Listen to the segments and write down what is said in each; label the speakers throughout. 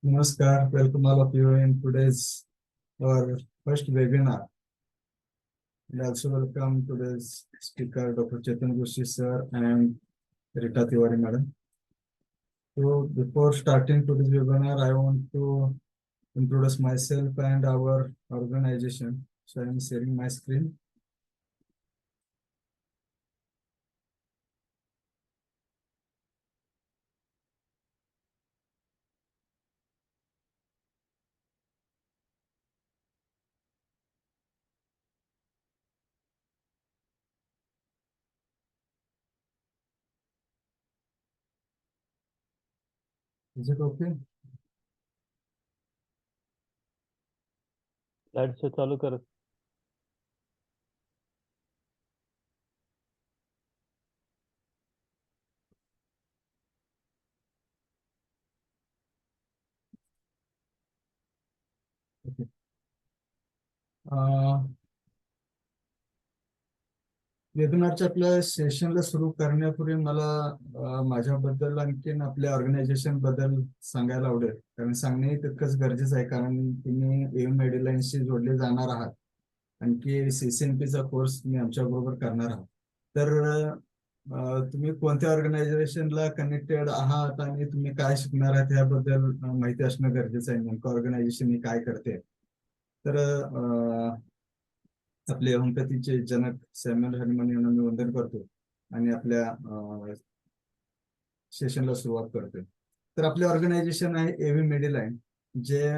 Speaker 1: Namaskar, welcome all of you in today's our first webinar. And also welcome today's speaker, Dr. Chetan Joshi sir and Rita Tiwari madam. So before starting today's webinar, I want to introduce myself and our organization. So I am sharing my screen. Is it okay?
Speaker 2: Light से चालू कर.
Speaker 1: Okay. वेबिनारच्या आपल्या सेशनला सुरू करण्यापूर्वी मला माझ्याबद्दल आणखीन आपल्या ऑर्गनायझेशन बद्दल सांगायला आवडेल, कारण सांगणे तितकंच गरजेचं आहे, कारण तुम्ही एम मेडिलाईन्सशी जोडले जाणार आहात. आणखी CCNP चा कोर्स तुम्ही आमच्या बरोबर करणार आहात. तर तुम्ही कोणत्या ऑर्गनायझेशनला कनेक्टेड आहात आणि तुम्ही काय शिकणार आहात याबद्दल माहिती असणं गरजेचं आहे. नेमकं ऑर्गनायझेशन ही काय करते. तर आपले होमिओपॅथीचे जनक सॅम्युअल हनीमन यांना मी वंदन करतो आणि आपल्या सेशनला सुरुवात करतोय. तर आपले ऑर्गनायझेशन आहे एव्ही मेडिलाईन, जे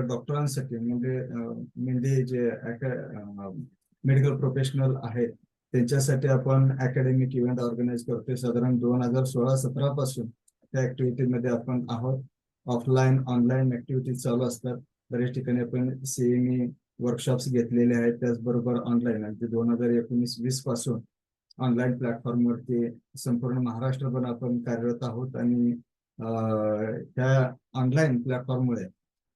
Speaker 1: डॉक्टरांसाठी म्हणजे जे मेडिकल प्रोफेशनल आहेत त्यांच्यासाठी आपण अकॅडमिक इव्हेंट ऑर्गनाईज करतोय. साधारण 2016-17 पासून त्या ऍक्टिव्हिटीमध्ये आपण आहोत. ऑफलाईन ऑनलाईन ऍक्टिव्हिटी चालू असतात. बऱ्याच ठिकाणी आपण CME वर्कशॉप्स घेतलेले आहेत. त्याचबरोबर ऑनलाईन अगदी 2019-20 पासून ऑनलाईन प्लॅटफॉर्मवरती संपूर्ण महाराष्ट्रभर आपण कार्यरत आहोत आणि त्या ऑनलाईन प्लॅटफॉर्ममुळे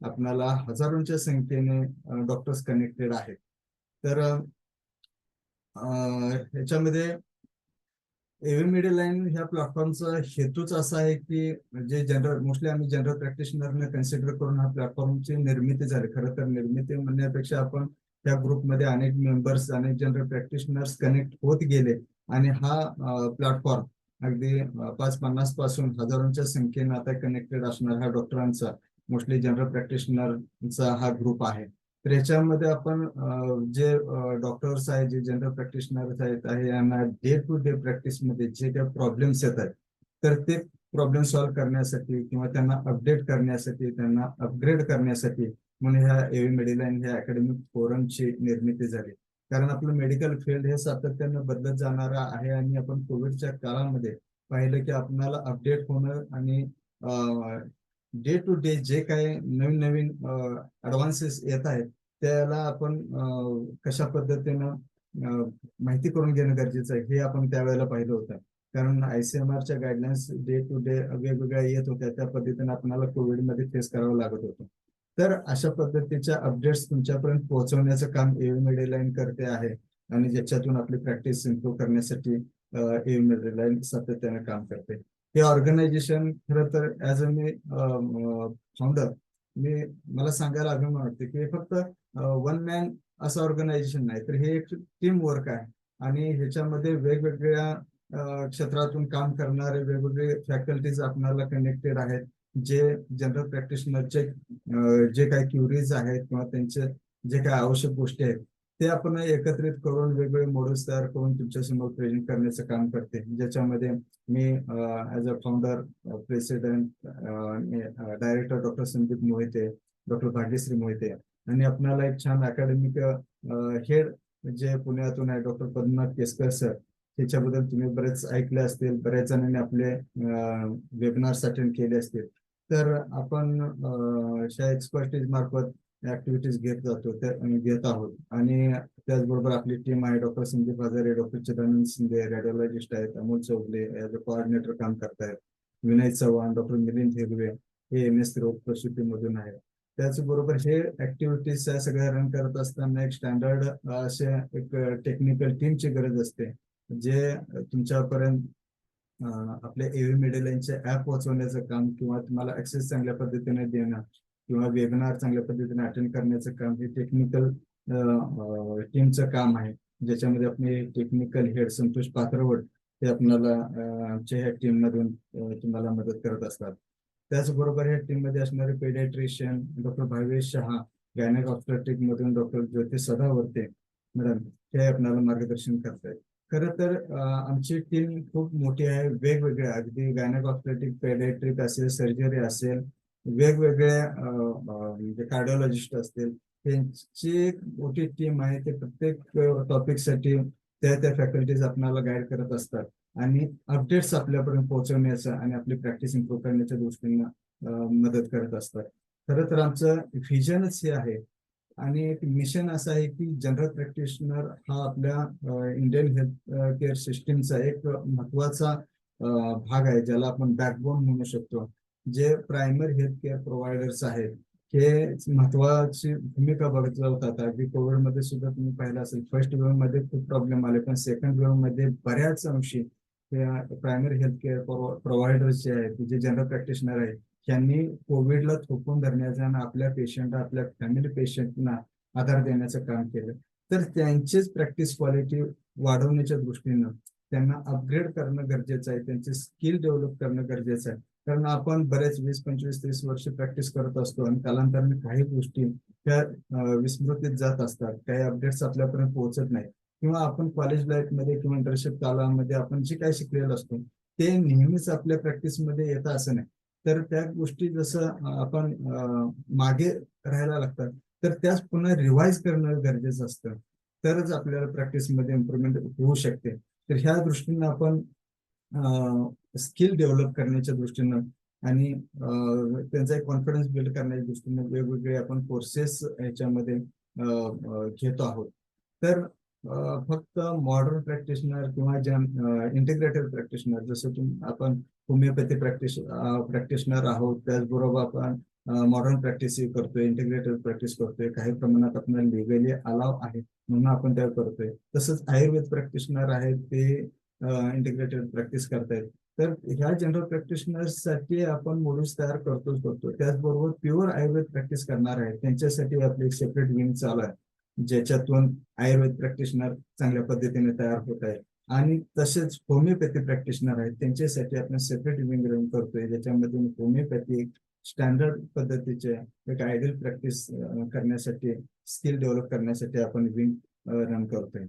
Speaker 1: आपल्याला हजारोंच्या संख्येने डॉक्टर्स कनेक्टेड आहेत. तर ह्याच्यामध्ये एव्ही मेडिलाईन ह्या प्लॅटफॉर्मचा हेतूच असा आहे की जे मोस्टली आम्ही जनरल प्रॅक्टिशनरने कन्सिडर करून हा प्लॅटफॉर्मची निर्मिती झाली. खरं तर निर्मिती म्हणण्यापेक्षा आपण त्या ग्रुपमध्ये अनेक मेंबर्स अनेक जनरल प्रॅक्टिशनर्स कनेक्ट होत गेले आणि हा प्लॅटफॉर्म अगदी 550 पासून हजारोंच्या संख्येने आता कनेक्टेड असणार हा डॉक्टरांचा मोस्टली जनरल प्रॅक्टिशनरचा हा ग्रुप आहे. तर याच्यामध्ये आपण जे डॉक्टर्स आहेत जे जनरल प्रॅक्टिशनर्स आहेत यांना डे टू डे प्रॅक्टिसमध्ये जे काही प्रॉब्लेम्स येत आहेत तर ते प्रॉब्लेम सॉल्व्ह करण्यासाठी किंवा त्यांना अपडेट करण्यासाठी त्यांना अपग्रेड करण्यासाठी म्हणून ह्या एव्ही मेडिलाईन ह्या अकॅडमिक फोरमची निर्मिती झाली. कारण आपलं मेडिकल फील्ड हे सातत्यानं बदलत जाणार आहे आणि आपण कोविडच्या काळामध्ये पाहिलं की आपल्याला अपडेट होणं आणि डे टू डे जे काही नवीन नवीन ऍडव्हान्सेस येत आहेत त्याला आपण कशा पद्धतीनं माहिती करून घेणं गरजेचं आहे हे आपण त्यावेळेला पाहिलं होतं. कारण ICMRच्या गाईडलाईन्स डे टू डे वेगवेगळ्या येत होत्या. त्या पद्धतीने आपल्याला कोविडमध्ये फेस करावं लागत होतं. तर अशा पद्धतीच्या अपडेट्स तुमच्यापर्यंत पोहोचवण्याचं काम एव्ही मेडिलाईन करते आहे आणि ज्याच्यातून आपली प्रॅक्टिस इम्प्रूव्ह करण्यासाठी एव्ही मेडिलाईन सातत्याने काम करते. हे ऑर्गनायझेशन खरं तर ऍज अ मी फाउंडर मला सांगायला अभिमान वाटते की फक्त वन मॅन असं ऑर्गनायझेशन नाही, तर हे एक टीम वर्क आहे आणि ह्याच्यामध्ये वेगवेगळ्या क्षेत्रातून काम करणारे वेगवेगळे फॅकल्टीज आपल्याला कनेक्टेड आहेत. जे जनरल प्रॅक्टिशनरचे जे काही क्युरीज आहेत किंवा त्यांचे जे काही आवश्यक गोष्टी आहेत ते आपण एकत्रित करून वेगवेगळे मॉडेल्स तयार करून तुमच्यासमोर प्रेझेंट करण्याचं काम करते. ज्याच्यामध्ये मी as a founder president director doctor Sandeep Mohite, doctor Bhagyashree Mohite आणि आपल्याला एक छान अकॅडमिक हेड जे पुण्यातून आहे डॉक्टर पद्मनाथ केसकर सर, त्याच्याबद्दल तुम्ही बरेच ऐकले असतील. बऱ्याच जणांनी आपले वेबिनार्स अटेंड केले असतील. तर आपण अशा एक्सपर्टीज मार्फत ऍक्टिव्हिटीज घेत आहोत आणि त्याचबरोबर आपली टीम आहे. Doctor Sandeep Hazare, doctor Chidanand Shinde radiologist आहेत, Amol Chougule as a coordinator काम करतायत, विनय चव्हाण, डॉक्टर मिलिंद हेगवे हे MS रोग प्रसूतीमधून आहे. त्याचबरोबर हे ऍक्टिव्हिटीज सगळ्या रन करत असताना एक स्टँडर्ड असे एक टेक्निकल टीमची गरज असते जे तुमच्यापर्यंत आपल्या एव्ही मेडिलाईनचे ऍप वाचवण्याचं काम किंवा तुम्हाला ऍक्सेस चांगल्या पद्धतीने देणं किंवा वेबिनार चांगल्या पद्धतीने अटेंड करण्याचं काम हे टेक्निकल टीमचं काम आहे, ज्याच्यामध्ये आपले टेक्निकल हेड संतोष पात्रवड ते आपल्याला आमच्या ह्या टीम मधून तुम्हाला मदत करत असतात. त्याचबरोबर ह्या टीम मध्ये असणारे paediatrician doctor Bhavesh Shah, gynaec obstetric मधून डॉक्टर ज्योती सदावर्ते मॅडम हे आपल्याला मार्गदर्शन करतायत. खरं तर आमची टीम खूप मोठी आहे, वेगवेगळ्या अगदी गायनेक ऑब्स्टेट्रिक पेडियाट्रिक असेल, सर्जरी असेल, वेगवेगळ्या म्हणजे कार्डिओलॉजिस्ट असतील, त्यांची एक मोठी टीम आहे. ते प्रत्येक टॉपिकसाठी त्या फॅकल्टीज आपल्याला गाईड करत असतात आणि अपडेट्स आपल्यापर्यंत पोहोचवण्याचा आणि आपली प्रॅक्टिस इम्प्रूव्ह करण्याच्या दृष्टीनं मदत करत असतात. खरं तर आमचं व्हिजनच हे आहे आणि एक मिशन असं आहे की जनरल प्रॅक्टिशनर हा आपल्या इंडियन हेल्थ केअर सिस्टीमचा एक महत्वाचा भाग आहे, ज्याला आपण बॅकबोन म्हणू शकतो. जे प्रायमरी हेल्थ केअर प्रोव्हायडर्स आहेत हे महत्वाची भूमिका बजावतात. अगदी कोविड मध्ये सुद्धा तुम्ही पाहिलं असेल, फर्स्ट वेव्ह मध्ये खूप प्रॉब्लेम आले, पण सेकंड वेव्ह मध्ये बऱ्याच अंशी प्रायमरी हेल्थ केअर प्रोव्हायडर्स जे आहेत, जे जनरल प्रॅक्टिशनर आहेत, त्यांनी कोविडला थोपून धरण्याचा आणि आपल्या पेशंट, आपल्या फॅमिली पेशंटना आधार देण्याचं काम केलं. तर त्यांचीच प्रॅक्टिस क्वालिटी वाढवण्याच्या दृष्टीनं त्यांना अपग्रेड करणं गरजेचं आहे, त्यांचे स्किल डेव्हलप करणं गरजेचं आहे. कारण आपण बरेच 20, 25, 30 वर्ष प्रॅक्टिस करत असतो आणि कालांतराने काही गोष्टी त्या विस्मृतीत जात असतात, काही अपडेट्स आपल्यापर्यंत पोहोचत नाही, किंवा आपण कॉलेज लाईफ मध्ये किंवा इंटर्नशिप कालामध्ये आपण जे काही शिकलेलं असतो ते नेहमीच आपल्या प्रॅक्टिसमध्ये येतं असं नाही. तर त्या गोष्टी जसं आपण मागे राहायला लागतात, तर त्याच पुन्हा रिवाइज करणं गरजेचं असतं, तरच आपल्याला प्रॅक्टिसमध्ये इम्प्रूव्हमेंट होऊ शकते. तर ह्या दृष्टीनं आपण स्किल डेव्हलप करण्याच्या दृष्टीनं आणि त्यांचा एक कॉन्फिडन्स बिल्ड करण्याच्या दृष्टीनं वेगवेगळे आपण कोर्सेस ह्याच्यामध्ये घेतो आहोत. तर फक्त मॉडर्न प्रॅक्टिशनर किंवा ज्या इंटिग्रेटेड प्रॅक्टिशनर, जसं आपण होमिओपॅथी प्रॅक्टिशनर आहोत, त्याचबरोबर आपण मॉडर्न प्रॅक्टिस करतोय, इंटिग्रेटेड प्रॅक्टिस करतोय, काही प्रमाणात आपल्याला लिगली अलाव आहे म्हणून आपण त्या करतोय. तसंच आयुर्वेद प्रॅक्टिशनर आहेत, ते इंटिग्रेटेड प्रॅक्टिस करतायत. तर ह्या जनरल प्रॅक्टिशनर्ससाठी आपण मॉड्यूल्स तयार करतो. त्याचबरोबर प्युअर आयुर्वेद प्रॅक्टिस करणार आहे त्यांच्यासाठी आपली एक सेपरेट विंग चालू आहे, ज्याच्यातून आयुर्वेद प्रॅक्टिशनर चांगल्या पद्धतीने तयार होत आहे. आणि तसेच होमिओपॅथी प्रॅक्टिशनर आहेत, त्यांच्यासाठी आपण सेपरेट विंग रन करतोय, ज्याच्यामध्ये होमिओपॅथी स्टँडर्ड पद्धतीचे एक आयडियल प्रॅक्टिस करण्यासाठी, स्किल डेव्हलप करण्यासाठी आपण विंग रन करतोय.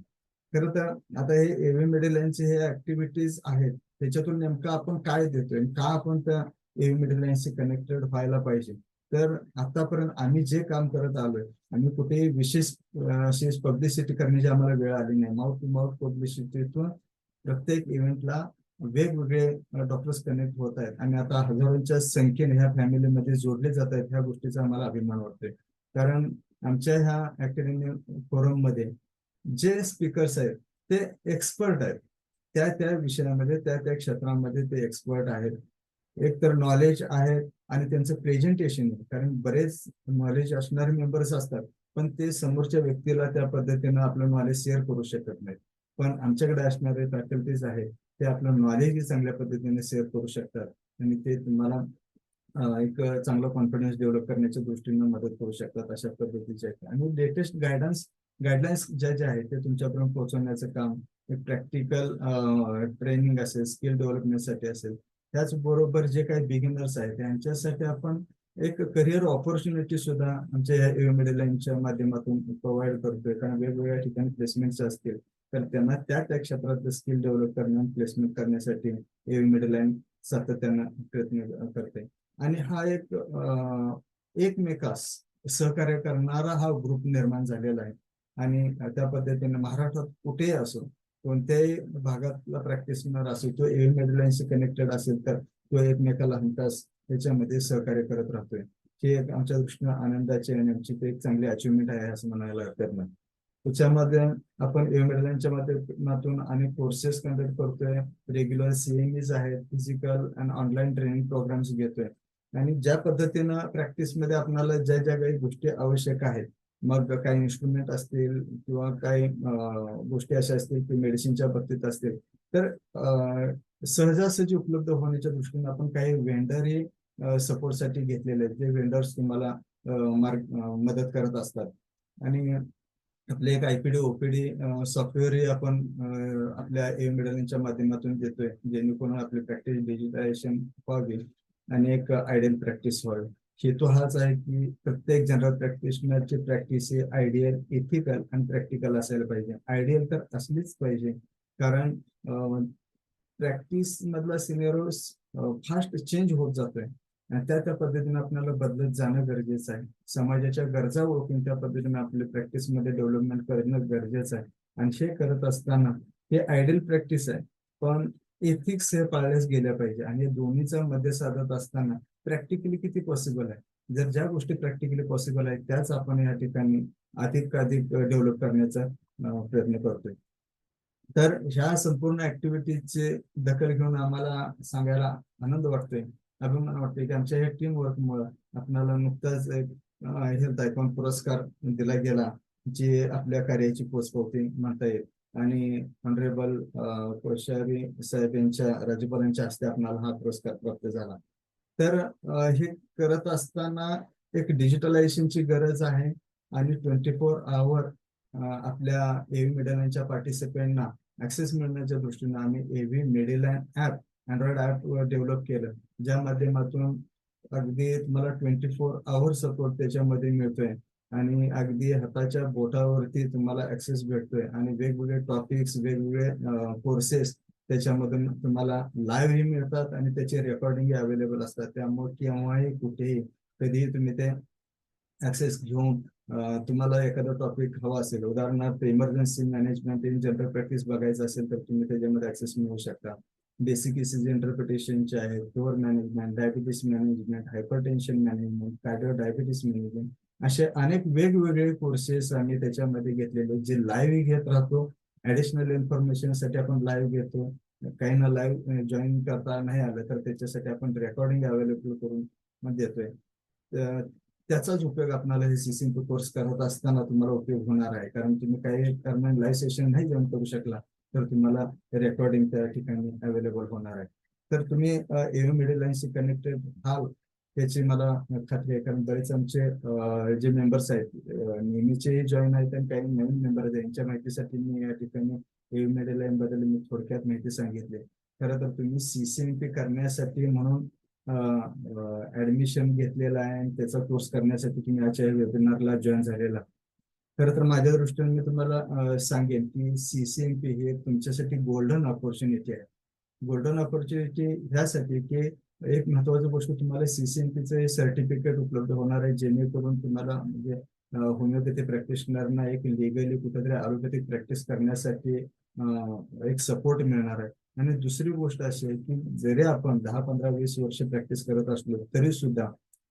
Speaker 1: खरं तर आता हे एव्ही मेडिलाईनचे हे ऍक्टिव्हिटीज आहेत, त्याच्यातून नेमकं आपण काय देतोय, का आपण त्या एव्ही मेडिलाईनशी कनेक्टेड व्हायला पाहिजे. तर आतापर्यंत आम्ही जे काम करत आलोय, आम्ही कुठेही विशेष पब्लिसिटी करण्याची आम्हाला वेळ आली नाही. माउथ टू माउथ पब्लिसिटीतून प्रत्येक इव्हेंटला वेगवेगळे डॉक्टर्स कनेक्ट होत आहेत आणि आता हजारोंच्या संख्येने ह्या फॅमिलीमध्ये जोडले जात आहेत. ह्या गोष्टीचा आम्हाला अभिमान वाटतोय, कारण आमच्या ह्या अकॅडमी फोरम मध्ये जे स्पीकर्स आहेत ते एक्सपर्ट आहेत, त्या त्या विषयामध्ये, त्या त्या क्षेत्रामध्ये ते एक्सपर्ट आहेत. एक तर नॉलेज आहे आणि त्यांचं प्रेझेंटेशन आहे, कारण बरेच नॉलेज असणारे मेंबर्स असतात, पण ते समोरच्या व्यक्तीला त्या पद्धतीनं आपलं नॉलेज शेअर करू शकत नाहीत. पण आमच्याकडे असणारे फॅकल्टीज आहेत, ते आपलं नॉलेजही चांगल्या पद्धतीने शेअर करू शकतात आणि ते तुम्हाला एक चांगला कॉन्फिडन्स डेव्हलप करण्याच्या दृष्टीनं मदत करू शकतात. अशा पद्धतीचे आहेत आणि लेटेस्ट गाईडलाईन्स ज्या आहेत ते तुमच्यापर्यंत पोहोचवण्याचं काम, प्रॅक्टिकल ट्रेनिंग असेल, स्किल डेव्हलपमेंटसाठी असेल, त्याचबरोबर जे काही बिगिनर्स आहेत त्यांच्यासाठी आपण एक करिअर ऑपॉर्च्युनिटी सुद्धा आमच्या या एव्ही मेडिलाईनच्या माध्यमातून प्रोव्हाइड करतोय. कारण वेगवेगळ्या ठिकाणी प्लेसमेंट्स असतील, तर त्यांना त्या त्या क्षेत्रात स्किल डेव्हलप करणं, प्लेसमेंट करण्यासाठी एव्ही मेडिलाईन सातत्यानं प्रयत्न करते. आणि हा एकमेकास सहकार्य करणारा हा ग्रुप निर्माण झालेला आहे. आणि त्या पद्धतीने महाराष्ट्रात कुठेही असो, कोणत्याही भागातला प्रॅक्टिशनर असेल, तो एव्ही मेडिलाईनशी कनेक्टेड असेल, तर तो एकमेकाला हमखास त्याच्यामध्ये सहकार्य करत राहतोय. हे एक आमच्या दृष्टीनं आनंदाची आणि आमची ते एक चांगली अचिव्हमेंट आहे असं म्हणायला हरकत नाही. त्याच्यामध्ये आपण एव्ही मेडिलाईनच्या माध्यमातून अनेक कोर्सेस कंडक्ट करतोय, रेग्युलर सीएमईज आहेत, फिजिकल आणि ऑनलाईन ट्रेनिंग प्रोग्राम्स घेतोय. आणि ज्या पद्धतीनं प्रॅक्टिसमध्ये आपल्याला ज्या ज्या काही गोष्टी आवश्यक आहेत, मग काही इन्स्ट्रुमेंट असतील किंवा काही गोष्टी अशा असतील की मेडिसिनच्या बाबतीत असतील, तर सहजासहजी उपलब्ध होण्याच्या दृष्टीने आपण काही वेंडरही सपोर्टसाठी घेतलेले आहेत, जे वेंडर्स तुम्हाला मदत करत असतात. आणि आपले एक आयपीडी ओपीडी सॉफ्टवेअरही आपण आपल्या मिडलच्या माध्यमातून देतोय, जेणेकरून आपली प्रॅक्टिस डिजिटायझेशन व्हावी आणि एक आयडियल प्रॅक्टिस व्हावी. हेतू हाच आहे की प्रत्येक जनरल प्रॅक्टिशनरची प्रॅक्टिस ही आयडियल, इथिकल आणि प्रॅक्टिकल असायला पाहिजे. आयडियल तर असलीच पाहिजे, कारण प्रॅक्टिस मधला सिनेरिओ फास्ट चेंज होत जातोय आणि त्या पद्धतीने आपल्याला बदलत जाणं गरजेचं आहे. समाजाच्या गरजा ओळखून त्या पद्धतीने आपल्या प्रॅक्टिस मध्ये डेव्हलपमेंट करणं गरजेचं आहे. आणि हे करत असताना हे आयडियल प्रॅक्टिस आहे, पण एथिक्स हे पाळल्यास गेल्या पाहिजे. आणि दोन्हीचा मध्ये साधत असताना प्रॅक्टिकली किती पॉसिबल आहे, जर ज्या गोष्टी प्रॅक्टिकली पॉसिबल आहेत त्याच आपण या ठिकाणी अधिक डेव्हलप करण्याचा प्रयत्न करतोय. तर ह्या संपूर्ण ऍक्टिव्हिटीजचे दखल घेऊन आम्हाला सांगायला आनंद वाटतोय, अभिमान वाटतोय की आमच्या ह्या टीम वर्कमुळे आपल्याला नुकताच एक हेल्थ आयकॉन पुरस्कार दिला गेला, जे आपल्या कार्याची पोचपावती म्हणता येईल. आणि ऑनरेबल कोश्यारी साहेब यांच्या, राज्यपालांच्या हस्ते आपल्याला हा पुरस्कार प्राप्त झाला. तर हे करत असताना एक डिजिटलायझेशनची गरज आहे आणि 24 आवर आपल्या एव्ही मेडलाईनच्या पार्टिसिपेंटना ऍक्सेस मिळण्याच्या दृष्टीने आम्ही एव्ही मेडलाईन ऍप, अँड्रॉइड ऍप डेव्हलप केलं, ज्या माध्यमातून अगदी तुम्हाला 24 आवर सपोर्ट त्याच्यामध्ये मिळतोय आणि अगदी हाताच्या बोटावरती तुम्हाला ऍक्सेस भेटतोय. आणि वेगवेगळे टॉपिक्स, वेगवेगळे कोर्सेस त्याच्यामधून तुम्हाला लाईव्हही मिळतात आणि त्याचे रेकॉर्डिंग अवेलेबल असतात. त्यामुळे केव्हाही कुठेही कधीही तुम्ही ते ऍक्सेस घेऊन तुम्हाला एखादा टॉपिक हवा असेल, उदाहरणार्थ emergency management in general practice बघायचं असेल तर तुम्ही त्याच्यामध्ये ऍक्सेस मिळवू शकता. बेसिक इसीज इंटरप्रिटेशनचे आहेत, floor management, diabetes management, hypertension management, cardio diabetes management, असे अनेक वेगवेगळे कोर्सेस आम्ही त्याच्यामध्ये घेतलेले, जे लाईव्ह घेत राहतो. ऍडिशनल इन्फॉर्मेशन साठी आपण लाईव्ह घेतो. काही ना लाईव्ह जॉईन करता नाही आलं तर त्याच्यासाठी आपण रेकॉर्डिंग अवेलेबल करून देतोय. त्याचाच उपयोग आपल्याला हे सीसीएमपी कोर्स करत असताना तुम्हाला उपयोग होणार आहे, कारण तुम्ही काही कारण लाईव्ह सेशन नाही जॉईन करू शकला तर तुम्हाला रेकॉर्डिंग त्या ठिकाणी अवेलेबल होणार आहे. तर तुम्ही एव्ही मिडल लाईनशी कनेक्टेड व्हाल त्याची मला खात्री आहे, कारण बरेच आमचे जे मेंबर्स आहेत नेहमीचे जॉईन आहेत आणि काही नवीन मेंबर आहेत. यांच्या माहितीसाठी मी या ठिकाणी एव्ही मिडल लाईन बद्दल मी थोडक्यात माहिती सांगितली. खरं तर तुम्ही सीसीएमपी करण्यासाठी म्हणून ऍडमिशन घेतलेला आहे आणि त्याचा कोर्स करण्यासाठी तुम्ही आजच्या वेबिनारला जॉईन झालेला. खरं तर माझ्या दृष्टीने मी तुम्हाला सांगेन की सीसीएमपी हे तुमच्यासाठी गोल्डन ऑपॉर्च्युनिटी आहे. गोल्डन ऑपॉर्च्युनिटी ह्यासाठी की एक महत्वाची गोष्ट, तुम्हाला सीसीएमपीचं सर्टिफिकेट उपलब्ध होणार आहे, जेणेकरून तुम्हाला म्हणजे होमिओपॅथी प्रॅक्टिशनरना एक लिगली कुठेतरी ॲलोपॅथिक प्रॅक्टिस करण्यासाठी एक सपोर्ट मिळणार आहे. आणि दुसरी गोष्ट अशी आहे की जरी आपण 10-15-20 वर्ष प्रॅक्टिस करत असलो तरी सुद्धा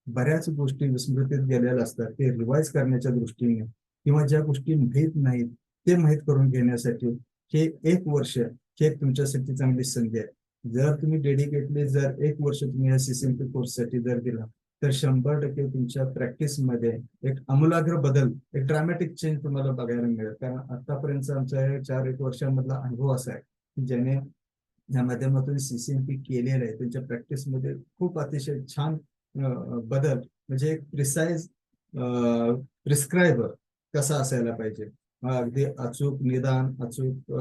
Speaker 1: बऱ्याच गोष्टी विस्मृतीत गेलेल्या असतात. ते रिवाइज करण्याच्या दृष्टीने किंवा ज्या गोष्टी माहीत नाहीत ते माहीत करून घेण्यासाठी हे 1 वर्ष हे तुमच्यासाठी चांगली संधी आहे. जर तुम्ही डेडिकेटली जर 1 वर्ष तुम्ही या सीसीएमपी कोर्ससाठी जर दिला तर 100% तुमच्या प्रॅक्टिसमध्ये एक आमूलाग्र बदल, एक ड्रामॅटिक चेंज तुम्हाला बघायला मिळेल. कारण आतापर्यंत आमच्या 4-1 वर्षांमधला अनुभव असा आहे की ज्याने या माध्यमातून सीसीएमपी केलेलं आहे त्यांच्या प्रॅक्टिसमध्ये खूप अतिशय छान बदल, म्हणजे एक प्रिसाइज प्रिस्क्रायबर कसा असायला पाहिजे, अगदी अचूक निदान, अचूक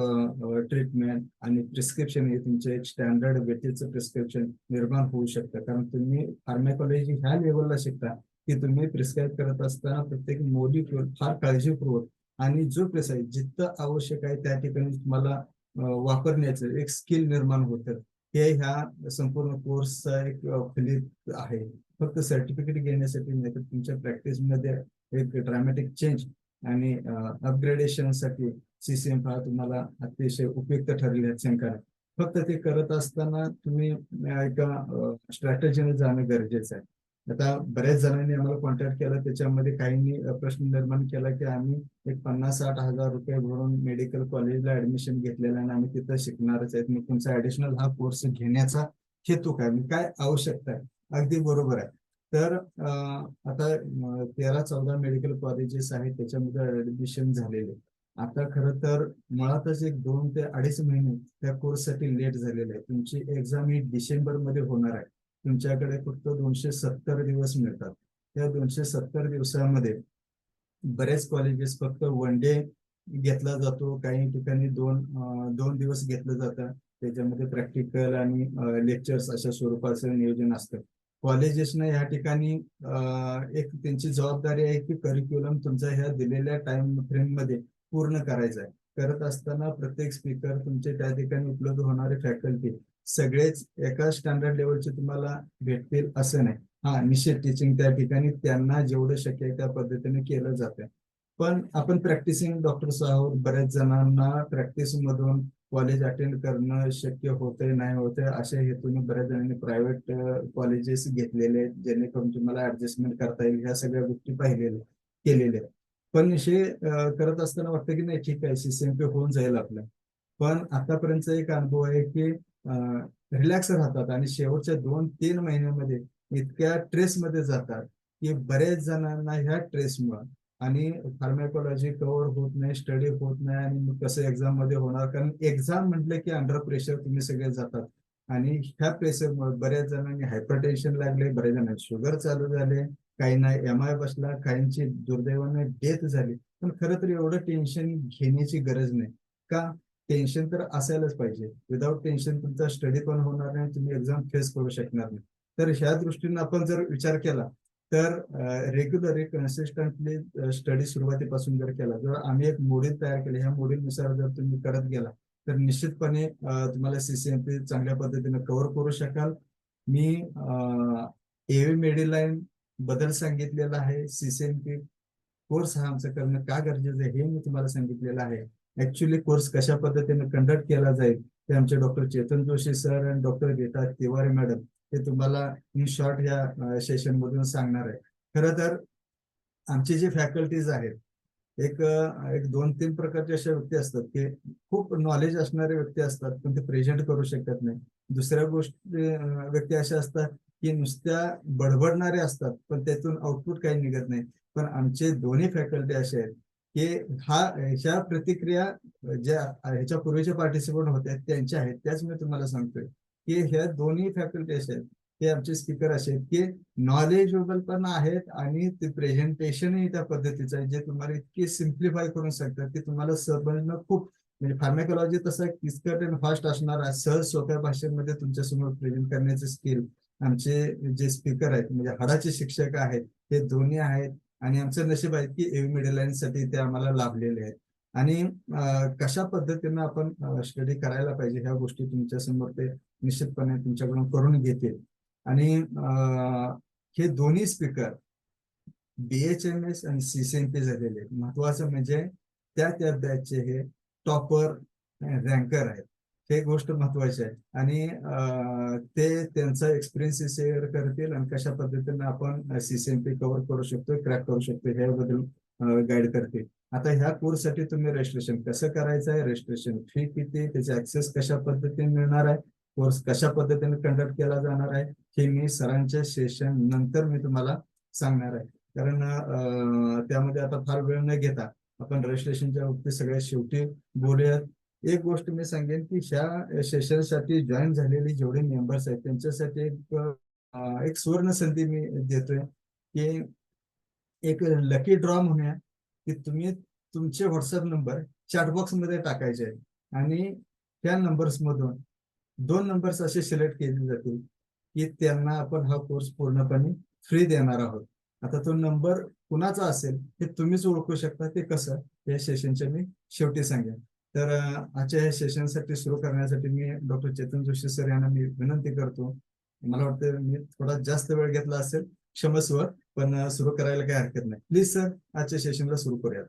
Speaker 1: ट्रीटमेंट आणि प्रिस्क्रिप्शन हे तुमचे एक स्टँडर्ड वेटेजचं प्रिस्क्रिप्शन निर्माण होऊ शकतं. कारण तुम्ही फार्मॅकोलॉजी ह्या लेवलला शिकता की तुम्ही प्रिस्क्राईब करत असताना प्रत्येक मोलिक्यूल फार काळजीपूर्वक आणि जो प्रिसाइज जितकं आवश्यक आहे त्या ठिकाणी तुम्हाला वापरण्याचं एक स्किल निर्माण होतं. हे ह्या संपूर्ण कोर्सचा एक फलित आहे. फक्त सर्टिफिकेट घेण्यासाठी नाही तर तुमच्या प्रॅक्टिसमध्ये एक ड्रामॅटिक चेंज आणि अपग्रेडेशनसाठी सीसीएम हा तुम्हाला अतिशय उपयुक्त ठरेल यात शंका नाही. फक्त ते करत असताना तुम्ही एका स्ट्रॅटेजीने जाणं गरजेचं आहे. आता बऱ्याच जणांनी आम्हाला कॉन्टॅक्ट केला, त्याच्यामध्ये काहींनी प्रश्न निर्माण केला की आम्ही एक 50-60 हजार रुपये भरून मेडिकल कॉलेजला ऍडमिशन घेतलेलं आहे आणि आम्ही तिथं शिकणारच आहेत, मग तुमचा ऍडिशनल हा कोर्स घेण्याचा हेतू काय, काय आवश्यकता आहे. अगदी बरोबर आहे. तर आता 13-14 मेडिकल कॉलेजेस आहेत त्याच्यामध्ये ऍडमिशन झालेले. आता खरं तर मुळातच एक 2 ते 2.5 महिने त्या कोर्ससाठी लेट झालेले आहे. तुमची एक्झाम ही डिसेंबर मध्ये होणार आहे. तुमच्याकडे फक्त 270 दिवस मिळतात. त्या 270 दिवसामध्ये बरेच कॉलेजेस फक्त वन डे घेतला जातो, काही ठिकाणी दोन दिवस घेतलं जातं. त्याच्यामध्ये प्रॅक्टिकल आणि लेक्चर्स अशा स्वरूपाचं नियोजन असतं. कॉलेजेसनं या ठिकाणी एक त्यांची जबाबदारी आहे की करिक्युलम तुमचा ह्या दिलेल्या टाइम फ्रेम मध्ये पूर्ण करायचा आहे. करत असताना प्रत्येक स्पीकर, तुमचे त्या ठिकाणी उपलब्ध होणारे फॅकल्टी सगळेच एका स्टँडर्ड लेवलचे तुम्हाला भेटतील असं नाही. हा, निश्चित टीचिंग त्या ठिकाणी त्यांना जेवढं शक्य आहे त्या पद्धतीने केलं जातं. पण आपण प्रॅक्टिसिंग डॉक्टर्स आहोत, बऱ्याच जणांना प्रॅक्टिस मधून कॉलेज अटेंड करणं शक्य होते नाही होते अशा हेतूने बऱ्याच जणांनी प्रायव्हेट कॉलेजेस घेतलेले आहेत, जेणेकरून तुम्हाला ऍडजस्टमेंट करता येईल, ह्या सगळ्या गोष्टी पाहिलेल्या केलेल्या आहेत. पण हे करत असताना वाटतं की नाही, ठीक आहे, CCMP होऊन जाईल आपलं. पण आतापर्यंतचा एक अनुभव आहे की रिलॅक्स राहतात आणि शेवटच्या 2-3 महिन्यामध्ये इतक्या ट्रेसमध्ये जातात की बरेच जणांना ह्या ट्रेसमुळे आणि फार्माकोलॉजी कव्हर होत नाही, स्टडी होत नाही, आणि मग कसं एक्झाम मध्ये होणार, कारण एक्झाम म्हटलं की अंडर प्रेशर तुम्ही सगळे जातात. आणि ह्या प्रेशरमुळे बऱ्याच जणांनी हायपरटेन्शन लागले, बऱ्याच जणांना शुगर चालू झाले, काहींना MI बसला, काहींची दुर्दैवाने डेथ झाली. पण खरं तर एवढं टेन्शन घेण्याची गरज नाही. का? टेन्शन तर असायलाच पाहिजे. विदाऊट टेन्शन तुमचा स्टडी पण होणार नाही, तुम्ही एक्झाम फेस करू शकणार नाही. तर ह्या दृष्टीने आपण जर विचार केला तर रेग्युलरली कन्सिस्टंटली स्टडी सुरुवातीपासून जर केला, जर आम्ही एक मॉड्यूल तयार केले, ह्या मॉड्यूलनुसार जर तुम्ही करत गेला तर निश्चितपणे तुम्हाला CCMP चांगल्या पद्धतीने कव्हर करू शकाल. मी एव्ही मेडिलाईन बद्दल सांगितलेलं आहे. CCMP कोर्स हा आमचा करणं का गरजेचं आहे हे मी तुम्हाला सांगितलेलं आहे. ऍक्च्युली कोर्स कशा पद्धतीने कंडक्ट केला जाईल ते आमचे डॉक्टर चेतन जोशी सर आणि डॉक्टर गीता तिवारी मॅडम हे तुम्हाला इन शॉर्ट ह्या सेशन मधून सांगणार आहे. खरं तर आमचे जे फॅकल्टीज आहेत, एक 2-3 प्रकारचे अशा व्यक्ती असतात की खूप नॉलेज असणारे व्यक्ती असतात पण ते प्रेझेंट करू शकत नाही. दुसऱ्या गोष्टी व्यक्ती अशा असतात की नुसत्या बडबडणारे असतात पण त्यातून आउटपुट काही निघत नाही. पण आमचे दोन्ही फॅकल्टी असे आहेत की ह्या प्रतिक्रिया ज्या ह्याच्या पूर्वीचे पार्टिसिपंट होते त्यांच्या आहेत, त्याच मी तुम्हाला सांगतोय की ह्या दोन्ही फॅकल्टी असे आहेत, हे आमचे स्पीकर असे आहेत की नॉलेजेबल पण आहेत आणि ते प्रेझेंटेशनही त्या पद्धतीचं आहे जे तुम्हाला इतके सिम्प्लिफाय करून सांगतात की तुम्हाला समजणं खूप, म्हणजे फार्माकोलॉजी तसं किचकट आणि फास्ट असणार आहे, सहज सोप्या भाषेमध्ये तुमच्या समोर प्रेझेंट करण्याचे स्किल आमचे जे स्पीकर आहेत, म्हणजे हाडाचे शिक्षक आहेत, ते दोन्ही आहेत. आणि आमचं नशीब आहे की एव्ही मिडल साठी ते आम्हाला लाभलेले आहेत. आणि कशा पद्धतीनं आपण स्टडी करायला पाहिजे ह्या गोष्टी तुमच्या समोर ते निश्चितपणे तुमच्याकडून करून घेतील. आणि हे दोन्ही स्पीकर BHMS आणि CCMP झालेले आहेत. महत्वाचं म्हणजे त्या त्या बॅचचे हे टॉपर रँकर आहेत. हे गोष्ट महत्वाची आहे. आणि ते त्यांचा एक्सपिरियन्स शेअर करतील आणि कशा पद्धतीने आपण CCMP कव्हर करू शकतो, क्रॅक करू शकतो ह्याबद्दल गाईड करतील. आता ह्या कोर्ससाठी तुम्ही रजिस्ट्रेशन कसं करायचं आहे, रजिस्ट्रेशन फी किती, त्याचे ऍक्सेस कशा पद्धतीने मिळणार आहे, कोर्स कशा पद्धतीने कंडक्ट केला जाणार आहे, हे मी सरांच्या सेशन नंतर मी तुम्हाला सांगणार आहे. कारण त्यामध्ये आता फार वेळ न घेता आपण रजिस्ट्रेशनच्या बाबतीत सगळ्यात शेवटी बोलूयात. एक गोष्ट मी सांगेन की ह्या सेशनसाठी जॉईन झालेले जेवढे मेंबर्स आहेत त्यांच्यासाठी एक सुवर्ण संधी मी देतोय की एक लकी ड्रॉ म्हणूया की तुम्ही तुमचे व्हॉट्सअप नंबर चॅटबॉक्स मध्ये टाकायचे आहेत आणि त्या नंबर्स मधून 2 नंबर्स असे सिलेक्ट केले जातील की त्यांना आपण हा कोर्स पूर्णपणे फ्री देणार आहोत. आता तो नंबर कुणाचा असेल हे तुम्हीच ओळखू शकता. ते कसं, या सेशनच्या मी शेवटी सांगेन. तर आजच्या या सेशनसाठी सुरू करण्यासाठी मी डॉक्टर चेतन जोशी सर यांना मी विनंती करतो. मला वाटतं मी थोडा जास्त वेळ घेतला असेल, क्षमस्व, पण सुरू करायला काही हरकत नाही. प्लीज सर, आजच्या सेशनला सुरू करूया.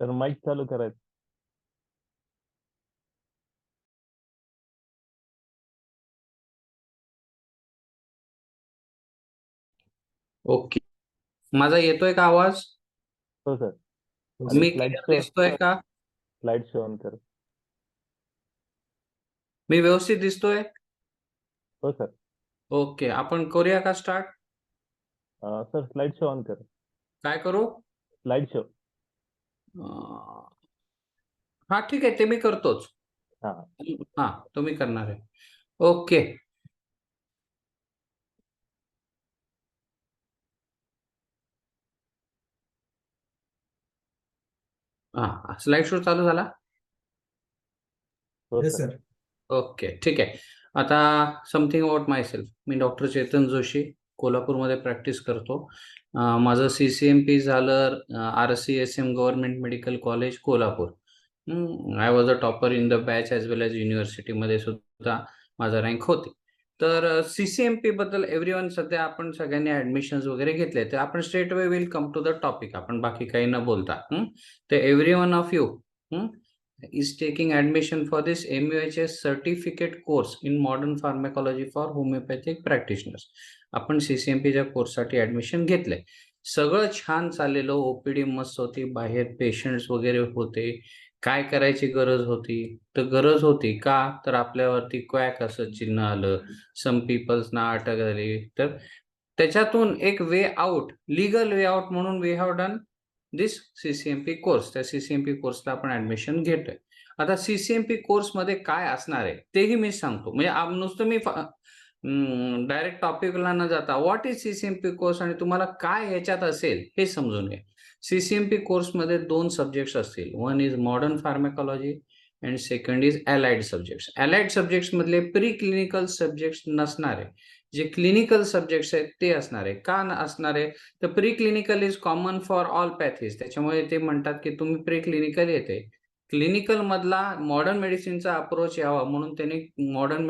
Speaker 2: तर माईक चालू करायचं.
Speaker 3: ओके, माझा येतोय का आवाज?
Speaker 2: हो सर.
Speaker 1: हो
Speaker 3: मी
Speaker 1: सर.
Speaker 2: स्लाइड
Speaker 3: क्लिअर
Speaker 2: शो
Speaker 3: दिसतोय का?
Speaker 2: स्लाइड शो ऑन कर.
Speaker 3: मी व्यवस्थित दिसतोय?
Speaker 2: हो सर.
Speaker 3: ओके, आपण करूया का start?
Speaker 2: Sir slide show on कर.
Speaker 3: काय करू?
Speaker 2: Slide show.
Speaker 3: हा ठीक आहे, ते मी करतोच.
Speaker 2: हा.
Speaker 3: हा, तुम्ही करणार आहे. ओके. हा, स्लाइड शो चालू झाला.
Speaker 2: हो
Speaker 1: येस
Speaker 2: सर.
Speaker 1: सर.
Speaker 3: ओके, ठीक आहे. आता समथिंग अबाउट माय सेल्फ. मी डॉक्टर चेतन जोशी, कोल्हापूरमध्ये प्रॅक्टिस करतो. माझं CCMP झालं RCSM government medical college Kolhapur. I was a topper in the batch as well as युनिव्हर्सिटीमध्ये सुद्धा माझा रँक होती. तर CCMP बद्दल एव्हरीवन, सध्या आपण सगळ्यांनी ऍडमिशन्स वगैरे घेतले, तर आपण straightaway will come to the topic. आपण बाकी काही न बोलता, तर everyone of you is taking admission for this MUHS certificate course in modern pharmacology for homeopathic practitioners. आपण CCMPच्या कोर्ससाठी ऍडमिशन घेतलंय. सगळं छान चाललेलं, OPD मस्त होती, बाहेर पेशंट्स वगैरे होते. काय करायची गरज होती? तर गरज होती का, तर आपल्यावरती क्वॅक असं चिन्ह आलं, सम पीपल्स ना अटक झाली, तर त्याच्यातून एक way out, legal way out म्हणून we have done this CCMP course. त्या CCMP कोर्सला आपण ऍडमिशन घेतोय. आता CCMP कोर्समध्ये काय असणार आहे तेही मी सांगतो. म्हणजे नुसतं मी डायरेक्ट टॉपिकला न जाता व्हॉट इज CCMP कोर्स आणि तुम्हाला काय ह्याच्यात असेल हे समजून घ्या. CCMP कोर्समध्ये 2 सब्जेक्ट्स असतील. One is modern pharmacology and second is allied subjects. Allied subjects मधले प्री क्लिनिकल सब्जेक्ट्स नसणार आहे. जे क्लिनिकल सब्जेक्ट्स आहेत ते असणार आहे. का असणार आहे? तर preclinical is common for all pathies. त्याच्यामुळे ते म्हणतात की तुम्ही प्री क्लिनिकल येते. क्लिनिकल मधला मॉडर्न मेडिसिनचा अप्रोच यावा म्हणून त्यांनी मॉडर्न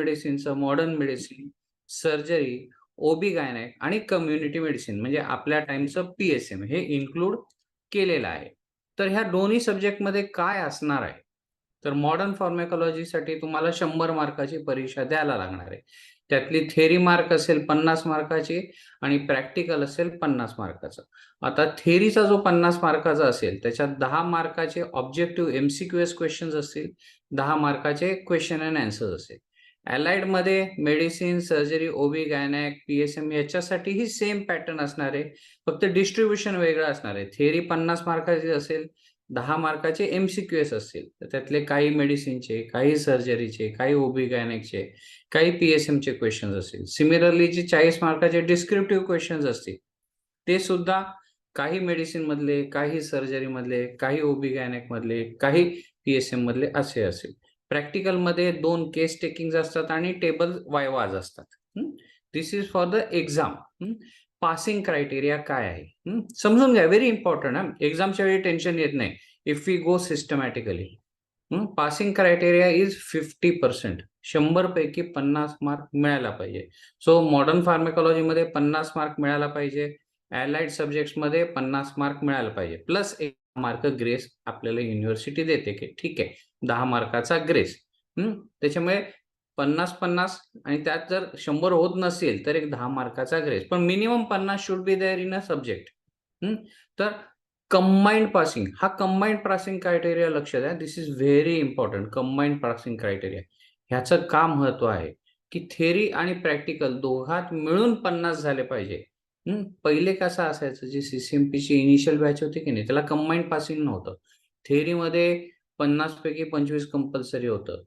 Speaker 3: मेडिसिन, सर्जरी, OB-GYN आणि कम्युनिटी मेडिसिन म्हणजे आपल्या टाइमचं PSM हे इन्क्लूड केलेलं आहे. तर ह्या दोन्ही सब्जेक्टमध्ये काय असणार आहे? तर मॉडर्न फार्मॅकॉलॉजीसाठी तुम्हाला 100 मार्काची परीक्षा द्यायला लागणार आहे. त्यातली थेरी मार्क असेल 50 मार्काची आणि प्रॅक्टिकल असेल 50 मार्काचं. आता थेरीचा जो 50 मार्काचा असेल त्याच्यात 10 मार्काचे ऑब्जेक्टिव्ह MCQS क्वेश्चन्स असतील, 10 मार्काचे क्वेश्चन अँड आन्सर्स असेल. अलाइड मध्ये मेडिसिन, सर्जरी, OB-GYN, PSM याच्यासाठीही सेम पॅटर्न असणार आहे, फक्त डिस्ट्रीब्युशन वेगळं असणार आहे. थेरी 50 मार्काची असेल, 10 मार्काचे MCQS असतील. तर त्यातले काही मेडिसिनचे, काही सर्जरीचे, काही OB-GYNचे, काही PSMचे क्वेश्चन्स असतील. सिमिलरली जे 40 मार्काचे डिस्क्रिप्टिव्ह क्वेश्चन्स असतील ते सुद्धा काही मेडिसिन मधले, काही सर्जरी मधले, काही OB-GYN मधले, काही PSM मधले असे असेल. प्रॅक्टिकल मध्ये 2 केस टेकिंग असतात आणि टेबल वायवाज असतात. This is for the exam. Passing criteria काय आहे समजून घ्या. Very important. एक्झामच्या वेळी टेन्शन येत नाही if we go systematically. Passing criteria is 50%. 100 पैकी 50 मार्क मिळायला पाहिजे. सो मॉडर्न फार्मॅकॉलॉजीमध्ये 50 मार्क मिळायला पाहिजे. अलाइड सब्जेक्ट्समध्ये 50 मार्क मिळायला पाहिजे. प्लस 1 मार्क ग्रेस आपल्याला युनिव्हर्सिटी देते की ठीक आहे 10 मार्काचा ग्रेस. त्याच्यामुळे 50-50 आणि त्यात जर 100 होत नसेल तर एक 10 मार्काचा ग्रेस, पण minimum 50 should be there in a subject. तर कंबाईंड पासिंग, हा कंबाईंड पासिंग क्रायटेरिया लक्षात द्या. This is very important. Combined passing criteria ह्याचं का महत्व आहे की थेरी आणि प्रॅक्टिकल दोघात मिळून 50 झाले पाहिजे. पहिले कसं असायचं, जी CCMPची इनिशियल बॅच होती की नाही त्याला कंबाईंड पासिंग नव्हतं. थेरीमध्ये 50 पैकी 25 कंपल्सरी होतं,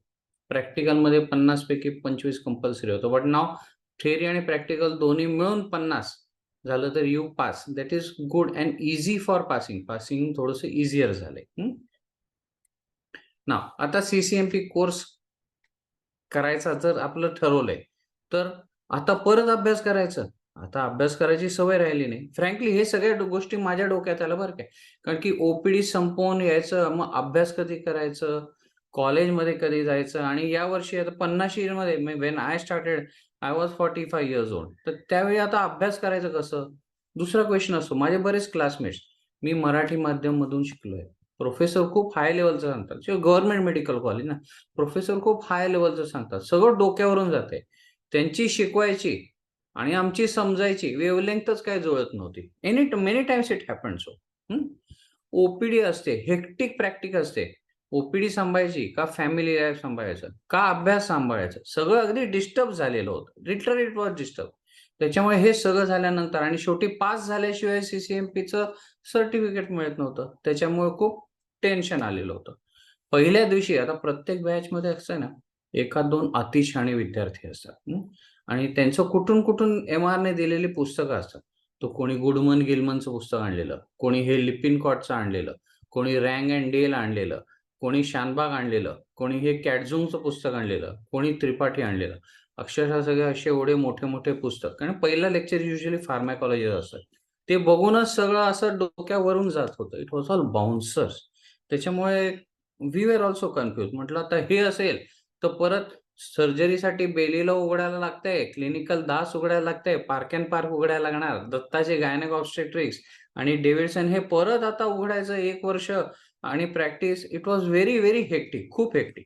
Speaker 3: प्रॅक्टिकलमध्ये 50 पैकी 25 कंपल्सरी होतं. बट नाव थेरी आणि प्रॅक्टिकल दोन्ही मिळून 50 झालं तर you pass. That is good and easy for passing. Passing थोडंसं इझियर झालंय. ना आता CCMP कोर्स करायचा जर आपलं ठरवलंय तर आता परत अभ्यास करायचा. आता अभ्यास करायची सवय राहिली नाही. फ्रँकली हे सगळ्या गोष्टी माझ्या डोक्यात आल्या बरं काय. कारण की OPD संपवून यायचं, मग अभ्यास कधी करायचं, कॉलेजमध्ये कधी जायचं. आणि या वर्षी आता 50 मध्ये when I started I was 45 years old. तर त्यावेळी आता अभ्यास करायचं कसं, दुसरा क्वेश्चन असतो. माझे बरेच क्लासमेट्स, मी मराठी माध्यम मधून शिकलोय, प्रोफेसर खूप हाय लेवलचं सांगतात, किंवा गव्हर्नमेंट मेडिकल कॉलेज ना, प्रोफेसर खूप हाय लेवलचं सांगतात, सगळं डोक्यावरून जाते. त्यांची शिकवायची आणि आमची समजायची वेव्हलेंथच काय जुळत नव्हती. Many times it happen so. OPD असते, हेक्टिक प्रॅक्टिस असते. ओपीडी सांभाळायची का फॅमिली लाईफ सांभाळायचं का अभ्यास सांभाळायचं, सगळं अगदी डिस्टर्ब झालेलं होतं. Literally it was disturb. त्याच्यामुळे हे सगळं झाल्यानंतर आणि शेवटी पास झाल्याशिवाय सीसीएमपीचं सर्टिफिकेट मिळत नव्हतं. त्याच्यामुळे खूप टेन्शन आलेलं होतं. पहिल्या दिवशी आता प्रत्येक बॅचमध्ये असं आहे ना, एखाद दोन अतिशहाणे विद्यार्थी असतात. आणि त्यांचं कुठून कुठून MR ने दिलेली पुस्तकं असतात. तो कोणी गुडमन गिलमनचं पुस्तक आणलेलं, कोणी हे लिपिनकॉटचं आणलेलं, कोणी रँग अँड डेल आणलेलं, कोणी शानबाग आणलेलं, कोणी हे कॅटझुंगचं पुस्तक आणलेलं, कोणी त्रिपाठी आणलेलं. अक्षरशः सगळे असे एवढे मोठे मोठे पुस्तक. कारण पहिलं लेक्चर युजली फार्मॅकॉलॉजी असतात. ते बघूनच सगळं असं डोक्यावरून जात होतं. It was all bouncers. त्याच्यामुळे वी वर ऑल्सो कन्फ्युज. म्हटलं आता हे असेल तर परत सर्जरीसाठी बेलीला उघडायला लागतंय, क्लिनिकल दास उघडायला लागतंय, पार्क अँड पार्क उघडायला लागणार, दत्ताचे गायनेक ऑब्स्टेट्रिक्स आणि डेव्हिडसन हे परत आता उघडायचं 1 वर्ष आणि practice. It was very very hectic, खूप हेक्टिक.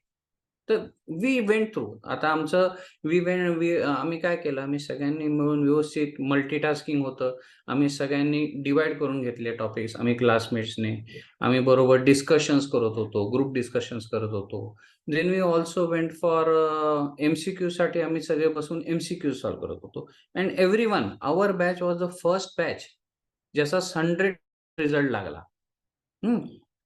Speaker 3: तर वी वेंट थ्रू. आता आमचं आम्ही काय केलं, आम्ही सगळ्यांनी मिळून व्यवस्थित मल्टीटास्किंग होतं. आम्ही सगळ्यांनी डिवाइड करून घेतले टॉपिक्स. आम्ही क्लासमेट्सने आम्ही बरोबर डिस्कशन्स करत होतो, ग्रुप डिस्कशन्स करत होतो. Then we also went for MCQ साठी आम्ही सगळे बसून MCQ सॉल्व्ह करत होतो. And everyone, our batch was the first batch ज्याचा 100 रिझल्ट लागला.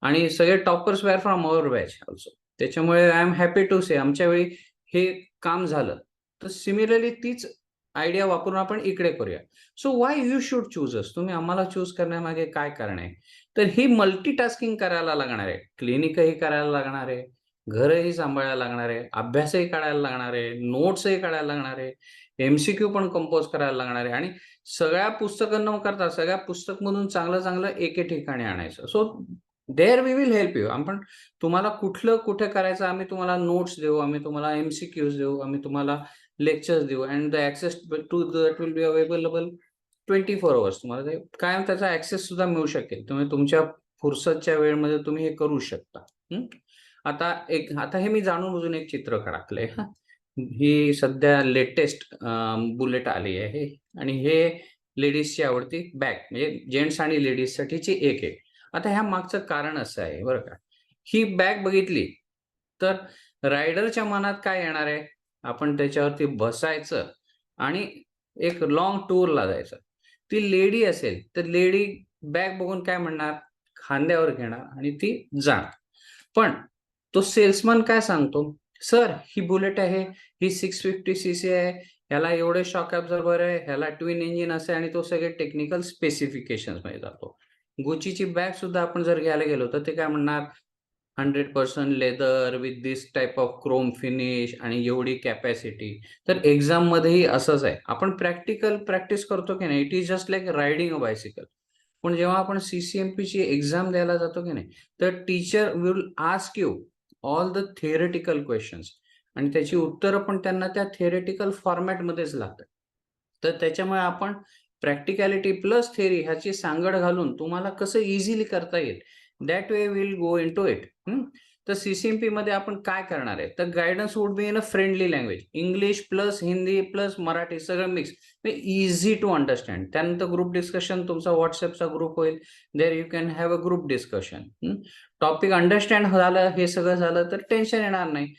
Speaker 3: आणि सगळे toppers were from our batch also. त्याच्यामुळे I am happy to say आमच्या वेळी हे काम झालं. तर सिमिलरली तीच आयडिया वापरून आपण इकडे करूया. So why you should choose us. तुम्ही आम्हाला चूज करण्यामागे काय कारण आहे? तर ही मल्टीटास्किंग करायला लागणार आहे. क्लिनिकही करायला लागणार आहे, घरही सांभाळायला लागणार आहे, अभ्यासही काढायला लागणार आहे, नोट्सही काढायला लागणार आहे, MCQ पण कंपोज करायला लागणार आहे आणि सगळ्या पुस्तकं न करता सगळ्या पुस्तकमधून चांगलं चांगलं एके ठिकाणी आणायचं. So there we will help you. आपण तुम्हाला कुठलं कुठे करायचं आम्ही तुम्हाला नोट्स देऊ, आम्ही तुम्हाला MCQs देऊ, आम्ही तुम्हाला लेक्चर्स देऊ and the access to that will be available 24 hours. तुम्हाला ते कायम त्याचा ऍक्सेस सुद्धा मिळू शकेल. तुम्ही तुमच्या फुरसतच्या वेळेमध्ये तुम्ही हे करू शकता. आता हे मी जाणून बुजून एक चित्र टाकलंय. ही सध्या लेटेस्ट बुलेट आली आहे आणि हे लेडीजची आवडती बॅग, म्हणजे जेंट्स आणि लेडीज साठीची एक आहे. आता ह्या मागचं कारण असं आहे बरं का, ही बॅग बघितली तर रायडरच्या मनात काय येणार आहे, आपण त्याच्यावरती बसायचं आणि एक लॉंग टूरला जायचं. ती लेडी असेल तर लेडी बॅग बघून काय म्हणणार, खांद्यावर घेणार आणि ती जाणार. पण तो सेल्समन काय सांगतो, सर ही बुलेट आहे, ही 650cc आहे, ह्याला एवढे शॉक ॲब्झॉर्बर आहे, ह्याला ट्विन इंजिन असे आणि तो सगळे टेक्निकल स्पेसिफिकेशन्स मध्ये जातो. गुचीची बॅग सुद्धा आपण जर घ्यायला गेलो तर ते काय म्हणणार, 100% leather with this type of Chrome finish आणि एवढी कॅपॅसिटी. तर एक्झाम मध्येही असंच आहे. आपण प्रॅक्टिकल प्रॅक्टिस करतो की नाही, it is just like riding a bicycle. पण जेव्हा आपण CCMP ची एक्झाम द्यायला जातो की नाही, तर teacher will ask you all the theoretical questions आणि त्याची उत्तरं पण त्यांना त्या थिअरेटिकल फॉर्मॅटमध्येच लागतात. तर त्याच्यामुळे आपण प्रॅक्टिकॅलिटी प्लस थिअरी ह्याची सांगड घालून तुम्हाला कसं इझिली करता येईल, that way will go in to it. तर CCMP मध्ये आपण काय करणार आहे, तर guidance would be in a friendly language, English plus Hindi plus Marathi सगळं मिक्स, इझी टू अंडरस्टँड. त्यानंतर ग्रुप डिस्कशन, तुमचा व्हॉट्सअपचा ग्रुप होईल, there you can have a group discussion. Topic understand झालं, हे सगळं झालं तर टेन्शन येणार नाही.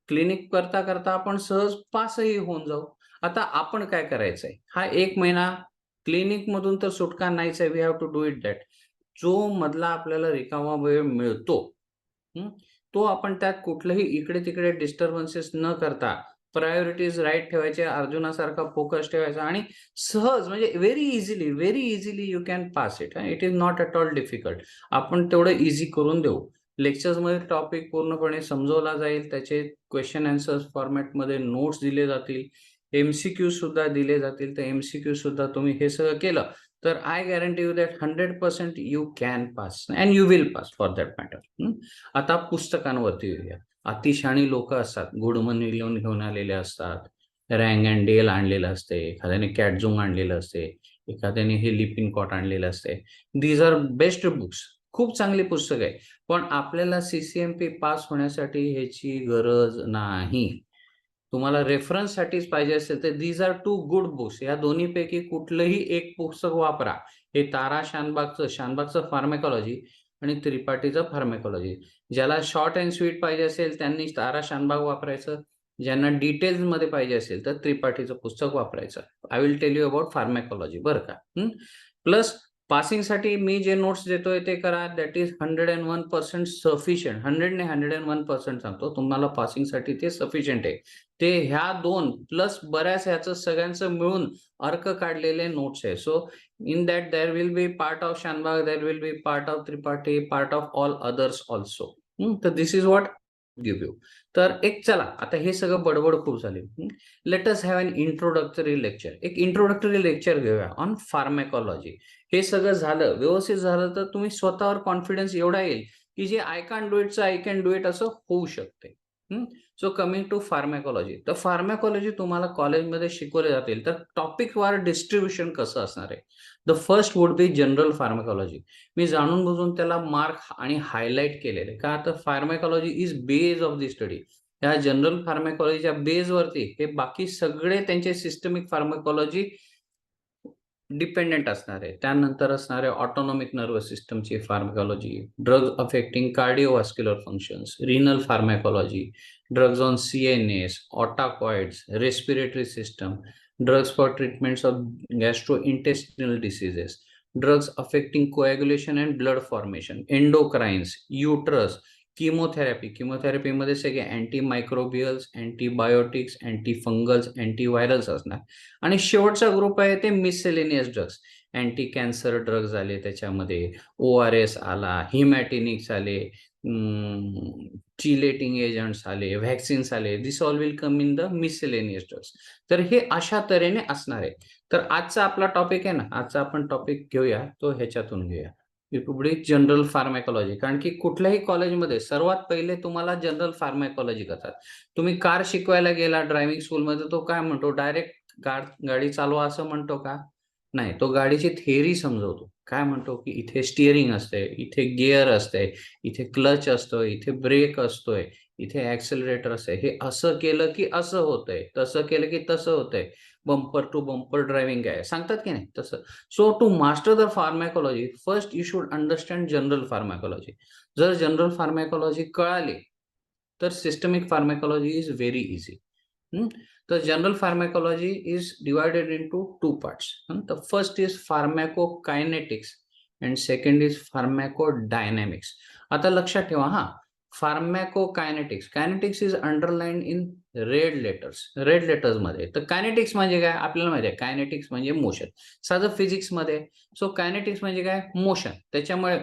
Speaker 3: क्लिनिक करता करता आपण सहज पासही होऊन जाऊ. आता आपण काय करायचंय, हा 1 महिना क्लिनिक मधून तर सुटका नाहीच आहे, we have to do it that. जो मधला आपल्याला रिकामा वेळ मिळतो तो आपण त्यात कुठलंही इकडे तिकडे डिस्टर्बन्सेस न करता प्रायोरिटीज राईट ठेवायचे, अर्जुनासारखा फोकस ठेवायचा आणि सहज म्हणजे very easily you can pass it. It is not at all difficult. आपण तेवढं इझी करून देऊ. लेक्चर्समध्ये टॉपिक पूर्णपणे समजवला जाईल, त्याचे क्वेश्चन आन्सर्स फॉर्मॅटमध्ये नोट्स दिले जातील, MCQ सुद्धा दिले जातील. तर MCQ सुद्धा तुम्ही हे सगळं केलं तर I guarantee you that 100% you can pass and you will pass for that matter. आता पुस्तकांवरती येऊया. अतिशहाणी लोक असतात, गुडमन घेऊन आलेले असतात, रँग अँड डेल आणलेलं असते, एखाद्याने कॅटझुंग आणलेलं असते, एखाद्याने हे लिपिनकॉट आणलेलं असते. These are best books. खूप चांगली पुस्तक आहे, पण आपल्याला CCMP पास होण्यासाठी ह्याची गरज नाही. तुम्हाला रेफरन्ससाठीच पाहिजे असेल तर these are two good books. या दोन्हीपैकी कुठलंही एक पुस्तक वापरा. हे तारा शानबागचं फार्मॅकॉलॉजी आणि त्रिपाठीचं फार्मॅकॉलॉजी. ज्याला शॉर्ट अँड स्वीट पाहिजे असेल त्यांनी तारा शानबाग वापरायचं. ज्यांना डिटेल्समध्ये पाहिजे असेल तर त्रिपाठीचं पुस्तक वापरायचं. I will tell you about pharmacology बरं का. प्लस पासिंगसाठी मी जे नोट्स देतोय ते करा. That is 101% sufficient. 100 ने 101% सांगतो तुम्हाला पासिंगसाठी ते सफिशियंट आहे. ते ह्या 2 प्लस बऱ्याच ह्याचं सगळ्यांचं मिळून अर्क काढलेले नोट्स आहे. So in that there will be part of Shanbhag, there will be part of Tripathi, part of all others also. तर this is what give you. तर एक चला आता हे सगळं बडबड खूप झाली. Let us have an introductory lecture. एक इंट्रोडक्टरी लेक्चर घेऊया ऑन फार्मॅकॉलॉजी. हे सगळं झालं, व्यवस्थित झालं तर तुम्ही स्वतःवर कॉन्फिडन्स एवढा येईल की जे आय कॅन डू इटचं आय कॅन डू इट असं होऊ शकते. So coming to pharmacology. तर फार्मॅकॉलॉजी तुम्हाला कॉलेजमध्ये शिकवले जातील तर टॉपिक वार डिस्ट्रीब्युशन कसं असणार आहे. The first would be general pharmacology. मी जाणून बुजून त्याला मार्क आणि हायलाइट केलेले का तर pharmacology is base of the study. या जनरल फार्मॅकॉलॉजीच्या बेसवरती हे बाकी सगळे त्यांचे सिस्टमिक फार्मॅकॉलॉजी डिपेंडेंट असणार आहे. त्यानंतर असणारे ऑटोनॉमिक नर्वस सिस्टमची pharmacology, drugs affecting cardiovascular functions, renal pharmacology, drugs on CNS, autacoids, respiratory system, drugs for treatments of gastrointestinal diseases, drugs affecting coagulation and blood formation, endocrines, uterus, किमोथेरपीमध्ये सगळे anti microbials, antibiotics, anti fungals, antivirals असणार. आणि शेवटचा group आहे ते miscellaneous drugs. Anti cancer drugs आले, त्याच्यामध्ये ORS आला, हिमॅटिनिक्स आले, चिलेटिंग एजंट्स आले, व्हॅक्सिन्स आले. This all will come in the miscellaneous drugs. तर हे अशा तऱ्हेने असणार आहे. तर आजचा आपला टॉपिक आहे ना, आजचा आपण टॉपिक घेऊया तो ह्याच्यातून घेऊया. पुढे जनरल फार्मॅकॉलॉजी. कारण की कुठल्याही कॉलेजमध्ये सर्वात पहिले तुम्हाला जनरल फार्मॅकॉलॉजी करतात. तुम्ही कार शिकवायला गेला ड्रायव्हिंग स्कूलमध्ये, तो काय म्हणतो, डायरेक्ट गाडी चालवा असं म्हणतो का? नाही, तो गाडीची थेअरी समजवतो. काय म्हणतो की इथे स्टिअरिंग असते, इथे गिअर असते, इथे क्लच असतो, इथे ब्रेक असतोय, इथे ऍक्सेलरेटर असते. हे असं केलं की असं होतंय, तसं केलं की तसं होतंय. बंपर टू बंपर ड्रायव्हिंग आहे सांगतात की नाही तसं. So to master the pharmacology first you should understand general pharmacology. जर जनरल फार्मॅकॉलॉजी कळाली तर systemic pharmacology is very easy. तर general pharmacology is divided into 2 parts. The first is pharmacokinetics and second is pharmacodynamics. आता लक्षात ठेवा हा, pharmacokinetics, kinetics is underlined in red letters मध्ये. तर कायनेटिक्स म्हणजे काय आपल्याला माहिती आहे, कायनेटिक्स म्हणजे मोशन. साधं फिजिक्समध्ये. सो कायनेटिक्स म्हणजे काय, मोशन. त्याच्यामुळे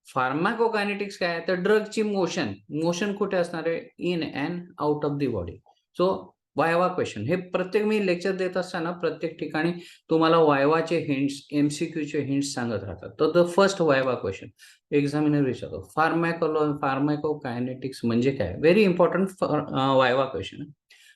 Speaker 3: फार्मॅकोकायनेटिक्स काय तर ड्रगची मोशन कुठे असणार आहे, in and out of the body. So viva question हे प्रत्येक मी लेक्चर देत असताना प्रत्येक ठिकाणी तुम्हाला वायवाचे हिंट्स, MCQचे हिंट्स सांगत राहतात. तर the first viva question examiner विचारतो, फार्मॅकोकायनेटिक्स म्हणजे काय. Very important viva question.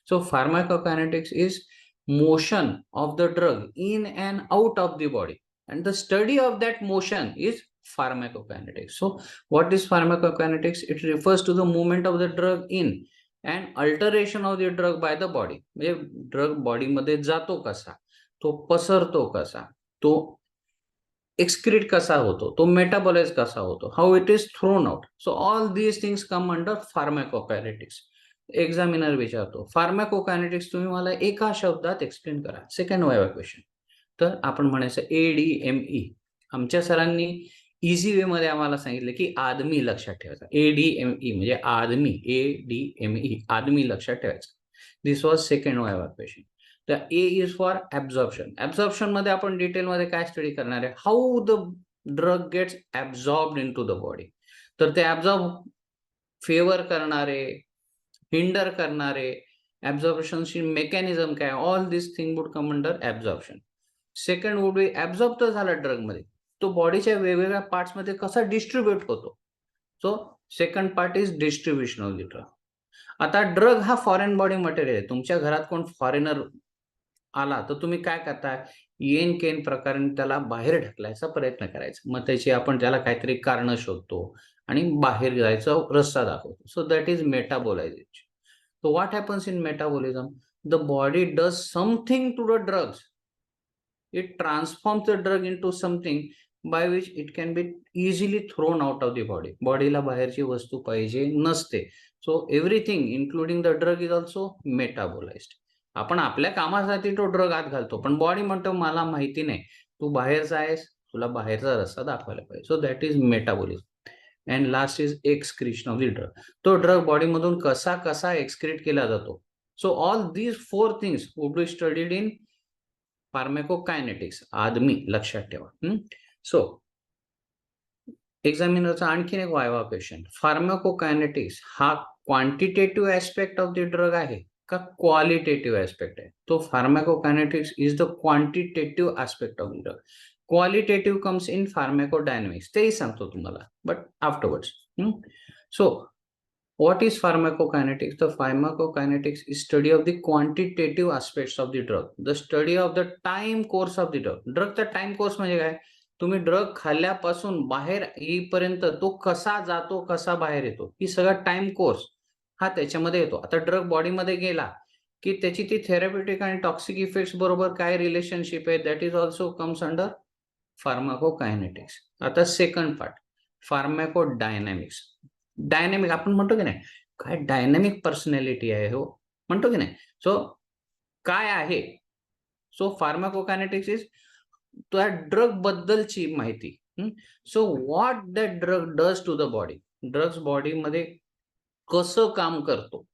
Speaker 3: So pharmacokinetics is motion of the drug in and out of the body and the study of that motion is pharmacokinetics. So what is pharmacokinetics? It refers to the movement of the drug in and alteration of the drug by the body. म्हणजे drug बॉडीमध्ये जातो कसा, तो पसरतो कसा, तो excrete कसा होतो, तो मेटाबॉलाइज कसा होतो, how it is thrown out. So all these things come under pharmacokinetics. Examiner विचारतो फार्मॅकोकायनेटिक्स तुम्ही मला एका शब्दात एक्सप्लेन करा. Second viva question. तर आपण म्हणायचं ADME. आमच्या सरांनी इझी वे मध्ये आम्हाला सांगितलं की आदमी लक्षात ठेवायचा. ADME म्हणजे आदमी, ADME आदमी लक्षात ठेवायचं. This was second viva question. तर A is for absorption. Absorption मध्ये आपण डिटेलमध्ये काय स्टडी करणार आहे, how the drug gets absorbed into the body. तर ते ऍब्झॉर्ब फेवर करणारे, हिंडर करणारे, ऍब्झॉर्प्शनची मेकॅनिझम काय, all this thing would come under absorption. Second would be absorb तर झाला ड्रग मध्ये, तो बॉडीच्या वेगवेगळ्या पार्ट्स मध्ये कसा डिस्ट्रीब्युट होतो. So second part is distribution of the drug. आता ड्रग हा फॉरेन बॉडी मटेरियल आहे. तुमच्या घरात कोण फॉरेनर आला तर तुम्ही काय करताय, येन केन प्रकारे त्याला बाहेर ढकलायचा प्रयत्न करायचा. मग त्याची आपण त्याला काहीतरी कारण शोधतो आणि बाहेर जायचा रस्ता दाखवतो. So that is metabolization. So what happens in metabolism? The body does something to the drugs. It transforms the drug into something by which it can be easily thrown out of the body. Bodyला बाहेरची वस्तू पाहिजे नसते. So everything including the drug is also metabolized. आपण आपल्या कामासाठी तो drug आत घालतो, पण बॉडी म्हणतो मला माहिती नाही, तू बाहेरचा आहेस, तुला बाहेरचा रस्ता दाखवायला पाहिजे. So that is metabolism. And last is excretion of the drug. तो ड्रग बॉडीमधून कसा कसा एक्सक्रीट केला जातो. So all these 4 things would be studied in pharmacokinetics. आदमी लक्षात ठेवा. सो एक्झामिनरचा आणखीन एक वायवा क्वेश्चन, फार्मॅकोकायनेटिक्स हा quantitative aspect of the drug आहे का क्वालिटेटिव्ह ऍस्पेक्ट आहे. तो pharmacokinetics is the quantitative aspect of the drug. Qualitative comes in pharmacodynamics, तेही सांगतो तुम्हाला, but afterwards. So what is pharmacokinetics? The pharmacokinetics is study of the quantitative aspects of the drug, the study of the time course of the drug. ड्रगचा time course म्हणजे काय, तुम्ही drug खाल्ल्यापासून बाहेर येईपर्यंत तो कसा जातो, कसा बाहेर येतो, ही सगळा टाइम कोर्स हा त्याच्यामध्ये येतो. आता ड्रग बॉडीमध्ये गेला की त्याची ती थेरप्युटिक आणि टॉक्सिक इफेक्ट्स बरोबर काय रिलेशनशिप आहे, that is also comes under pharmacokinetics. आता सेकंड पार्ट, फार्माकोडायनॅमिक्स. डायनॅमिक आपण म्हणतो की नाही, काय डायनॅमिक पर्सनॅलिटी आहे हो, म्हणतो की नाही. सो काय आहे, सो फार्माकोकायनेटिक्स इज त्या ड्रग बद्दलची माहिती. So what that drug does to the body, drugs बॉडीमध्ये कसं काम करतो.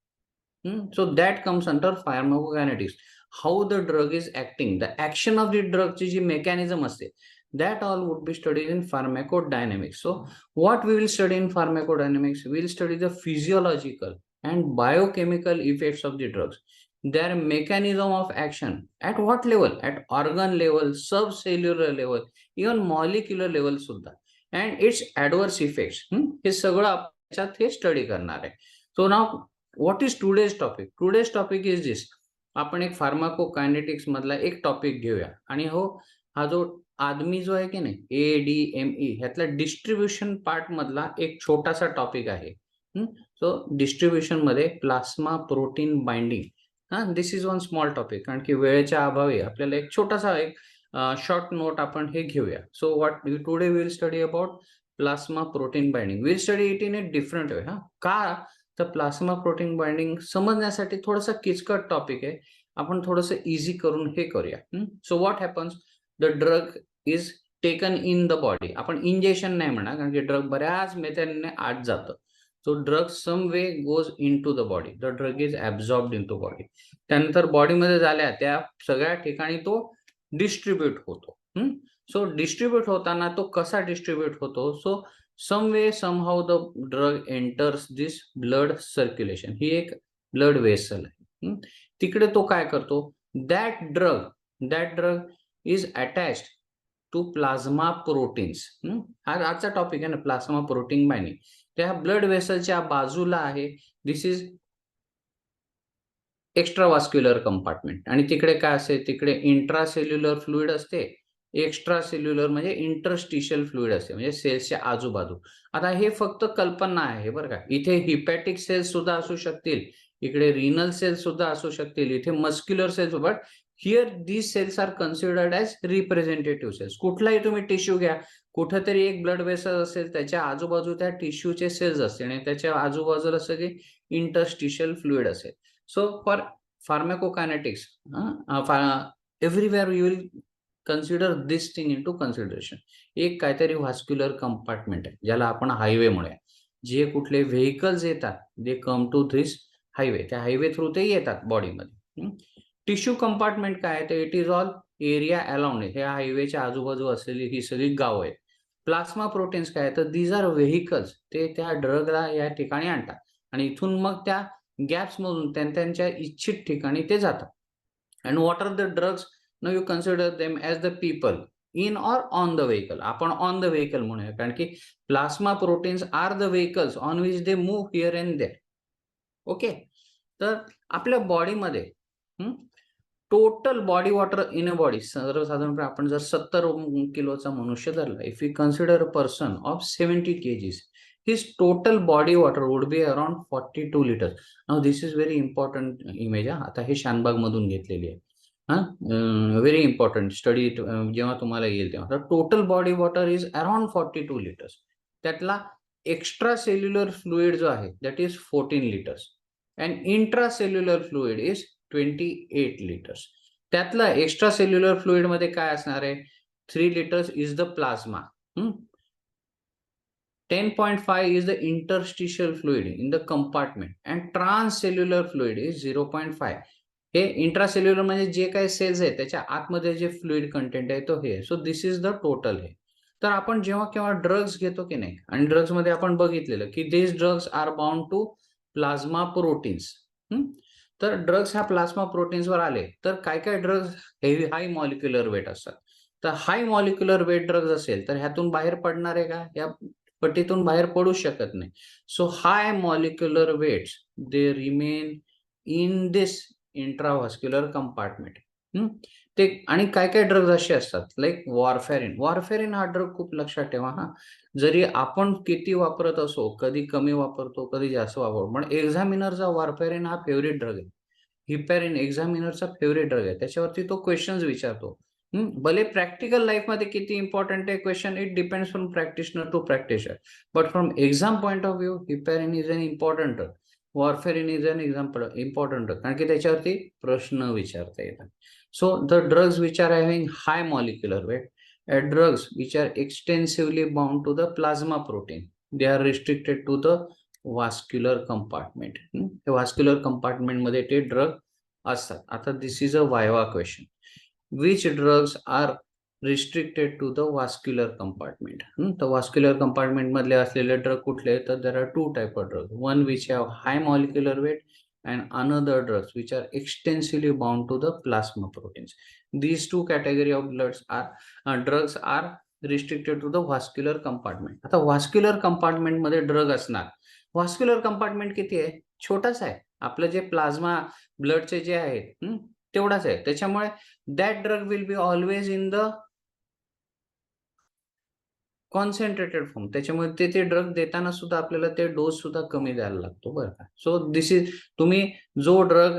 Speaker 3: So that comes under pharmacokinetics. How the drug is acting, the action of the ड्रगची जी मेकॅनिझम असते, that all would be studied in pharmacodynamics. So what we will study in pharmacodynamics, we will study the physiological and biochemical effects of the drugs, their mechanism of action, at what level, at organ level, subcellular level, even molecular level सुद्धा, and its adverse effects. हे सगळं आपण हे study करणार आहे. So now what is today's topic? Today's topic is this. आपण एक फार्माकोकायनेटिक्स मधला एक टॉपिक घेऊया, आणि हो हा जो आदमी जो आहे की नाही, ADME, ह्यातला डिस्ट्रीब्युशन पार्ट मधला एक छोटासा टॉपिक आहे. सो डिस्ट्रीब्युशन मध्ये plasma protein binding, this is one small topic, कारण की वेळेच्या अभावी आपल्याला एक छोटासा एक शॉर्ट नोट आपण हे घेऊया. So what today will study about plasma protein binding. Will study it in A different वे. का तर प्लास्मा प्रोटीन बाइंडिंग समजण्यासाठी थोडासा किचकट टॉपिक आहे, आपण थोडंसं इझी करून हे करूया. So what happens, the drug is taken in the body. आपण इंजेक्शन नाही म्हणा, कारण की ड्रग बऱ्याच मेथडने आत जातं. So drug some way goes into the body, the drug is absorbed into body. त्यानंतर बॉडीमध्ये झाल्या त्या सगळ्या ठिकाणी तो डिस्ट्रीब्यूट होतो. सो डिस्ट्रीब्यूट होताना तो कसा डिस्ट्रीब्यूट होतो, so some way somehow the drug enters this blood circulation. ही एक ब्लड वेसल आहे. तिकडे तो काय करतो, that drug is attached to plasma proteins. आजचा टॉपिक आहे ना, प्लाझ्मा प्रोटीन बाइंडिंग. त्या ब्लड वेसलच्या बाजूला आहे, दिस इज एक्स्ट्राव्हास्क्युलर कंपार्टमेंट. आणि तिकडे काय असते, तिकडे इंट्रासेल्युलर फ्लुइड असते, एक्स्ट्रा सेल्युलर म्हणजे इंटरस्टिशियल फ्लुइड असते, म्हणजे सेल्सच्या आजूबाजू. आता हे फक्त कल्पना आहे बरं का. इथे हिपॅटिक सेल्स सुद्धा असू शकतील, इकडे रिनल सेल्स सुद्धा असू शकतील, इथे muscular cells, but here these cells are considered as representative cells. कुठलाही तुम्ही टिश्यू घ्या, कुठेतरी एक ब्लड वेसल असेल, त्याच्या आजूबाजू त्या टिश्यूचे सेल्स असतील, आणि त्याच्या आजूबाजूला सगळे इंटरस्टिशियल फ्लुइड असेल. So for pharmacokinetics everywhere you will consider this thing into consideration. एक काहीतरी व्हास्क्युलर कंपार्टमेंट आहे, ज्याला आपण हायवे म्हणूया. जे कुठले व्हेकल्स येतात, दे कम टू धिस हायवे, त्या हायवे थ्रू ते येतात बॉडीमध्ये. टिश्यू कंपार्टमेंट काय आहे, तर इट इज ऑल एरिया अलाउंड, ह्या हायवेच्या आजूबाजू असलेली ही सगळी गावं आहेत. प्लास्मा प्रोटीन्स काय, तर दीज आर व्हेकल्स, ते त्या ड्रगला या ठिकाणी आणतात, आणि इथून मग त्या गॅप्स मधून त्यांच्या इच्छित ठिकाणी ते जातात. And what are the drugs, now you consider them as the people in or on the vehicle. आपण on the vehicle म्हणूया, कारण की plasma proteins are the vehicles on which they move here and there. Okay, तर आपल्या बॉडीमध्ये total body water in a body, सर्वसाधारणपणे आपण जर 70 किलोचा मनुष्य धरला, if you consider a person of 70 kgs, his total body water would be around 42 liters. Now this is very important image. आता हे शानबाग मधून घेतलेली आहे. व्हेरी इम्पॉर्टंट स्टडी जेव्हा तुम्हाला येईल तेव्हा. Total body water is around 42 litres. त्यातला एक्स्ट्रा सेल्युलर फ्लुइड जो आहे that is 14 litres and intra cellular fluid is 28 litres. त्यातला एक्स्ट्रा सेल्युलर फ्लुइड मध्ये काय असणार आहे? 3 litres is the plasma. 10.5 is the interstitial fluid in the compartment and transcellular fluid is 0.5. हे intracellular म्हणजे जे काही सेल्स आहे त्याच्या आतमध्ये जे फ्लुइड कंटेंट आहे तो हे. So this is the total हे. तर आपण जेव्हा केव्हा ड्रग्स घेतो की नाही, आणि ड्रग्स मध्ये आपण बघितलेलं की this drugs are bound to plasma proteins. तर ड्रग्स ह्या प्लाझ्मा प्रोटीन्स वर आले तर काय काय drugs heavy high molecular weight असतात. तर हाय मॉलिक्युलर वेट ड्रग्स असेल तर ह्यातून बाहेर पडणार आहे का? या पट्टीतून बाहेर पडू शकत नाही. So high molecular weights they remain in this intravascular compartment. ते आणि काय काय ड्रग्ज असे असतात लाईक वॉरफेरिन. वॉरफेरिन हा ड्रग खूप लक्षात ठेवा हा. जरी आपण किती वापरत असो, कधी कमी वापरतो, कधी जास्त वापरतो, पण एक्झामिनरचा वॉरफेरिन हा फेवरेट ड्रग आहे. हिपॅरिन एक्झामिनरचा फेवरेट ड्रग आहे. त्याच्यावरती तो क्वेश्चन्स विचारतो. भले प्रॅक्टिकल लाईफ मध्ये किती इम्पॉर्टंट आहे question, it depends from practitioner to practitioner. But from exam point of view heparin is an important drug. Warfarin is an example important drug, कारण की त्याच्यावरती प्रश्न विचारता येतात. So the drugs which are having high molecular weight, drugs which are extensively bound to the plasma protein, they are restricted to the vascular compartment. Vascular compartment मध्ये ते drug असतात. आता this is a viva question. Which drugs are restricted to the vascular compartment? तर vascular compartment मधले असलेले drug कुठले? तर there are two type of drugs. One which have high molecular weight and another drugs which are extensively bound to the plasma proteins. These two category of drugs are restricted to the vascular compartment. आता vascular compartment मध्ये drug असणार. vascular compartment किती आहे? छोटाच आहे. आपलं जे plasma ब्लडचे जे आहेत तेवढाच आहे. त्याच्यामुळे that drug will be always in the concentrated form. त्याच्यामुळे ते ड्रग देताना सुद्धा आपल्याला ते डोस सुद्धा कमी द्यायला लागतो बरं का. सो दिस इज, तुम्ही जो ड्रग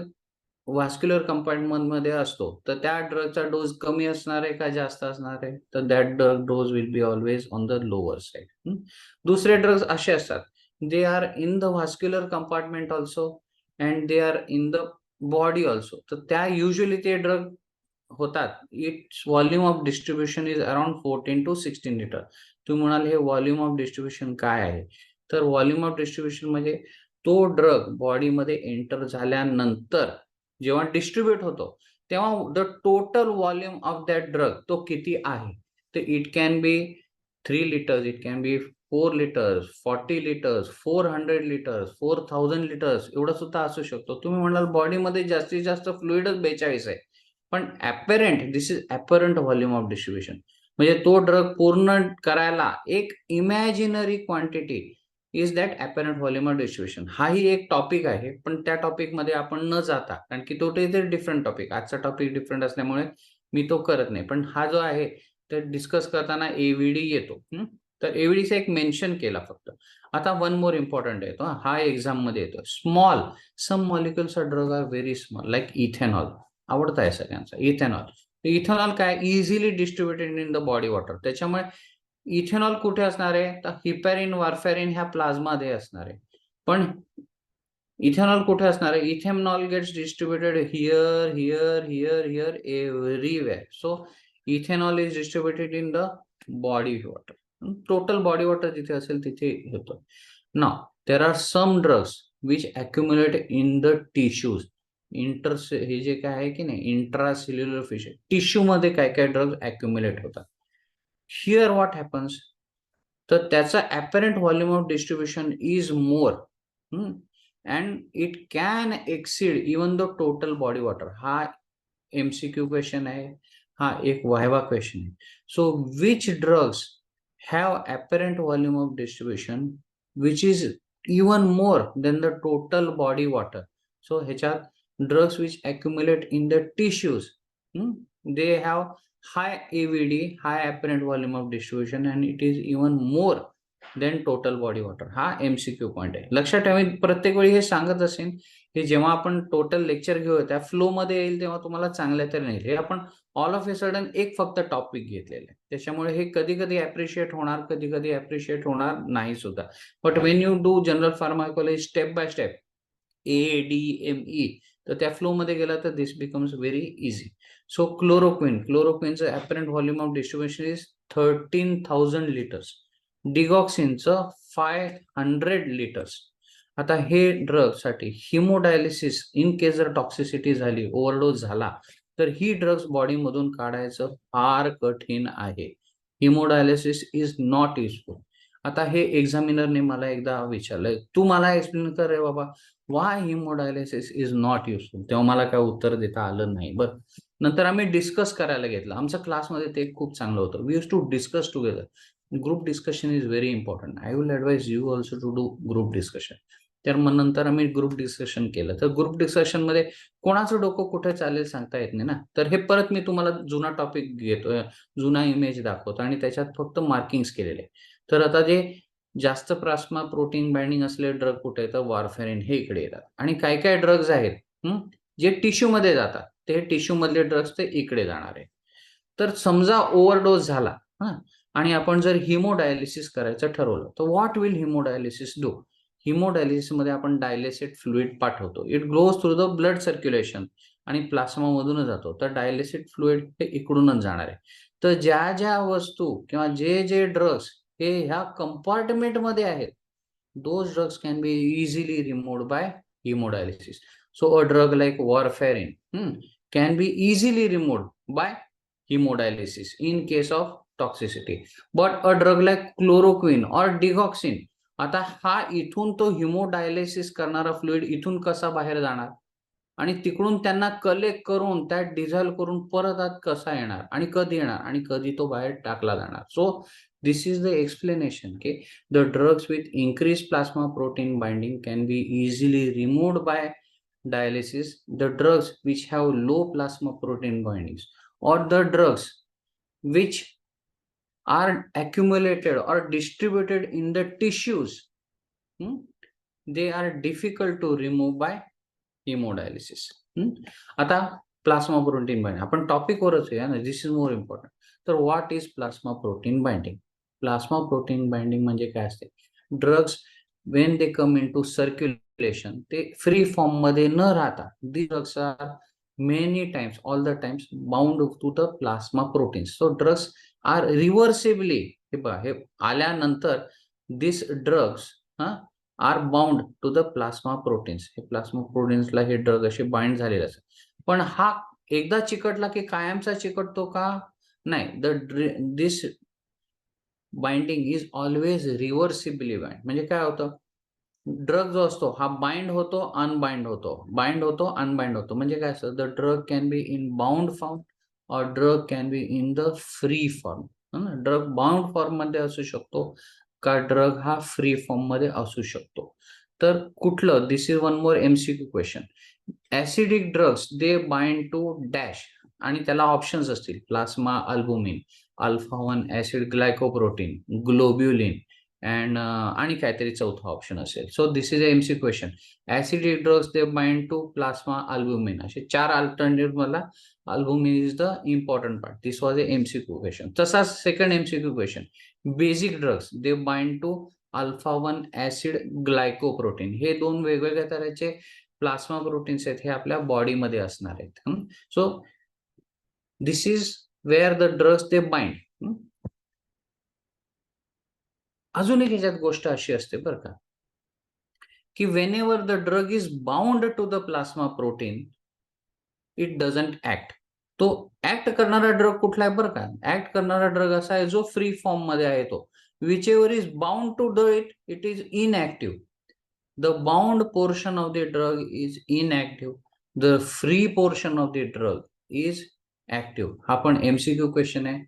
Speaker 3: व्हास्क्युलर कंपार्टमेंट मध्ये असतो तर त्या ड्रगचा डोस कमी असणार आहे का जास्त असणार आहे? तर that drug dose will be always on the lower side. दुसरे ड्रग्स असे असतात, they are in the vascular compartment also and they are in the body also. तर त्या युजली ते ड्रग होतात. It's volume of distribution is around 14 to 16 litre. तुम्ही म्हणाल हे व्हॉल्यूम ऑफ डिस्ट्रीब्युशन काय आहे? तर व्हॉल्यूम ऑफ डिस्ट्रीब्युशन म्हणजे तो ड्रग बॉडीमध्ये एंटर झाल्यानंतर जेव्हा डिस्ट्रीब्युट होतो तेव्हा the total volume of that drug तो किती आहे. तर it can B 3 litres, it can B 4 litres, 40 litres, 400 litres, 4000 litres एवढा सुद्धा असू शकतो. तुम्ही म्हणाल बॉडीमध्ये जास्तीत जास्त फ्लुइडच 42 आहे, पण apparent, this is apparent volume of distribution. म्हणजे तो ड्रग पूर्ण करायला एक imaginary quantity is that apparent volume of distribution. हाही एक टॉपिक आहे, पण त्या टॉपिक मध्ये आपण न जाता, कारण की तो ते डिफरंट टॉपिक, आजचा टॉपिक डिफरंट असल्यामुळे मी तो करत नाही. पण हा जो आहे तर डिस्कस करताना एव्हीडी येतो. तर एव्हीडीचा एक मेन्शन केला फक्त. आता वन मोर इम्पॉर्टंट येतो, हा एक्झाम मध्ये येतो. Small some molecules of drug are very small like ethanol. आवडता आहे सगळ्यांचा इथेनॉल. इथेनॉल काय easily distributed in the body water. त्याच्यामुळे इथेनॉल कुठे असणार आहे? तर हिपॅरिन वॉरफेरिन ह्या प्लाझ्मा मध्ये असणार आहे. पण इथेनॉल कुठे असणार आहे? Ethanol gets distributed here here here here everywhere. So ethanol is distributed in the body water. Total body water जिथे असेल तिथे होतं. Now there are some drugs which accumulate in the tissues. हे जे काय आहे की नाही इंट्रासेल्युलर फिश टिश्यू मध्ये काय काय ड्रग अक्युम्युलेट होतात. हिअर व्हॉट हॅपन्स, तर त्याचा apparent volume of distribution is more and it can exceed even the total body water. हा MCQ क्वेश्चन आहे, हा एक वायवा क्वेश्चन आहे. So which drugs have apparent volume of distribution which is even more than the total body water. So ह्याच्यात drugs which accumulate in the tissues, they have high AVD, high apparent volume of distribution, and it is even more than total body water. हा MCQ point आहे. लक्षात ठेवा, मी प्रत्येक वेळी हे सांगत असेल की जेव्हा आपण टोटल लेक्चर घेऊ त्या फ्लो मध्ये येईल तेव्हा तुम्हाला चांगल्या तऱ्हेने येईल. हे आपण ऑल ऑफ ए सडन एक फक्त टॉपिक घेतलेलं आहे, त्याच्यामुळे हे कधी कधी अप्रिशिएट होणार, कधी कधी अप्रिशिएट होणार नाही सुद्धा. But when you do general pharmacology step by step ADME, तर त्या फ्लो मध्ये गेला तर this becomes very easy. So क्लोरोक्विनचं apparent volume of distribution is 13,000 litres. डिगॉक्सिनचं 500 लिटर्स. आता हे ड्रग साठी हिमोडायलिसिस इन केस जर टॉक्सिसिटी झाली, ओव्हरडोस झाला, तर ही ड्रग्स बॉडी मधून काढायचं फार कठीण आहे. हिमोडायलिसिस इज नॉट युजफुल. आता हे एक्झामिनरने मला एकदा विचारलं, तू मला एक्सप्लेन कर रे बाबा, वाय हिमोडायलिसिस इज नॉट युजफुल. तेव्हा मला काय उत्तर देता आलं नाही. बरं, नंतर आम्ही डिस्कस करायला घेतलं. आमच्या क्लासमध्ये ते खूप चांगलं होतं. We use to discuss together. Group discussion is very important. I will advise you also to do group discussion. तर मग नंतर आम्ही ग्रुप डिस्कशन केलं. तर ग्रुप डिस्कशन मध्ये कोणाचं डोकं कुठे चालेल सांगता येत नाही ना. तर हे परत मी तुम्हाला जुना टॉपिक घेतोय, जुना इमेज दाखवतो आणि त्याच्यात फक्त मार्किंग्स केलेले. तर आता जे जास्त प्लास्मा प्रोटीन बाइंडिंग असलेले ड्रग कुठे तर वॉरफेरिन हे इकडे येतात. आणि काय काय ड्रग्ज आहेत जे टिश्यू मध्ये जातात, ते टिश्यू मधले ड्रग्ज ते इकडे जाणार आहे. तर समजा ओव्हरडोस झाला आणि आपण जर हिमोडायलिसिस करायचं ठरवलं, तर व्हॉट विल हिमोडायलिसिस डू. हिमोडायलिसिस मध्ये आपण डायलेसेट फ्लुइड पाठवतो. It goes through the blood circulation आणि प्लास्मा मधूनच जातो. तर डायलेसेट फ्लुइड हे इकडूनच जाणार आहे. तर ज्या ज्या वस्तू किंवा जे जे ड्रग्स हे ह्या कंपार्टमेंट मध्ये आहेत, those drugs can be easily removed by hemodialysis. So a drug like warfarin can be easily removed by hemodialysis in case of toxicity. But a drug like chloroquine or digoxin, आता हा इथून तो हिमोडायलिसिस करणारा fluid इथून कसा बाहेर जाणार आणि तिकडून त्यांना कलेक्ट करून त्यात डिझॉल्व्ह करून परत आत कसा येणार आणि कधी येणार आणि कधी तो बाहेर टाकला जाणार. So this is the explanation. Okay, the drugs with increased plasma protein binding can be easily removed by dialysis. The drugs which have low plasma protein bindings or the drugs which are accumulated or distributed in the tissues, they are difficult to remove by hemodialysis. आता plasma protein binding आपण topic वरच आहे ना, this is more important. तर what is plasma protein binding. Plasma protein binding म्हणजे काय असते. Drugs when they come into circulation, ते फ्री फॉर्म मध्ये न राहता the drugs are many times, all the times bound to the plasma proteins. So drugs are reversibly, हे आल्यानंतर this drugs are bound to the plasma proteins. हे plasma प्रोटीन्सला हे drug असे bind झालेले असतात. पण हा एकदा चिकटला की कायमचा चिकटतो का नाही. दिस बाइंडिंग इज ऑलवेज रिव्हर्सिबली बाइंड. म्हणजे काय होतं, ड्रग जो असतो हा बाइंड होतो, अनबाइंड होतो, बाइंड होतो, अनबाइंड होतो. म्हणजे काय असतं, the drug can be in bound form और drug can be in the free form. Drug bound form मध्ये असू शकतो का ड्रग हा फ्री फॉर्म मध्ये असू शकतो. तर कुठलं, this is one more MCQ question. Acidic drugs they bind to dash आणि त्याला ऑप्शन्स असतील, plasma albumin, alpha one acid glycoprotein, globulin and आणि काहीतरी चौथा ऑप्शन असेल. So this is a MCQ question. Acidic drugs they bind to plasma albumin. असे 4 alternative मला, albumin is the important part. This was a MCQ question. तसाच second MCQ question, basic drugs they bind to alpha one acid glycoprotein. हे 2 वेगवेगळ्या तऱ्हेचे plasma proteins आहेत, हे आपल्या बॉडीमध्ये असणार आहेत. So this is where the drugs they bind. अजून एक याच्यात गोष्ट अशी असते बरं का, की whenever the drug is bound to the plasma protein it doesn't act. तो ऍक्ट करणारा ड्रग कुठला आहे बरं का. ऍक्ट करणारा ड्रग असा आहे जो फ्री फॉर्म मध्ये आहे. तो whichever is bound to the it is inactive. The bound portion of the drug is inactive. The free portion of the drug is active. हा पण MCQ क्वेश्चन आहे,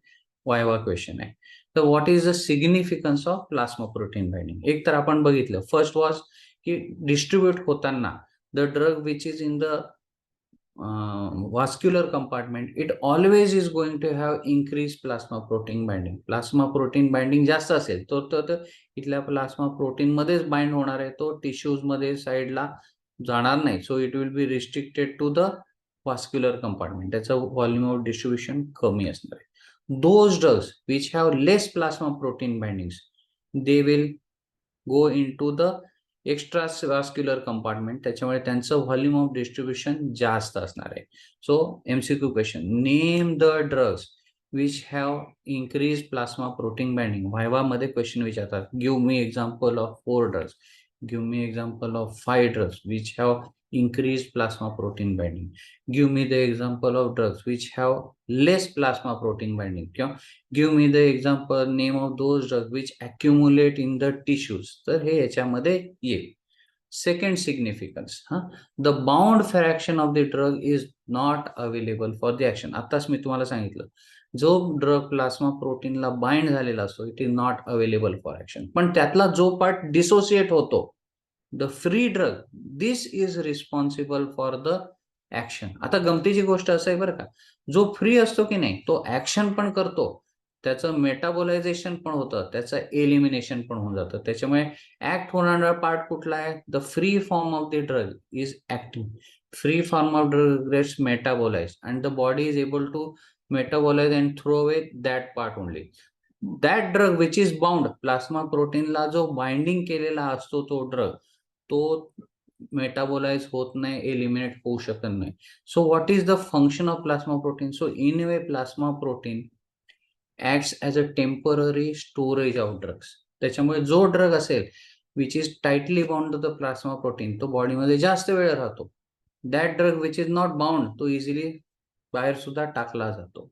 Speaker 3: वायवा क्वेश्चन आहे. तर what is the significance of plasma protein binding. एक तर आपण बघितलं, first was की डिस्ट्रीब्यूट होताना the drug which is in the vascular compartment, it always is going to have increased plasma protein binding. Plasma protein binding जास्त असेल तर इथल्या प्लास्मा प्रोटीन मध्येच बाइंड होणार आहे, तो टिश्यूज मध्ये साइडला जाणार नाही. So it will be restricted to the vascular compartment. त्याचं व्हॉल्यूम ऑफ डिस्ट्रीब्युशन कमी असणार आहे. Those drugs which have less plasma protein bindings, they will go into the extravascular compartment. त्याच्यामुळे त्यांचं व्हॉल्यूम ऑफ डिस्ट्रीब्युशन जास्त असणार आहे. So MCQ question, name the drugs which have increase plasma protein binding. Viva मध्ये question विचारतात, give me example of 4 drugs, give me example of 5 drugs which have increased plasma protein binding. Give me the example of drugs which have less plasma protein binding. Give me the example name of those drugs which accumulate in the tissues. तर हे याच्यामध्ये येईल. Second significance, the bound fraction of the drug is not available for the action. आताच मी तुम्हाला सांगितलं, जो drug plasma प्रोटीनला bind झालेला असतो it is not available for action. पण त्यातला जो पार्ट डिसोसिएट होतो, the free drug, this is responsible for the action. आता गमतीची गोष्ट असं आहे बरं का, जो फ्री असतो की नाही तो ऍक्शन पण करतो, त्याचं मेटाबोलायझेशन पण होतं, त्याचं एलिमिनेशन पण होऊन जातं. त्याच्यामुळे ऍक्ट होणारा पार्ट कुठला आहे, the free form of the drug is acting. Free form of drug gets metabolize and the body is able to metabolize and throw away that part only. That drug which is bound, plasma प्रोटीनला जो binding केलेला असतो तो drug, तो metabolise होत नाही, eliminate होऊ शकत नाही. So what is the function of plasma protein? So in way plasma protein acts as a temporary storage of drugs. त्याच्यामुळे जो ड्रग असेल which is tightly bound to the plasma protein, तो बॉडीमध्ये जास्त वेळ राहतो. That drug which is not bound, तो easily बाहेर सुद्धा टाकला जातो.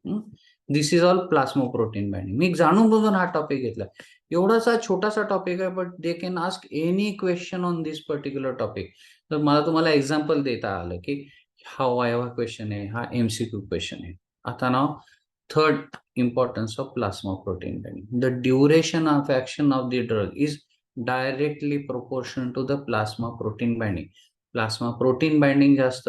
Speaker 3: This is all plasma protein binding. मी जाणून बुजून हा टॉपिक घेतला, एवढासा छोटासा टॉपिक आहे, but they can ask any question on this particular topic. तर मला तुम्हाला एक्झाम्पल देता आलं की हा वायवा क्वेश्चन आहे, हा MCQ क्वेश्चन आहे. आता नाव third importance of plasma protein binding. The duration of action of the drug is directly proportional to the plasma protein binding. Plasma protein बाइंडिंग जास्त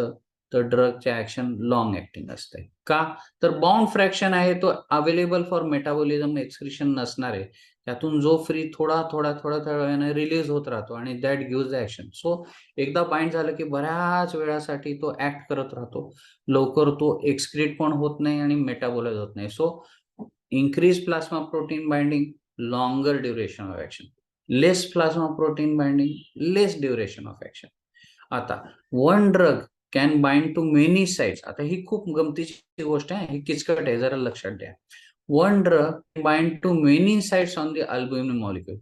Speaker 3: तर ड्रगचे ऍक्शन लॉंग ऍक्टिंग असते. का तर बाउंड फ्रॅक्शन आहे तो अवेलेबल फॉर मेटाबॉलिझम एक्सक्रिशन नसणार आहे, त्यातून जो फ्री थोडा वेळाने रिलीज होत राहतो आणि that gives the action. So एकदा बाइंड झालं की बऱ्याच वेळासाठी तो ऍक्ट करत राहतो, लवकर तो एक्सक्रीट पण होत नाही आणि मेटाबॉलाइज होत नाही. So increase plasma protein binding, longer duration of action. Less plasma protein binding, less duration of action. आता one drug can bind to many sites. आता ही खूप गमतीची गोष्ट आहे, ही किचकट आहे, जरा लक्षात द्या. One drug bind to many sites on the albumin molecule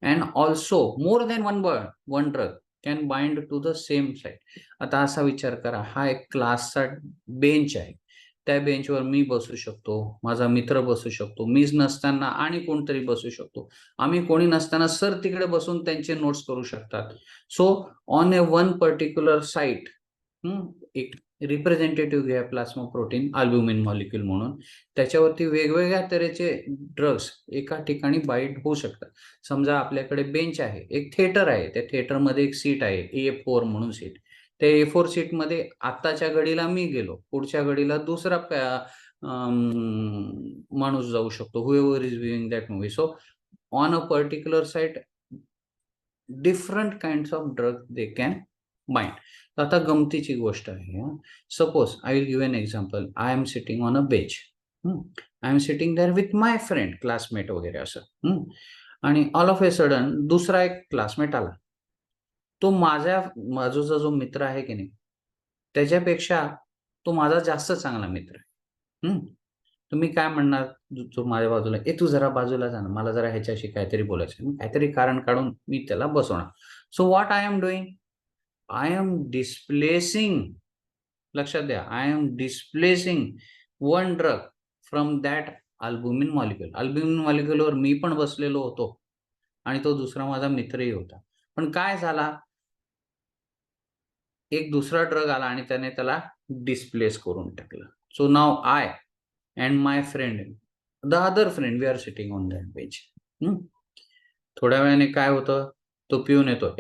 Speaker 3: and also more than one drug can bind to the same site. आता असा विचार करा, हा एक क्लासचा बेंच आहे, त्या बेंचवर मी बसू शकतो, माझा मित्र बसू शकतो, मीच नसताना आणि कोणतरी बसू शकतो, आम्ही कोणी नसताना सर तिकडे बसून त्यांचे नोट्स करू शकतात. So on A one particular site एक रिप्रेझेंटेटिव्ह घ्या प्लास्मा प्रोटीन अल्ब्युमिन मॉलिक्यूल म्हणून, त्याच्यावरती वेगवेगळ्या तऱ्हेचे ड्रग्स एका ठिकाणी बाइंड होऊ शकतात. समजा आपल्याकडे बेंच आहे, एक थिएटर आहे, त्या थिएटरमध्ये एक सीट आहे A4 म्हणून सीट. त्या A4 सीट मध्ये आत्ताच्या घडीला मी गेलो, पुढच्या घडीला दुसरा माणूस जाऊ शकतो, whoever is viewing that movie. So on a particular site different kinds of drugs they can bind. आता गमतीची गोष्ट आहे. Suppose I will give an example. I am sitting on a bench, I am sitting there with my friend, classmate वगैरे असं, आणि all of a sudden दुसरा एक classmate आला. तो माझा जो मित्र आहे की नाही त्याच्यापेक्षा तो माझा जास्त चांगला मित्र आहे. तुम्ही काय म्हणणार, जो माझ्या बाजूला, तू जरा बाजूला जा ना, मला जरा ह्याच्याशी काहीतरी बोलायचं, काहीतरी कारण काढून मी त्याला बसवणार. So what I am doing, I am displacing, लक्षात द्या, I am displacing one drug from that albumin molecule. Albumin मॉलिक्युलवर मी पण बसलेलो होतो आणि तो दुसरा माझा मित्रही होता. पण काय झाला, एक दुसरा ड्रग आला आणि त्याने त्याला डिस्प्लेस करून टाकलं. So now I and my friend, the other friend, we are sitting on that bench. थोड्या वेळाने काय होतं, तो पिऊन येतो,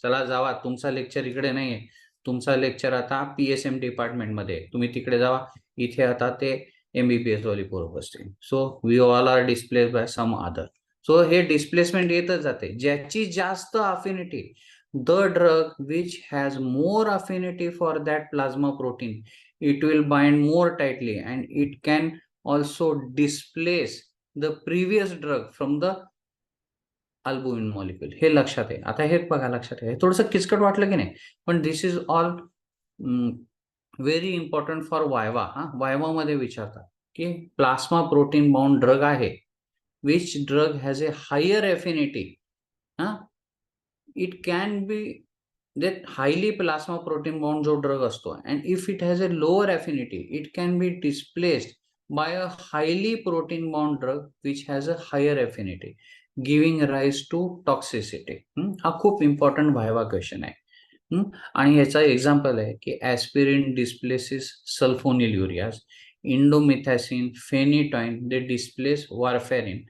Speaker 3: चला जावा, तुमचा लेक्चर इकडे नाहीये, तुमचा लेक्चर आता PSM डिपार्टमेंटमध्ये आहे. तुम्ही तिकडे जावा, इथे आता ते MBBS वाली पोरं बसतील. So we all are displace by some other. So हे डिस्प्लेसमेंट येतच जाते. ज्याची जास्त affinity, the drug which has more affinity for that plasma protein, it will bind more tightly and it can also displace the previous drug from the albumin molecule. हे लक्षात आहे. आता हे बघा, लक्षात आहे. थोडंसं किचकट वाटलं की नाही, पण this is all very important for viva. Viva मध्ये विचारतात की प्लास्मा प्रोटीन बाउंड ड्रग आहे, which drug has a higher affinity. It can be that highly plasma protein bound जो ड्रग असतो, and if it has a lower affinity, it can be displaced by a highly protein bound drug which has a higher affinity, giving rise to toxicity. हा खूप important viva question आहे. आणि याचा example आहे की aspirin displaces sulfonylureas, indomethacin, phenytoin they displace warfarin,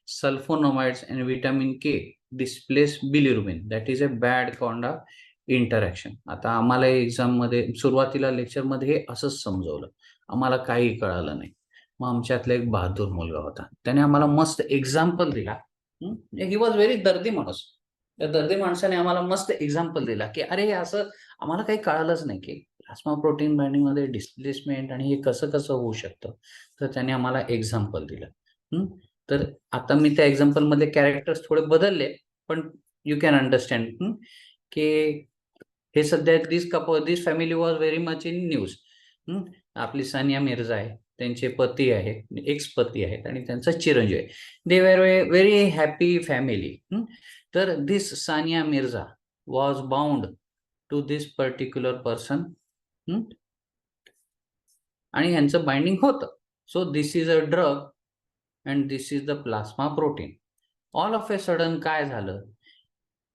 Speaker 3: sulfonamides and vitamin K displace bilirubin. That is a bad conduct interaction. आता आम्हाला exam मध्ये सुरुवातीला लेक्चर मध्ये हे असंच समजवलं, आम्हाला काही कळालं नाही. मग आमच्यातला एक बहादूर मुलगा होता, त्याने आम्हाला मस्त एक्झाम्पल दिला. ही वॉज व्हेरी दर्दी माणूस. त्या दर्दी माणसाने आम्हाला मस्त एक्झाम्पल दिला की अरे असं आम्हाला काही कळालंच नाही की प्लास्मा प्रोटीन बाइंडिंग मध्ये डिस्प्लेसमेंट आणि हे कसं कसं होऊ शकतं. तर त्याने आम्हाला एक्झाम्पल दिलं. तर आता मी त्या एक्झाम्पल मध्ये कॅरेक्टर्स थोडे बदलले, पण यू कॅन अंडरस्टँड की हे सध्या this family was very much in news. आपली सानिया मिर्झा आहे, त्यांचे पती आहेत, एक्स पती आहेत आणि त्यांचा चिरंजीव आहे. दे वर व्हेरी हॅपी फॅमिली. तर this Sania Mirza was bound to this particular person आणि यांचं बाइंडिंग होतं. So this is a drug and this is the plasma protein. All of a sudden काय झालं,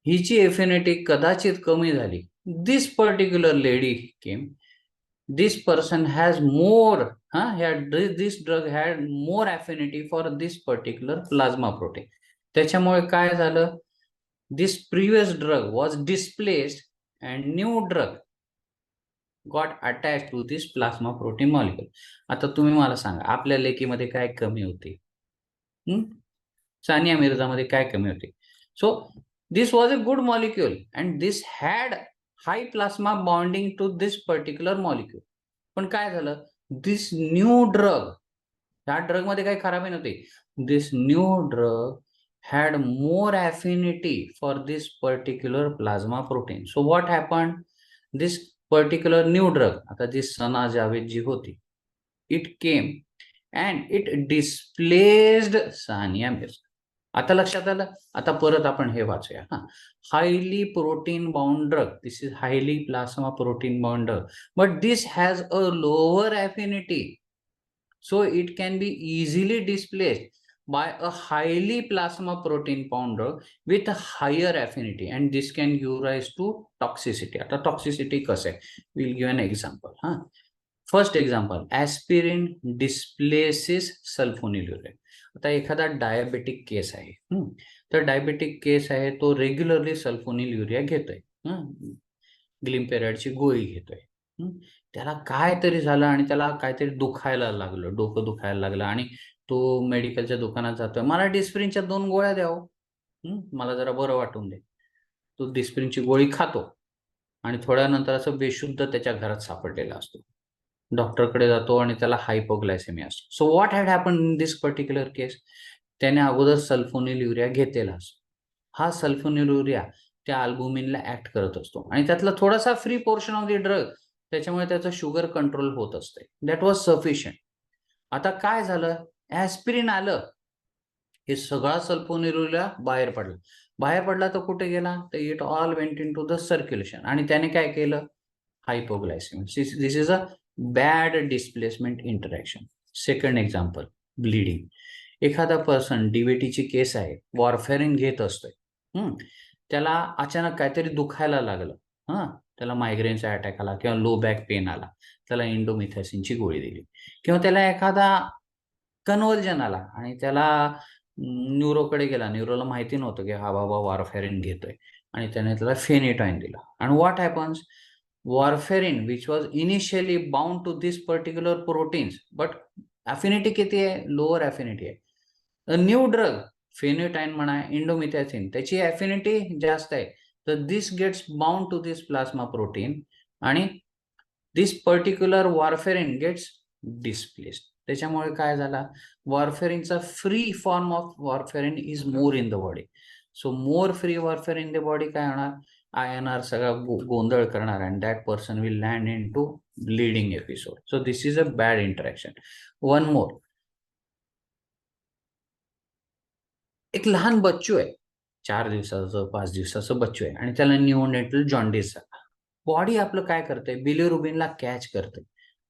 Speaker 3: हिची एफिनिटी कदाचित कमी झाली. This particular lady came, this person has more, this drug had more affinity for this particular plasma protein. त्याच्यामुळे काय झालं, this previous drug was displaced and new drug got attach to this plasma protein molecule. आता तुम्ही मला सांगा, आपल्या लेकीमध्ये काय कमी होती, सानिया मिर्झामध्ये काय कमी होती. So this was a good molecule and this had high plasma bonding to this particular molecule. पण काय झालं, this new drug, ह्या ड्रग मध्ये काही खराबी नव्हती. this new drug had more affinity for this particular plasma protein. So what happened, this particular new drug, आता जी सना जावेद जी होती, it came and it displaced Sania Mirza. आता लक्षात आलं. आता परत आपण हे वाचूया. Highly protein bound drug, this is highly plasma protein bound drug, but this has a lower affinity, so it can be easily displaced by a highly plasma protein bound drug with a higher affinity and this can give rise to toxicity. आता toxicity कसं आहे, we'll give an example. First example, aspirin displaces sulfonylurea. आता एखादा diabetic केस आहे, तर diabetic केस आहे, तो regularly सल्फोनिल्युरिया घेतोय, ग्लिम्पेराइडची गोळी घेतोय. त्याला काहीतरी झालं आणि त्याला काहीतरी दुखायला लागलं, डोकं दुखायला लागलं आणि तो मेडिकलच्या दुकानात जातोय, मला डिस्प्रिनच्या 2 गोळ्या द्याव, मला जरा बरं वाटून दे. तो डिस्प्रिनची गोळी खातो आणि थोड्यानंतर असं बेशुद्ध त्याच्या घरात सापडलेला असतो. डॉक्टरकडे जातो आणि त्याला हायपोग्लायसेमिया असतो. So what had happen in this particular case, त्याने अगोदर सल्फोनिल्युरिया घेतलेला असतो. हा सल्फोनिल्युरिया त्या अल्बुमिनला ऍक्ट करत असतो आणि त्यातला थोडासा free portion of the drug, त्याच्यामुळे त्याचं शुगर कंट्रोल होत असते. That was sufficient. आता काय झालं, ॲस्पिरिन आलं, हे सगळा सल्फोनिल्युरिया बाहेर पडला तर कुठे गेला, तर it all went into the circulation आणि त्याने काय केलं, hypoglycaemia. This is a bad displacement interaction. Second example, bleeding. एखादा पर्सन, डीबीटीची केस आहे, वॉरफेरिन घेत असतोय, त्याला अचानक काहीतरी दुखायला लागलं, त्याला मायग्रेनचा अटॅक आला किंवा लो बॅक पेन आला, त्याला इंडोमिथॅसिनची गोळी दिली, किंवा त्याला एखादा कन्व्हर्जन आला आणि त्याला न्यूरोकडे गेला, न्यूरोला माहिती नव्हतं की हा बाबा वॉरफेरिन घेतोय आणि त्याने त्याला फेनिटॉइन दिला. आणि what happens, warfarin which was initially bound to this particular proteins, but affinity किती आहे? लोअर अफिनिटी आहे. अ न्यू ड्रग फेनिटाईन म्हणा, इंडोमिथॅसिन, त्याची अफिनिटी जास्त आहे. तर this gets bound to this plasma protein आणि this particular warfarin gets displaced. त्याच्यामुळे काय झाला? वॉरफेरिनचा free form of warfarin is more in the body. So more free warfarin in the body काय होणार? INR सगळा गोंधळ करणार and that person will land in to bleeding episode. So this is a bad interaction. One more, एक लहान बच्चू आहे, 4 दिवसाचं 5 दिवसाचं बच्चू आहे आणि त्याला न्यूनेटल जॉन्डिस झाला. बॉडी आपलं काय करते? बिलिरुबिनला कॅच करते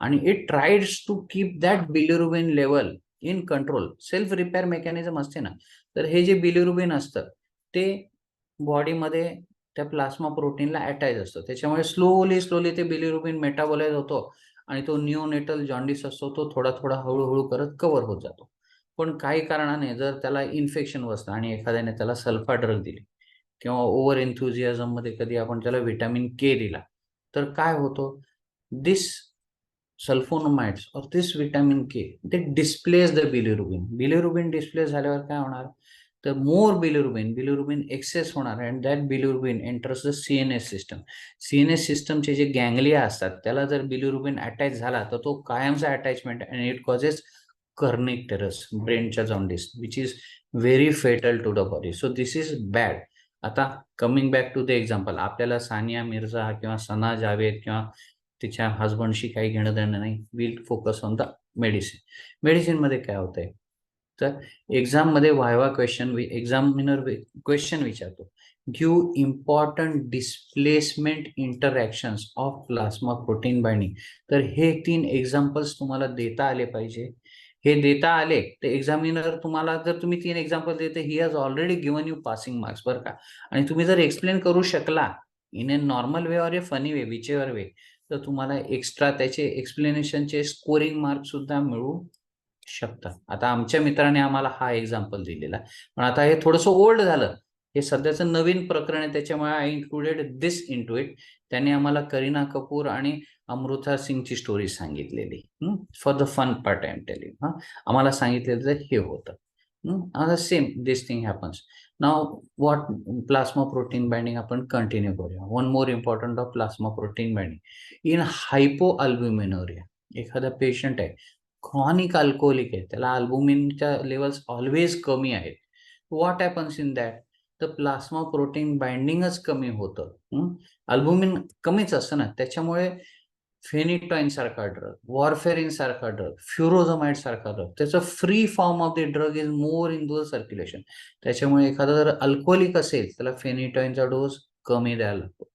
Speaker 3: आणि it tries to keep that bilirubin level in control. Self repair mechanism असते ना, तर हे जे बिलिरुबिन असतं ते बॉडीमध्ये त्या प्लाझ्मा प्रोटीनला अटॅच असतं. त्याच्यामुळे स्लोली ते बिलिरुबिन मेटाबोलाइज होतो आणि तो न्यूनेटल जॉन्डिस असतो तो थोडा थोडा हळूहळू करत कव्हर होत जातो. पण काही कारणाने जर त्याला इन्फेक्शन बसलं आणि एखाद्याने त्याला सल्फा ड्रग दिली किंवा ओव्हर एन्थुझियाझम मध्ये कधी आपण त्याला व्हिटॅमिन के दिला, तर काय होतो? दिस सल्फोनमाइड्स और दिस व्हिटॅमिन के ते displace the bilirubin. Bilirubin displace झाल्यावर काय होणार? तर मोर बिलिरुबिन एक्सेस होणार and that bilirubin enters the CNS system. CNS सिस्टमचे जे गँग्लिया असतात त्याला जर बिलिरुबिन अटॅच झाला तर तो कायमचा attachment and it causes kernicterus, ब्रेनच्या jaundice, which is very fatal to the body. So this is bad. आता coming back to the example, आपल्याला सानिया मिर्झा किंवा सना जावेद किंवा तिच्या हजबंडशी काही घेणं देणं नाही. Will focus on the medicine. मेडिसिनमध्ये काय होतंय? तर एक्झाममध्ये व्हायवा क्वेश्चन, एक्झामिनर क्वेश्चन विचारतो, give important displacement interactions of plasma protein binding. तर हे 3 एक्झाम्पल्स तुम्हाला देता आले पाहिजे. हे देता आले तर एक्झामिनर तुम्हाला, जर तुम्ही 3 एक्झाम्पल देते, ही has already given you passing marks बरं का. आणि तुम्ही जर एक्सप्लेन करू शकला in a normal way or a funny way, whichever way, तर तुम्हाला एक्स्ट्रा त्याचे एक्सप्लेनेशनचे स्कोरिंग मार्क्स सुद्धा मिळू शकतात. आता आमच्या मित्राने आम्हाला हा एक्झाम्पल दिलेला, पण आता हे थोडंसं ओल्ड झालं, हे सध्याचं नवीन प्रकरण आहे, त्याच्यामुळे I included this in to it. त्याने आम्हाला करीना कपूर आणि अमृता सिंगची स्टोरी सांगितलेली. For the fun part I am telling. आम्हाला सांगितलेलं तर हे होतं. आता same this thing happens. Now what plasma protein binding आपण कंटिन्यू करूया. One more important of plasma protein binding in hypoalbuminuria. एखादा पेशंट आहे, क्रॉनिक अल्कोहोलिक आहे, त्याला अल्बुमिनच्या लेवल्स ऑलवेज कमी आहेत. What happens in that? तर प्लाझ्मा प्रोटीन बाइंडिंगच कमी होतं. अल्बुमिन कमीच असतं ना, त्याच्यामुळे फेनिटॉइन सारखा ड्रग, वॉरफेरिन सारखा ड्रग, फ्युरोझमाइड सारखा ड्रग, त्याचं free form of the drug is more in the circulation. त्याच्यामुळे एखादा जर अल्कोहोलिक असेल त्याला फेनिटॉइनचा डोस कमी द्यायला लागतो,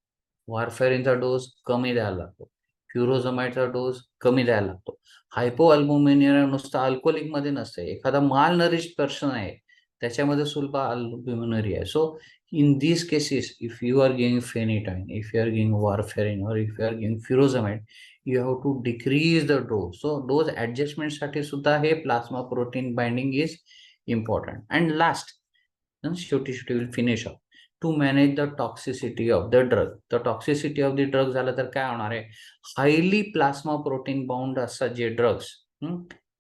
Speaker 3: वॉरफेरिनचा डोस कमी द्यायला लागतो, फ्युरोझमाइडचा डोस कमी द्यायला लागतो. हायपो अल्ब्युमिनुरिया नुसतं अल्कोहोलिक मध्ये नसते, एखादा माल नरिश पर्सन आहे त्याच्यामध्ये सुद्धा अल्ब्युमिनुरिया आहे. So in these cases, if you are giving phenytoin, if you are giving warfarin, or if you are giving furosemide, you have to decrease the dose. So dose adjustment साठी सुद्धा हे plasma protein binding is important. And last, शेवटी will finish up, to manage the toxicity of the drug. The toxicity of the drug झालं तर काय होणार आहे? Highly plasma protein bound असतात जे drugs,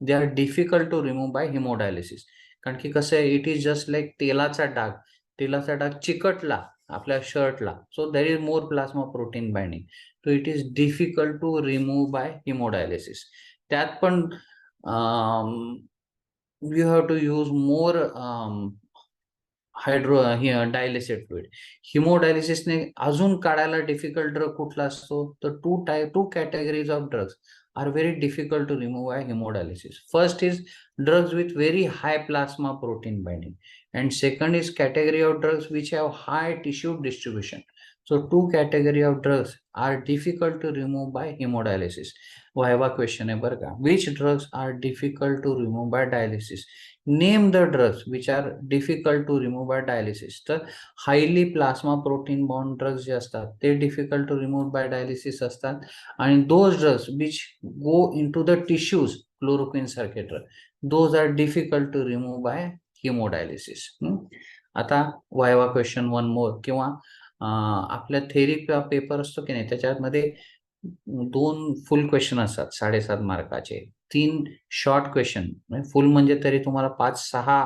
Speaker 3: they are difficult to remove by hemodialysis. कारण की कसं आहे, इट इज जस्ट लाईक तेलाचा डाग चिकटला आपल्या शर्टला, so there is more plasma protein binding, so it is difficult to remove by hemodialysis. त्यात पण you have to use more dialysis fluid. हिमोडायलिसिसने अजून काढायला डिफिकल्ट ड्रग कुठला असतो? तर two categories of drugs are very difficult to remove by hemodialysis. First is drugs with very high plasma protein binding, and second is category of drugs which have high tissue distribution. So two category of drugs are difficult to remove by hemodialysis. Viva question है बरं का, which drugs are difficult to remove by dialysis? Name the drugs which are difficult to remove by dialysis. तर highly plasma protein bound drugs जे असतात ते difficult to remove by dialysis असतात, आणि those drugs which go into the tissues, chloroquine सारखे drug, those are difficult to remove by hemodialysis. आता viva question one more, किंवा आपल्या थेरी पेपर असतो की नाही, त्याच्यामध्ये 2 फुल क्वेश्चन असतात 7.5 मार्काचे, 3 शॉर्ट क्वेश्चन. फुल म्हणजे तरी तुम्हाला 5-6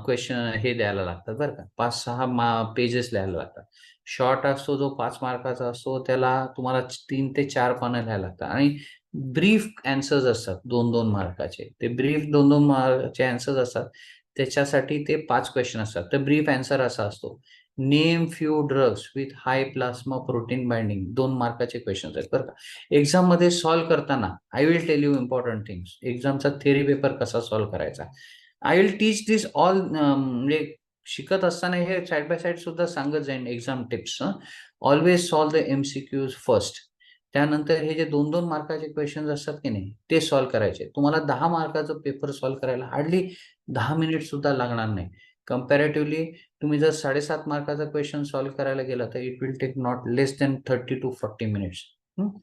Speaker 3: क्वेश्चन हे द्यायला लागतात बरं का, 5-6 पेजेस लिहायला लागतात. शॉर्ट असतो जो 5 मार्काचा असतो, त्याला तुम्हाला 3 ते 4 पानं लिहायला लागतात. आणि ब्रीफ अँसर्स असतात 2-2 मार्काचे. ते ब्रीफ 2-2 मार्काचे अँसर्स असतात, त्याच्यासाठी ते 5 क्वेश्चन असतात. तर ब्रीफ अँसर असा असतो, name few drugs with high plasma protein binding. 2 मार्काचे क्वेश्चन आहेत बरं का. एक्झाम मध्ये सॉल्व्ह करताना I will tell you important things. एक्झामचा थेरी पेपर कसा सॉल्व्ह करायचा, I will teach this all. म्हणजे शिकत असताना हे साइड बाय साइड सुद्धा सांगत जाईन exam tips. Always solve the MCQs first. त्यानंतर हे जे 2-2 मार्काचे क्वेश्चन असतात की नाही, ते सॉल्व्ह करायचे. तुम्हाला 10 मार्काचा पेपर सॉल्व्ह करायला हार्डली 10 मिनिट सुद्धा लागणार नाही. कंपॅरेटिव्हली तुम्ही जर 7.5 मार्काचा क्वेश्चन सॉल्व्ह करायला गेला तर it will take not less than 30 to 40 minutes.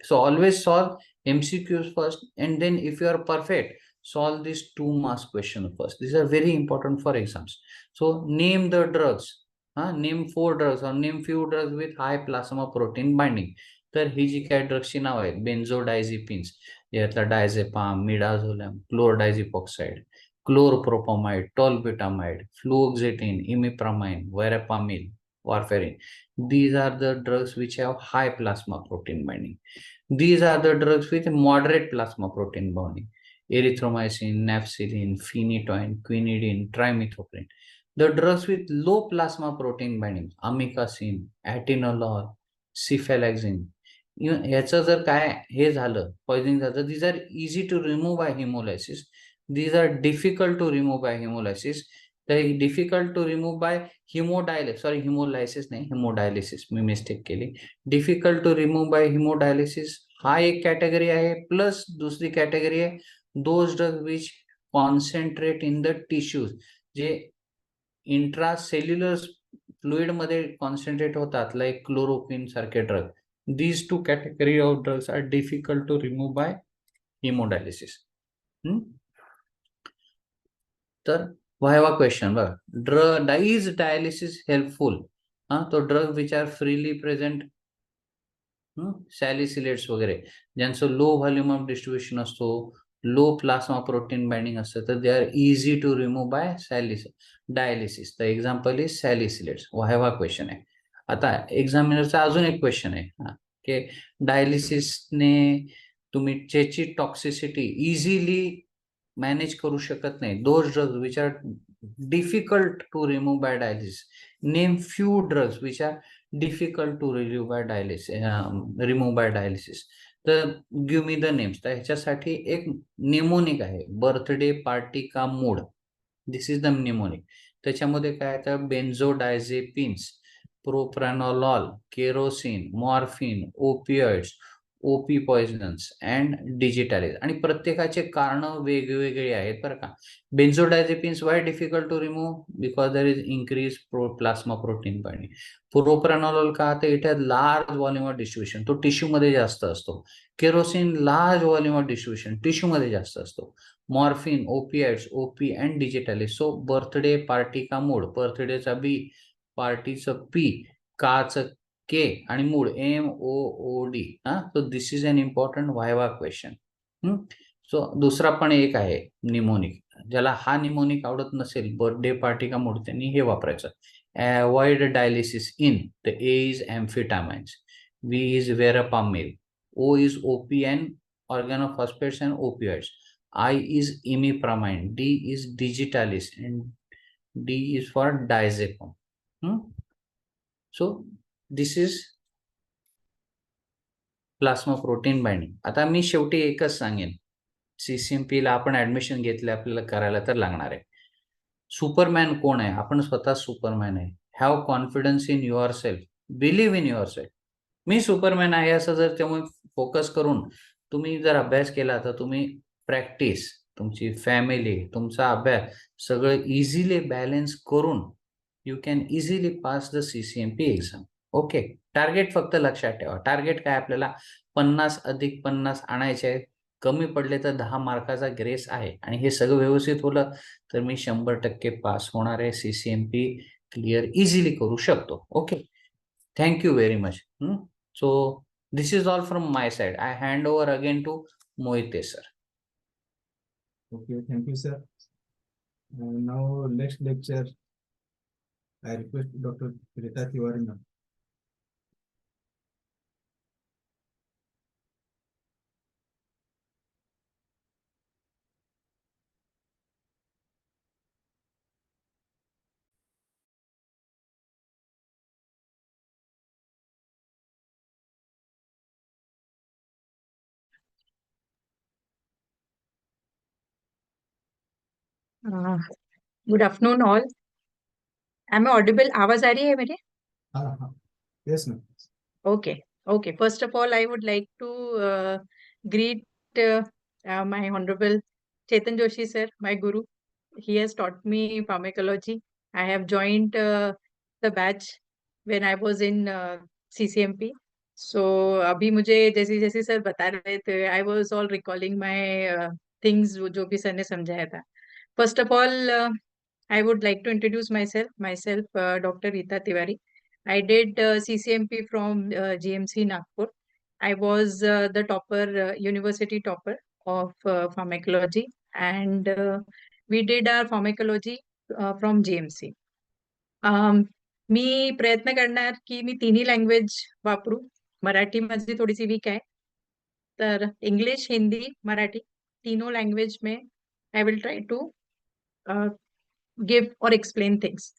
Speaker 3: So always solve MCQs first, and then if you are perfect, solve these 2 marks question first. These are very important for exams. So name the drugs. Name 4 drugs or name few drugs with high plasma protein binding. तर ही जी काही ड्रग्सची नाव आहेत, benzodiazepines, यातला diazepam, midazolam, chlordiazepoxide, chlorpropamide, tolbutamide, fluoxetine, imipramine, verapamil, warfarin. These are the drugs which have high plasma protein binding. These are the drugs with moderate plasma protein binding. Erythromycin, napsilin, phenytoin, quinidine, trimethoprim. The drugs with low plasma protein binding, amikacin, atenolol, cephalexin. ह्याचं जर काय हे झालं, poisoning झालं, these are easy to remove by hemolysis. These are difficult to remove by hemolysis. तर difficult to remove by hemodialysis, sorry hemolysis नाही, hemodialysis मी mistake केली. Difficult to remove by hemodialysis हा एक कॅटेगरी आहे. प्लस दुसरी category आहे those drug which concentrate in the tissues, जे इंट्रासेल्युलर फ्लुइड मध्ये कॉन्सन्ट्रेट होतात, लाईक क्लोरोक्विन सारखे drug. These 2 category of drugs are difficult to remove by hemodialysis. तर व्हायवा क्वेश्चन बघा, ड्रग इज डायलिसिस हेल्पफुल. तो drug which are freely present, salicylates वगैरे, ज्यांचं low volume of distribution असतो, low plasma protein binding असतं, तर they are easy to remove by dialysis. तर example is salicylates. Viva question आहे. आता एक्झामिनरचा अजून एक क्वेश्चन आहे की डायलिसिसने तुम्ही ज्याची टॉक्सिसिटी इझिली मॅनेज करू शकत नाही, those drugs which are difficult to remove by dialysis. Name few drugs which are difficult to remove by dialysis. तर गिव्ह मी द नेम्स. तर ह्याच्यासाठी एक निमोनिक आहे, बर्थडे पार्टी का mood. This is the mnemonic. त्याच्यामध्ये काय तर benzodiazepines, propranolol, kerosene, morphine, opioids, OP poisons and digitalis. आणि प्रत्येकाचे कारण वेगवेगळे आहेत बरं का. Benzodiazepines why difficult to remove, because there is increase plasma protein binding. Propranolol का, तर it has large volume of distribution, तो टिश्यू मध्ये जास्त असतो. Kerosene large volume of distribution, tissue मध्ये जास्त असतो. Morphine, opioids, OP and digitalis. So birthday party का मूड, बर्थडेचा बी, पार्टीचं पी, काचं के आणि mood MOOD. So this is an important viva question. So दुसरा पण एक आहे निमोनिक, ज्याला हा निमोनिक आवडत नसेल, बर्थडे पार्टी का मूड, त्यांनी हे वापरायचं. Avoid dialysis in. तर A इज एम्फिटामाइन्स, V इज वेरापामिल, O इज OPN, organophosphates and opioids, I is imipramine, D is digitalis, and D is for diazepam. So this is plasma protein binding. आता मी शेवटी एकच सांगेन, CCMP ला आपण ऍडमिशन घेतले, आपल्याला करायला तर लागणार आहे. सुपरमॅन कोण आहे? आपण स्वतः सुपरमॅन आहे. Have confidence in your self, believe in your self. Me Superman आहे असं जर तेव्हा फोकस करून तुम्ही जर अभ्यास केला, तर तुम्ही प्रॅक्टिस, तुमची फॅमिली, तुमचा अभ्यास सगळं इझिली बॅलन्स करून you can easily pass the CCMP exam. Okay. Target फक्त लक्षात ठेवा. टार्गेट काय, आपल्याला 50 अधिक 50 आणायचे आहे. कमी पडले तर 10 मार्काचा ग्रेस आहे. आणि हे सगळं व्यवस्थित होलं तर मी 100% पास होणार आहे. CCMP क्लिअर इझिली करू शकतो. Okay. Thank you very much. So this is all from my side. I hand over again to Mohite sir.
Speaker 1: Okay, thank you, sir. Now, next lecture, I request Dr. Rita Tiwari ma'am.
Speaker 4: Good afternoon all. Am I audible? आवाज आ रही है मेरी?
Speaker 1: हाँ हाँ, yes ma'am.
Speaker 4: Okay, okay. First of all, I would like to greet my Honorable Chetan Joshi sir, my guru. He has taught me pharmacology. I have joined the batch when I was in CCMP. So अभी मुझे जैसे जैसे sir बता रहे थे, I was all recalling my things जो भी sir ने समझाया था. First of all, I would like to introduce myself. Dr. Rita Tiwari. I did CCMP from GMC Nagpur. I was the topper, university topper of pharmacology, and we did our pharmacology from GMC. मी प्रयत्न करणार की मी तिन्ही language वापरू. मराठी माझी थोडीशी weak आहे, तर English, Hindi, Marathi तीनों लँग्वेज में I will try to give और एक्सप्लेन थिंग्स.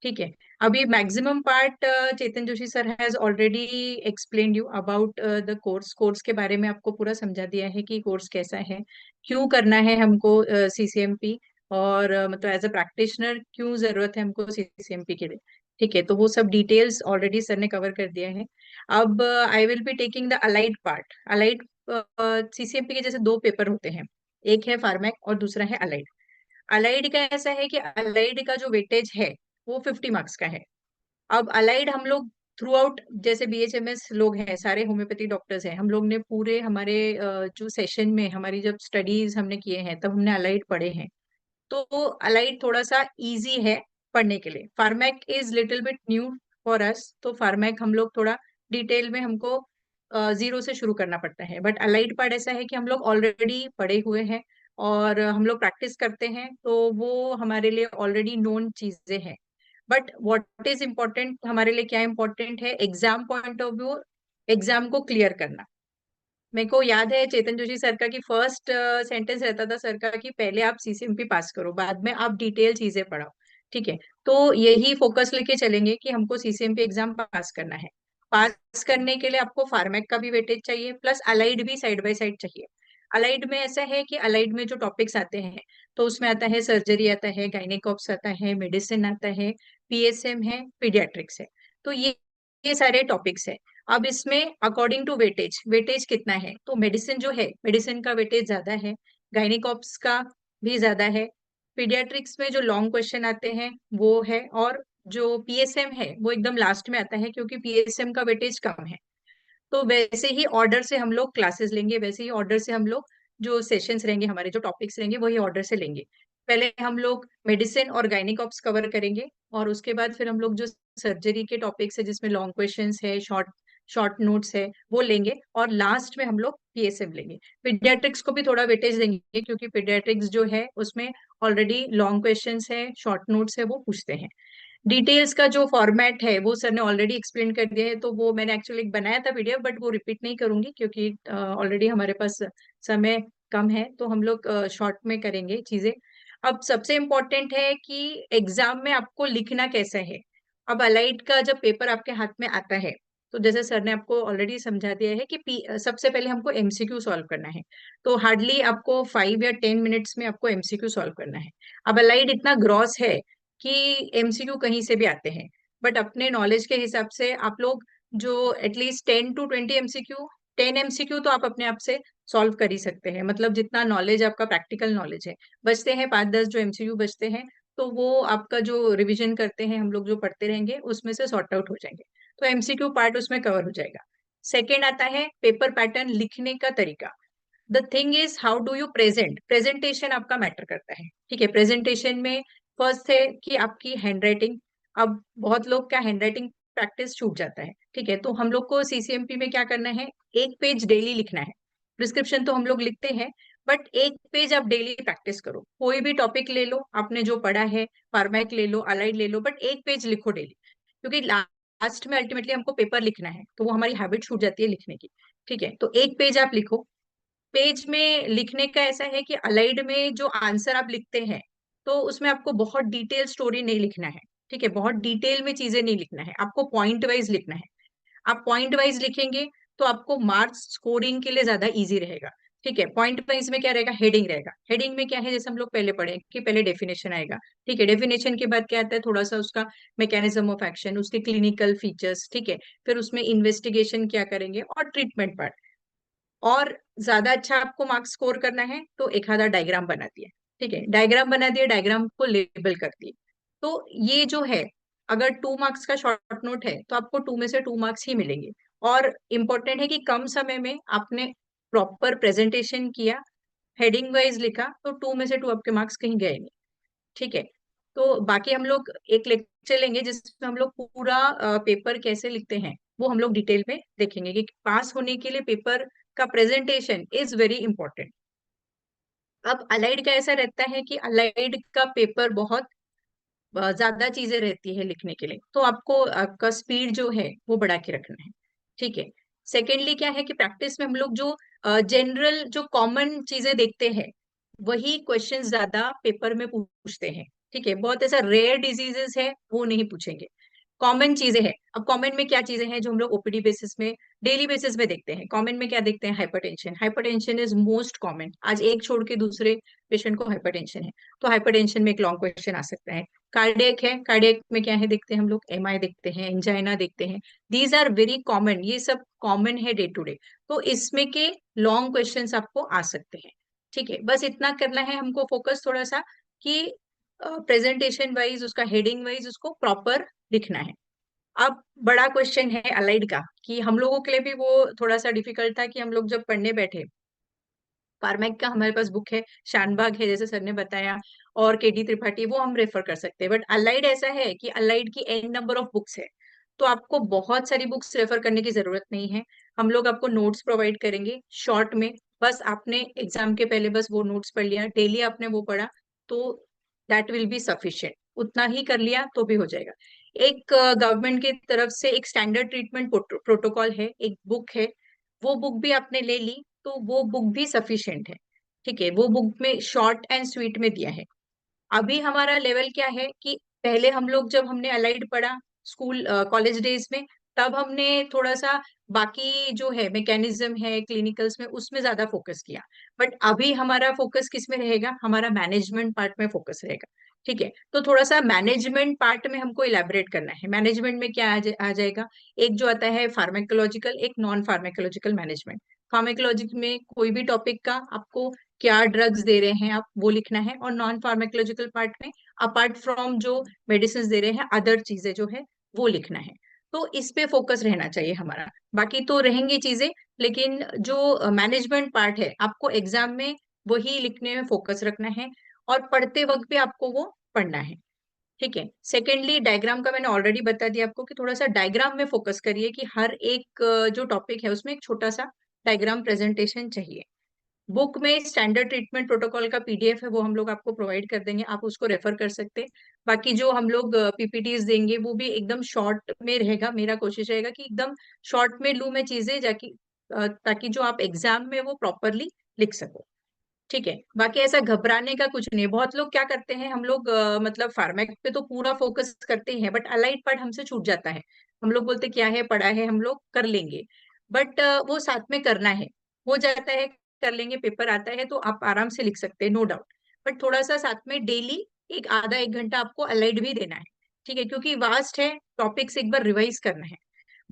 Speaker 4: ठीक है. अभी maximum part Chetan Joshi sir has already explain you about the course के बारे में आपको पूरा समझा दिया है कि कोर्स कैसा है, क्यों करना है हमको सीसीएमपी, और मतलब एज अ प्रैक्टिशनर क्यों जरूरत है हमको सीसीएमपी के लिए. ठीक है, तो वो सब डिटेल्स ऑलरेडी सर ने कवर कर दिया है. अब I will be taking the allied part. Allied CCMP के जैसे दो पेपर होते हैं, एक है फार्मैक और दूसरा है अलाइड. अलाइड का ऐसा है कि अलाइड का जो वेटेज है वो 50 मार्क्स का है. अब अलाइड हम लोग थ्रू आउट, जैसे बीएचएमएस लोग हैं, सारे होम्योपैथी डॉक्टर्स हैं, हम लोग ने पूरे हमारे जो सेशन में हमारी जब स्टडीज हमने किए हैं तब हमने अलाइड पढ़े हैं. तो अलाइड थोड़ा सा इजी है पढ़ने के लिए. Pharmac is little bit new for us, तो फार्मैक हम लोग थोड़ा डिटेल में हमको जीरो से शुरू करना पड़ता है. बट अलाइड पार्ट ऐसा है कि हम लोग ऑलरेडी पढ़े हुए हैं और हम लोग प्रैक्टिस करते हैं, तो वो हमारे लिए ऑलरेडी नोन चीजें हैं. बट व्हाट इज इम्पोर्टेंट हमारे लिए, क्या इम्पोर्टेंट है exam point of view, exam को क्लियर करना. मेरे को याद है चेतन जोशी सर का कि फर्स्ट सेंटेंस रहता था सर का कि पहले आप सीसीएमपी पास करो, बाद में आप डिटेल चीजें पढ़ाओ. ठीक है, तो यही फोकस लेके चलेंगे कि हमको सीसीएमपी एग्जाम पास करना है. पास करने के लिए आपको फार्मैक का भी वेटेज चाहिए, प्लस अलाइड भी साइड बाय साइड चाहिए. अलाइड में ऐसा है कि अलाइड में जो टॉपिक्स आते हैं, तो उसमें आता है सर्जरी, आता है गायनेकोप्स, आता है मेडिसिन, आता है पीएसएम है, पीडियाट्रिक्स है. तो ये सारे टॉपिक्स है. अब इसमें अकॉर्डिंग टू वेटेज, वेटेज कितना है, तो मेडिसिन जो है, मेडिसिन का वेटेज ज्यादा है, गायनेकोप्स का भी ज्यादा है, पीडियाट्रिक्स में जो लॉन्ग क्वेश्चन आते हैं वो है, और जो पीएसएम है वो एकदम लास्ट में आता है क्योंकि पीएसएम का वेटेज कम है. तो वैसे ही ऑर्डर से हम लोग क्लासेस लेंगे, वैसे ही ऑर्डर से हम लोग जो सेशंस रहेंगे, हमारे जो टॉपिक्स रहेंगे वही ऑर्डर से लेंगे. पहले हम लोग मेडिसिन और गायनेकोप्स कवर करेंगे, और उसके बाद फिर हम लोग जो सर्जरी के टॉपिक्स है जिसमें लॉन्ग क्वेश्चंस है, शॉर्ट शॉर्ट नोट्स है, वो लेंगे, और लास्ट में हम लोग पीएसएम लेंगे. पीडियाट्रिक्स को भी थोड़ा वेटेज देंगे क्योंकि पीडियाट्रिक्स जो है उसमें ऑलरेडी लॉन्ग क्वेश्चंस है, शॉर्ट नोट्स है, वो पूछते हैं. डिटेल्स का जो फॉर्मेट है वो सर ने ऑलरेडी एक्सप्लेन कर दिया है, तो वो मैंने एक्चुअली बनाया था पीडीएफ, बट वो रिपीट नहीं करूंगी क्योंकि ऑलरेडी हमारे पास समय कम है, तो हम लोग शॉर्ट में करेंगे चीजें. अब सबसे इम्पोर्टेंट है कि एग्जाम में आपको लिखना कैसा है. अब अलाइड का जब पेपर आपके हाथ में आता है, तो जैसे सर ने आपको ऑलरेडी समझा दिया है कि सबसे पहले हमको एमसीक्यू सॉल्व करना है. तो हार्डली आपको 5 या 10 मिनट्स में आपको एमसीक्यू सॉल्व करना है. अब अलाइड इतना ग्रॉस है कि एमसीक्यू कहीं से भी आते हैं, बट अपने नॉलेज के हिसाब से आप लोग जो एटलीस्ट 10 to 20 एमसीक्यू, 10 एमसीक्यू तो आप अपने आप से सॉल्व कर ही सकते हैं. मतलब जितना नॉलेज आपका प्रैक्टिकल नॉलेज है, बचते हैं 5-10 जो एमसीक्यू बचते हैं, तो वो आपका जो रिवीजन करते हैं हम लोग, जो पढ़ते रहेंगे उसमें से सॉर्ट आउट हो जाएंगे, तो एमसीक्यू पार्ट उसमें कवर हो जाएगा. सेकेंड आता है पेपर पैटर्न, लिखने का तरीका. The thing is how do you present, presentation आपका मैटर करता है. ठीक है, प्रेजेंटेशन में फर्स्ट है कि आपकी हैंड राइटिंग. अब बहुत लोग क्या हैंड राइटिंग प्रैक्टिस छूट जाता है। ठीक है, तो हम लोग को सीसीएमपी में क्या करना है, 1 पेज डेली लिखना है। प्रिस्क्रिप्शन तो हम लोग लिखते हैं, बट 1 पेज आप डेली प्रैक्टिस करो। कोई भी टॉपिक ले लो, आपने जो पढ़ा है, फार्मेक ले लो, अलाइड ले लो, बट 1 पेज लिखो डेली, क्योंकि लास्ट में अल्टीमेटली हमको पेपर लिखना है, तो वो हमारी हैबिट छूट जाती है लिखने की। ठीक है, तो 1 पेज आप लिखो। पेज में लिखने का ऐसा है कि अलाइड में जो आंसर आप लिखते हैं, तो उसमें आपको बहुत डिटेल स्टोरी नहीं लिखना है। ठीक है, बहुत डिटेल में चीजें नहीं लिखना है, आपको पॉइंट वाइज लिखना है। आप पॉइंट वाइज लिखेंगे तो आपको मार्क्स स्कोरिंग के लिए ज्यादा इजी रहेगा। ठीक है, पॉइंट वाइज में क्या रहेगा, हेडिंग रहेगा। हेडिंग में क्या है, जैसे हम लोग पहले पढ़े कि पहले डेफिनेशन आएगा। ठीक है, डेफिनेशन के बाद क्या आता है, थोड़ा सा उसका मैकेनिज्म ऑफ एक्शन, उसके क्लिनिकल फीचर्स। ठीक है, फिर उसमें इन्वेस्टिगेशन क्या करेंगे और ट्रीटमेंट पार्ट। और ज्यादा अच्छा आपको मार्क्स स्कोर करना है तो एक आधा डायग्राम बना दिए। ठीक है, डायग्राम बना दिए, डायग्राम को लेबल कर दिए। तो ये जो है, अगर 2 मार्क्स का शॉर्ट नोट है तो आपको 2 में से 2 मार्क्स ही मिलेंगे। और इम्पोर्टेंट है कि कम समय में आपने प्रॉपर प्रेजेंटेशन किया, हेडिंग वाइज लिखा, तो 2 में से 2 आपके मार्क्स कहीं गए नहीं। ठीक है, तो बाकी हम लोग एक लेक्चर लेंगे जिसमें हम लोग पूरा पेपर कैसे लिखते हैं वो हम लोग डिटेल में देखेंगे, कि पास होने के लिए पेपर का प्रेजेंटेशन इज वेरी इंपॉर्टेंट। अब अलाइड का ऐसा रहता है कि अलाइड का पेपर बहुत ज्यादा चीजें रहती है लिखने के लिए, तो आपको आपका स्पीड जो है वो बढ़ा के रखना है। ठीक है, सेकेंडली क्या है कि प्रैक्टिस में हम लोग जो जनरल जो कॉमन चीजें देखते हैं वही क्वेश्चन ज्यादा पेपर में पूछते हैं। ठीक है, बहुत ऐसा रेयर डिजीजेस है वो नहीं पूछेंगे, कॉमन चीजें हैं। अब कॉमन में क्या चीजें हैं जो हम लोग ओपीडी बेसिस में, डेली बेसिस में देखते हैं। कॉमन में क्या देखते हैं, hypertension. Hypertension is most common, आज एक छोड़ के दूसरे पेशेंट को हाइपरटेंशन है, तो हाइपरटेंशन में एक लॉन्ग क्वेश्चन आ सकता है। कार्डियक है, कार्डियक में क्या है देखते हैं हम लोग, एमआई देखते हैं, एंजाइना देखते हैं। दीज आर वेरी कॉमन, ये सब कॉमन है डे टू डे, तो इसमें के लॉन्ग क्वेश्चन आपको आ सकते हैं। ठीक है, बस इतना करना है हमको फोकस थोड़ा सा, कि प्रेजेंटेशन वाइज, उसका हेडिंग वाइज उसको प्रॉपर लिखना है। अब बड़ा क्वेश्चन है अलाइड का, कि हम लोगों के लिए भी वो थोड़ा सा डिफिकल्ट था, कि हम लोग जब पढ़ने बैठे, फार्मेक का हमारे पास बुक है, शानबाग है जैसे सर ने बताया, और केडी त्रिपाठी, वो हम रेफर कर सकते हैं। बट अलाइड ऐसा है कि अलाइड की एन नंबर ऑफ बुक्स है, तो आपको बहुत सारी बुक्स रेफर करने की जरूरत नहीं है। हम लोग आपको नोट्स प्रोवाइड करेंगे शॉर्ट में, बस आपने एग्जाम के पहले बस वो नोट्स पढ़ लिया, डेली आपने वो पढ़ा, तो दैट विल बी सफिशिएंट। उतना ही कर लिया तो भी हो जाएगा। एक गवर्नमेंट की तरफ से एक स्टैंडर्ड ट्रीटमेंट प्रोटोकॉल है, एक बुक है, वो बुक भी आपने ले ली तो वो बुक भी सफिशिएंट है। ठीक है, वो बुक में शॉर्ट एंड स्वीट में दिया है। अभी हमारा लेवल क्या है कि पहले हम लोग जब हमने अलाइड पढ़ा स्कूल कॉलेज डेज में, तब हमने थोड़ा सा बाकी जो है मैकेनिज्म है क्लिनिकल्स में उसमें ज्यादा फोकस किया। बट अभी हमारा फोकस किस में रहेगा, हमारा मैनेजमेंट पार्ट में फोकस रहेगा। ठीक है, तो थोड़ा सा मैनेजमेंट पार्ट में हमको इलेबोरेट करना है। मैनेजमेंट में क्या आ जाएगा, एक जो आता है फार्मेकोलॉजिकल, एक नॉन फार्मेकोलॉजिकल मैनेजमेंट। फार्मेकोलॉजी में कोई भी टॉपिक का आपको क्या ड्रग्स दे रहे हैं आप वो लिखना है, और नॉन फार्मेकोलॉजिकल पार्ट में अपार्ट फ्रॉम जो मेडिसिन दे रहे हैं अदर चीजें जो है वो लिखना है। तो इस पे फोकस रहना चाहिए हमारा। बाकी तो रहेंगी चीजें, लेकिन जो मैनेजमेंट पार्ट है आपको एग्जाम में वही लिखने में फोकस रखना है, और पढ़ते वक्त भी आपको वो पढ़ना है। ठीक है, सेकेंडली डायग्राम का मैंने ऑलरेडी बता दिया आपको, कि थोड़ा सा डायग्राम में फोकस करिए, कि हर एक जो टॉपिक है उसमें एक छोटा सा डायग्राम प्रेजेंटेशन चाहिए। बुक में स्टैंडर्ड ट्रीटमेंट प्रोटोकॉल का पीडीएफ है, वो हम लोग आपको प्रोवाइड कर देंगे, आप उसको रेफर कर सकते हैं। बाकी जो हम लोग पीपीटीज देंगे वो भी एकदम शॉर्ट में रहेगा। मेरा कोशिश रहेगा कि एकदम शॉर्ट में लूं मैं चीजें, जाकि ताकि जो आप एग्जाम में वो प्रॉपरली लिख सको। ठीक है, बाकी ऐसा घबराने का कुछ नहीं है। बहुत लोग क्या करते हैं, हम लोग मतलब फार्मेक पे तो पूरा फोकस करते हैं, बट अलाइड पार्ट हमसे छूट जाता है। हम लोग बोलते क्या है, पढ़ा है, हम लोग कर लेंगे, बट वो साथ में करना है। हो जाता है, कर लेंगे, पेपर आता है तो आप आराम से लिख सकते हैं, नो डाउट। बट थोड़ा सा साथ में डेली एक आधा 1 घंटा आपको अलाइड भी देना है। ठीक है, क्योंकि वास्ट है, टॉपिक्स एक बार रिवाइज करना है।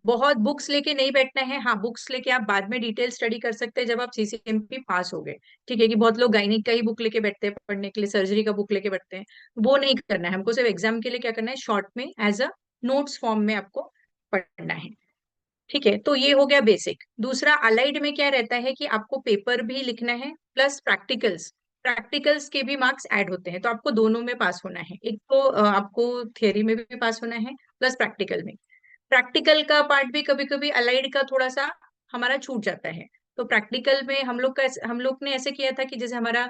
Speaker 4: बहुत बुक्स लेके नहीं बैठना है। हाँ, बुक्स लेके आप बाद में डिटेल स्टडी कर सकते हैं जब आप सीसीएमपी पास हो गए। ठीक है, कि बहुत लोग गायनिक का ही बुक लेके बैठते हैं पढ़ने के लिए, सर्जरी का बुक लेके बैठते हैं, वो नहीं करना है हमको। सिर्फ एग्जाम के लिए क्या करना है, शॉर्ट में एज अ नोट्स फॉर्म में आपको पढ़ना है। ठीक है, तो ये हो गया बेसिक। दूसरा अलाइड में क्या रहता है कि आपको पेपर भी लिखना है प्लस प्रैक्टिकल्स। प्रैक्टिकल्स के भी मार्क्स ऐड होते हैं, तो आपको दोनों में पास होना है। एक तो आपको थियोरी में भी पास होना है प्लस प्रैक्टिकल में। प्रैक्टिकल का पार्ट भी कभी कभी अलाइड का थोड़ा सा हमारा छूट जाता है। तो प्रैक्टिकल में हम लोग ने ऐसे किया था कि जैसे हमारा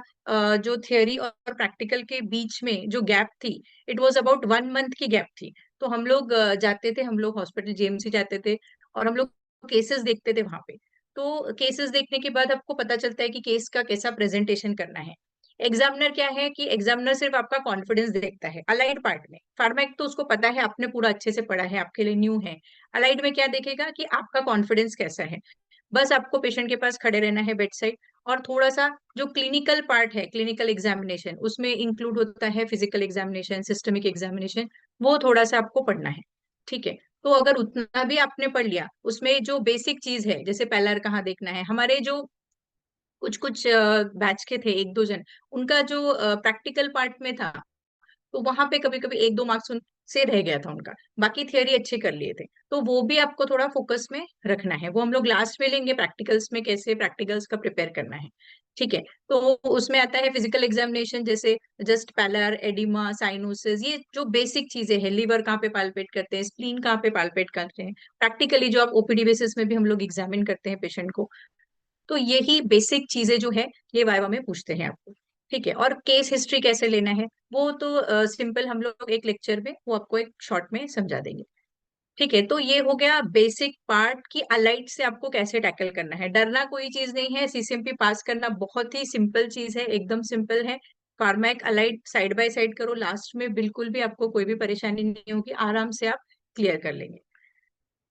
Speaker 4: जो थियोरी और प्रैक्टिकल के बीच में जो गैप थी, इट वाज अबाउट 1 मंथ की गैप थी। तो हम लोग जाते थे, हम लोग हॉस्पिटल जेएमसी जाते थे और हम लोग केसेस देखते थे वहां पे। तो केसेस देखने के बाद आपको पता चलता है कि केस का कैसा प्रेजेंटेशन करना है। एग्जामिनर क्या है कि एग्जामिनर सिर्फ आपका कॉन्फिडेंस देखता है अलाइड पार्ट में। फार्मेक तो उसको पता है, आपने पूरा अच्छे से पढ़ा है, आपके लिए न्यू है। अलाइड में क्या देखेगा कि आपका कॉन्फिडेंस कैसा है। बस आपको पेशेंट के पास खड़े रहना है बेड साइड, और थोड़ा सा जो क्लिनिकल पार्ट है, क्लिनिकल एग्जामिनेशन, उसमें इंक्लूड होता है फिजिकल एग्जामिनेशन, सिस्टमिक एग्जामिनेशन, वो थोड़ा सा आपको पढ़ना है। ठीक है। तो अगर उतना भी आपने पढ़ लिया, उसमें जो बेसिक चीज है जैसे पैलर कहाँ देखना है, हमारे जो कुछ कुछ बैच के थे एक दो जन, उनका जो प्रैक्टिकल पार्ट में था, तो वहां पे कभी कभी 1-2 मार्क्स उनसे रह गया था उनका। बाकी थियोरी अच्छे कर लिए थे। तो वो भी आपको थोड़ा फोकस में रखना है। वो हम लोग लास्ट में लेंगे, प्रैक्टिकल्स में कैसे प्रैक्टिकल्स का प्रिपेयर करना है। ठीक है। तो उसमें आता है फिजिकल एग्जामिनेशन, जैसे जस्ट पैलर, एडिमा, साइनोसिस, ये जो बेसिक चीजें हैं, लीवर कहाँ पे पाल्पेट करते हैं, स्प्लीन कहाँ पे पाल्पेट करते हैं, प्रैक्टिकली जो आप ओपीडी बेसिस में भी हम लोग एग्जामिन करते हैं पेशेंट को। तो यही बेसिक चीजें जो है, ये वाइवा में पूछते हैं आपको। ठीक है। और केस हिस्ट्री कैसे लेना है, वो तो सिंपल, हम लोग एक लेक्चर में वो आपको एक शॉर्ट में समझा देंगे। ठीक है। तो ये हो गया बेसिक पार्ट की अलाइट से आपको कैसे टैकल करना है। डरना कोई चीज नहीं है, सीसीएमपी पास करना बहुत ही सिंपल चीज है, एकदम सिंपल है। फार्मैक अलाइट साइड बाय साइड करो, लास्ट में बिल्कुल भी आपको कोई भी परेशानी नहीं होगी, आराम से आप क्लियर कर लेंगे।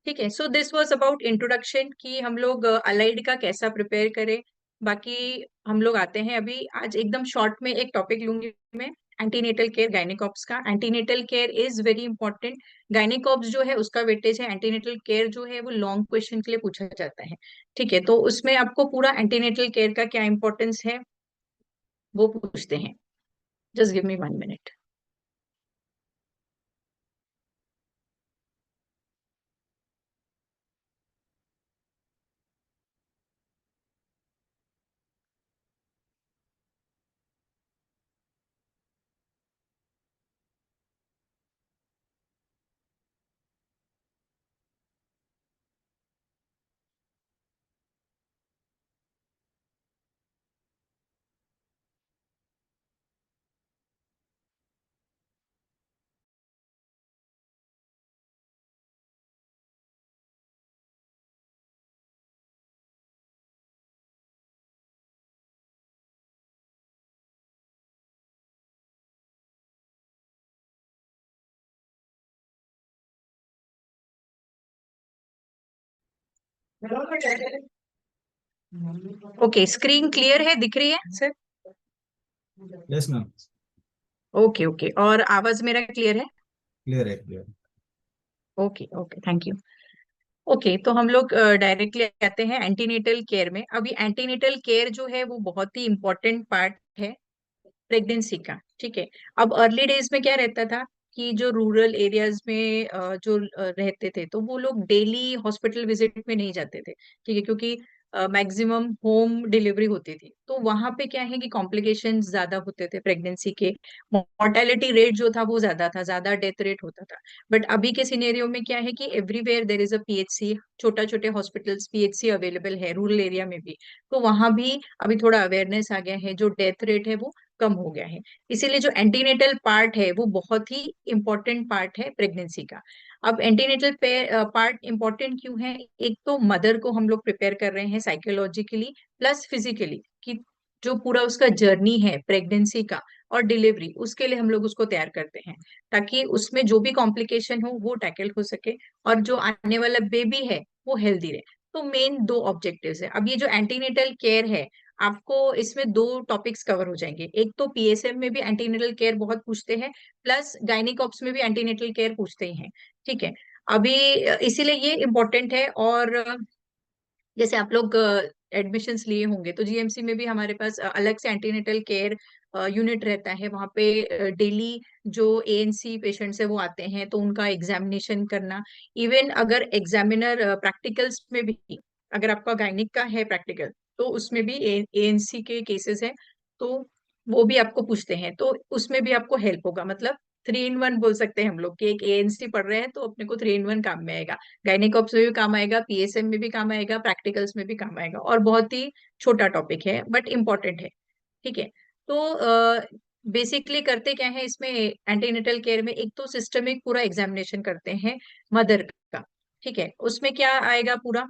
Speaker 4: ठीक है। सो दिस वाज अबाउट इंट्रोडक्शन कि हम लोग अलाइड का कैसा प्रिपेयर करें। बाकी हम लोग आते हैं अभी, आज एकदम शॉर्ट में एक टॉपिक लूंगी मैं, एंटीनेटल केयर गायनेकॉप्स का। Antenatal care is very important. Gynaecops जो है उसका वेटेज है, एंटीनेटल केयर जो है वो लॉन्ग क्वेश्चन के लिए पूछा जाता है। ठीक है। तो उसमें आपको पूरा एंटीनेटल केयर का क्या इंपॉर्टेंस है वो पूछते हैं। Just give me 1 minute. Okay, screen clear है, दिख रही है sir?
Speaker 1: Yes ma'am.
Speaker 4: Okay okay, और आवाज मेरा क्लियर है?
Speaker 1: क्लियर है, clear.
Speaker 4: Okay okay, thank you. Okay, तो हम लोग डायरेक्टली आते हैं एंटीनेटल केयर में। अभी एंटीनेटल केयर जो है वो बहुत ही इंपॉर्टेंट पार्ट है प्रेगनेंसी का। ठीक है। अब अर्ली डेज में क्या रहता था कि जो रूरल एरियाज में जो रहते थे, तो वो लोग डेली हॉस्पिटल विजिट में नहीं जाते थे। ठीक है। क्योंकि मैक्सिमम होम डिलीवरी होती थी, तो वहां पे क्या है कि कॉम्प्लिकेशन ज्यादा होते थे प्रेगनेंसी के। मोर्टेलिटी रेट जो था वो ज्यादा था, ज्यादा डेथ रेट होता था। बट अभी के सिनेरियो में क्या है कि everywhere there is a PHC, छोटा छोटे हॉस्पिटल्स पीएचसी अवेलेबल है रूरल एरिया में भी। तो वहां भी अभी थोड़ा अवेयरनेस आ गया है, जो डेथ रेट है वो कम हो गया है। इसीलिए जो एंटीनेटल पार्ट है वो बहुत ही इंपॉर्टेंट पार्ट है प्रेगनेंसी का। अब एंटीनेटल पार्ट इंपॉर्टेंट क्यों है? एक तो मदर को हम लोग प्रिपेयर कर रहे हैं साइकोलॉजिकली प्लस फिजिकली, कि जो पूरा उसका जर्नी है प्रेगनेंसी का और डिलीवरी, उसके लिए हम लोग उसको तैयार करते हैं, ताकि उसमें जो भी कॉम्प्लिकेशन हो वो टैकल हो सके, और जो आने वाला बेबी है वो हेल्दी रहे। तो मेन दो ऑब्जेक्टिव्स है। अब ये जो एंटीनेटल केयर है, आपको इसमें दो टॉपिक्स कवर हो जाएंगे। एक तो पीएसएम में भी एंटीनेटल केयर बहुत पूछते हैं, प्लस गायनिकॉप्स में भी एंटीनेटल केयर पूछते ही हैं। ठीक है। अभी इसीलिए ये इम्पोर्टेंट है। और जैसे आप लोग एडमिशन्स लिए होंगे, तो जीएमसी में भी हमारे पास अलग से एंटीनेटल केयर यूनिट रहता है। वहाँ पे डेली जो एएनसी पेशेंट्स है वो आते हैं, तो उनका एग्जामिनेशन करना। इवन अगर एग्जामिनर प्रैक्टिकल्स में भी, अगर आपका गायनिक का है प्रैक्टिकल, तो उसमें भी एएनसी के केसेस हैं, तो वो भी आपको पूछते हैं, तो उसमें भी आपको हेल्प होगा। मतलब 3 in 1 बोल सकते हैं हम लोग कि एक एएनसी पढ़ रहे हैं तो अपने को 3 in 1 काम में आएगा। गायनेकोप्स में भी काम आएगा, पीएसएम में भी काम आएगा, प्रैक्टिकल्स में भी काम आएगा, और बहुत ही छोटा टॉपिक है बट इम्पोर्टेंट है। ठीक है। तो बेसिकली करते क्या है इसमें एंटीनेटल केयर में, एक तो सिस्टमिक पूरा एग्जामिनेशन करते हैं मदर का। ठीक है, उसमें क्या आएगा पूरा,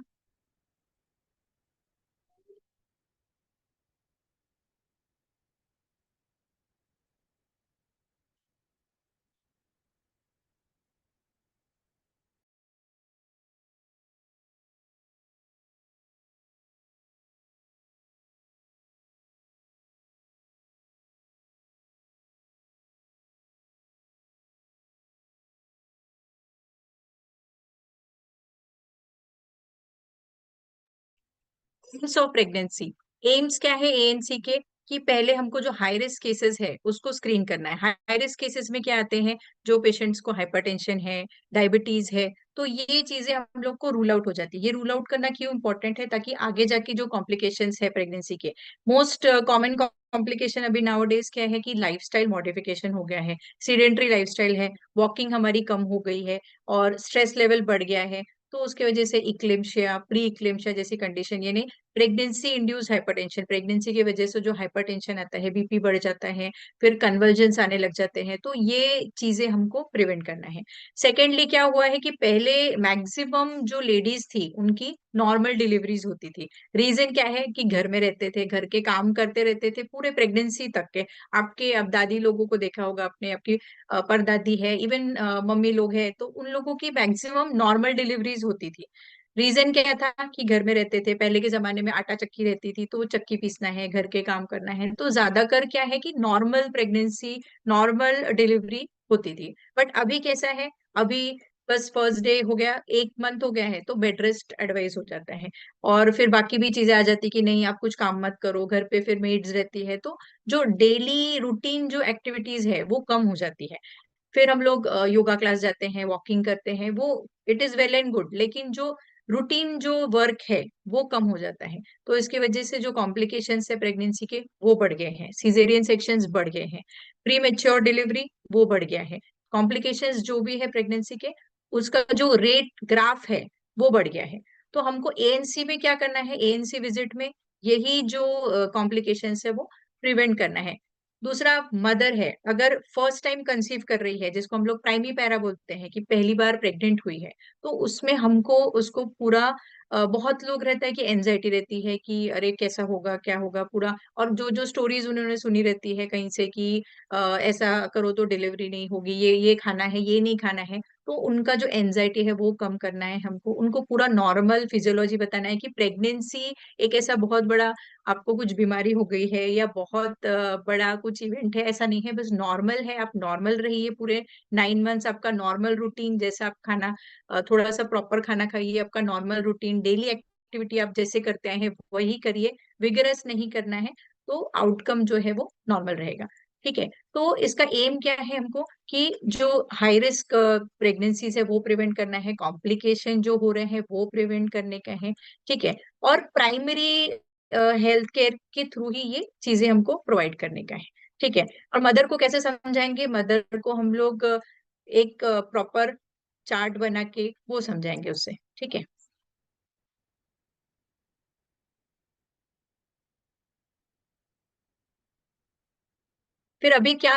Speaker 4: एम्स ऑफ प्रेगनेंसी। एम्स क्या है एएनसी के, कि पहले हमको जो हाई रिस्क केसेस है उसको स्क्रीन करना है। हाई रिस्क केसेस में क्या आते हैं, जो पेशेंट्स को हाइपरटेंशन है, डायबिटीज है, तो ये चीजें हम लोग को रूल आउट हो जाती है। ये रूल आउट करना क्यों इंपॉर्टेंट है, ताकि आगे जाके जो कॉम्प्लिकेशंस है प्रेगनेंसी के, मोस्ट कॉमन कॉम्प्लिकेशन अभी नाउ डेज क्या है कि लाइफस्टाइल मॉडिफिकेशन हो गया है, सीडेंटरी लाइफस्टाइल है, वॉकिंग हमारी कम हो गई है, और स्ट्रेस लेवल बढ़ गया है। तो उसके वजह से इक्लेम्शिया, प्री इक्लेम्शिया जैसी कंडीशन, यानी प्रेगनेंसी इंड्यूस हाइपरटेंशन, प्रेगनेंसी की वजह से जो हाइपरटेंशन आता है, बीपी बढ़ जाता है, फिर कन्वर्जेंस आने लग जाते हैं, तो ये चीजें हमको प्रिवेंट करना है। सेकेंडली क्या हुआ है कि पहले मैक्सिमम जो लेडीज थी उनकी नॉर्मल डिलीवरीज होती थी। रीजन क्या है कि घर में रहते थे, घर के काम करते रहते थे पूरे प्रेगनेंसी तक के। आपके अब दादी लोगों को देखा होगा आपने, आपकी परदादी है, इवन मम्मी लोग हैं, तो उन लोगों की मैक्सिमम नॉर्मल डिलीवरीज होती थी। रीजन क्या था कि घर में रहते थे, पहले के जमाने में आटा चक्की रहती थी, तो चक्की पीसना है, घर के काम करना है, तो ज्यादातर क्या है कि नॉर्मल प्रेगनेंसी, नॉर्मल डिलीवरी होती थी। बट अभी कैसा है, अभी बस फर्स्ट डे हो गया, 1 मंथ हो गया है, तो बेड रेस्ट एडवाइस हो जाता है, और फिर बाकी भी चीजें आ जाती कि नहीं आप कुछ काम मत करो घर पे, फिर मेड्स रहती है, तो जो डेली रूटीन जो एक्टिविटीज है वो कम हो जाती है। फिर हम लोग योगा क्लास जाते हैं, वॉकिंग करते हैं, वो it is well end good, लेकिन जो रूटीन जो वर्क है वो कम हो जाता है। तो इसकी वजह से जो कॉम्प्लिकेशंस है प्रेगनेंसी के वो बढ़ गए हैं, सिजेरियन सेक्शंस बढ़ गए हैं, प्री मेच्योर डिलीवरी वो बढ़ गया है, कॉम्प्लिकेशंस जो भी है प्रेगनेंसी के उसका जो रेट ग्राफ है वो बढ़ गया है। तो हमको एएनसी में क्या करना है, एएनसी विजिट में यही जो कॉम्प्लिकेशंस है वो प्रिवेंट करना है। दूसरा, मदर है, अगर फर्स्ट टाइम कंसीव कर रही है, जिसको हम लोग प्राइमी पैरा बोलते हैं कि पहली बार प्रेग्नेंट हुई है, तो उसमें हमको उसको पूरा बहुत लोग रहता है कि एनजाइटी रहती है कि अरे कैसा होगा क्या होगा पूरा, और जो जो स्टोरीज उन्होंने सुनी रहती है कहीं से कि ऐसा करो तो डिलीवरी नहीं होगी, ये खाना है, ये नहीं खाना है, तो उनका जो एनजाइटी है वो कम करना है हमको, उनको पूरा नॉर्मल फिजियोलॉजी बताना है कि प्रेगनेंसी एक ऐसा बहुत बड़ा आपको कुछ बीमारी हो गई है या बहुत बड़ा कुछ इवेंट है, ऐसा नहीं है, बस नॉर्मल है, आप नॉर्मल रहिए पूरे 9 मंथ्स, आपका नॉर्मल रूटीन जैसा आप खाना थोड़ा सा प्रॉपर खाना खाइए, आपका नॉर्मल रूटीन डेली एक्टिविटी आप जैसे करते आए हैं वही करिए, विगरस नहीं करना है, तो आउटकम जो है वो नॉर्मल रहेगा। ठीक है। तो इसका एम क्या है हमको, कि जो हाई रिस्क प्रेगनेंसीज है वो प्रिवेंट करना है, कॉम्प्लिकेशन जो हो रहे हैं वो प्रिवेंट करने का है। ठीक है। और प्राइमरी हेल्थ केयर के थ्रू ही ये चीजें हमको प्रोवाइड करने का है। ठीक है। और मदर को कैसे समझाएंगे, मदर को हम लोग एक प्रॉपर चार्ट बना के वो समझाएंगे उससे। ठीक है। फिर अभी क्या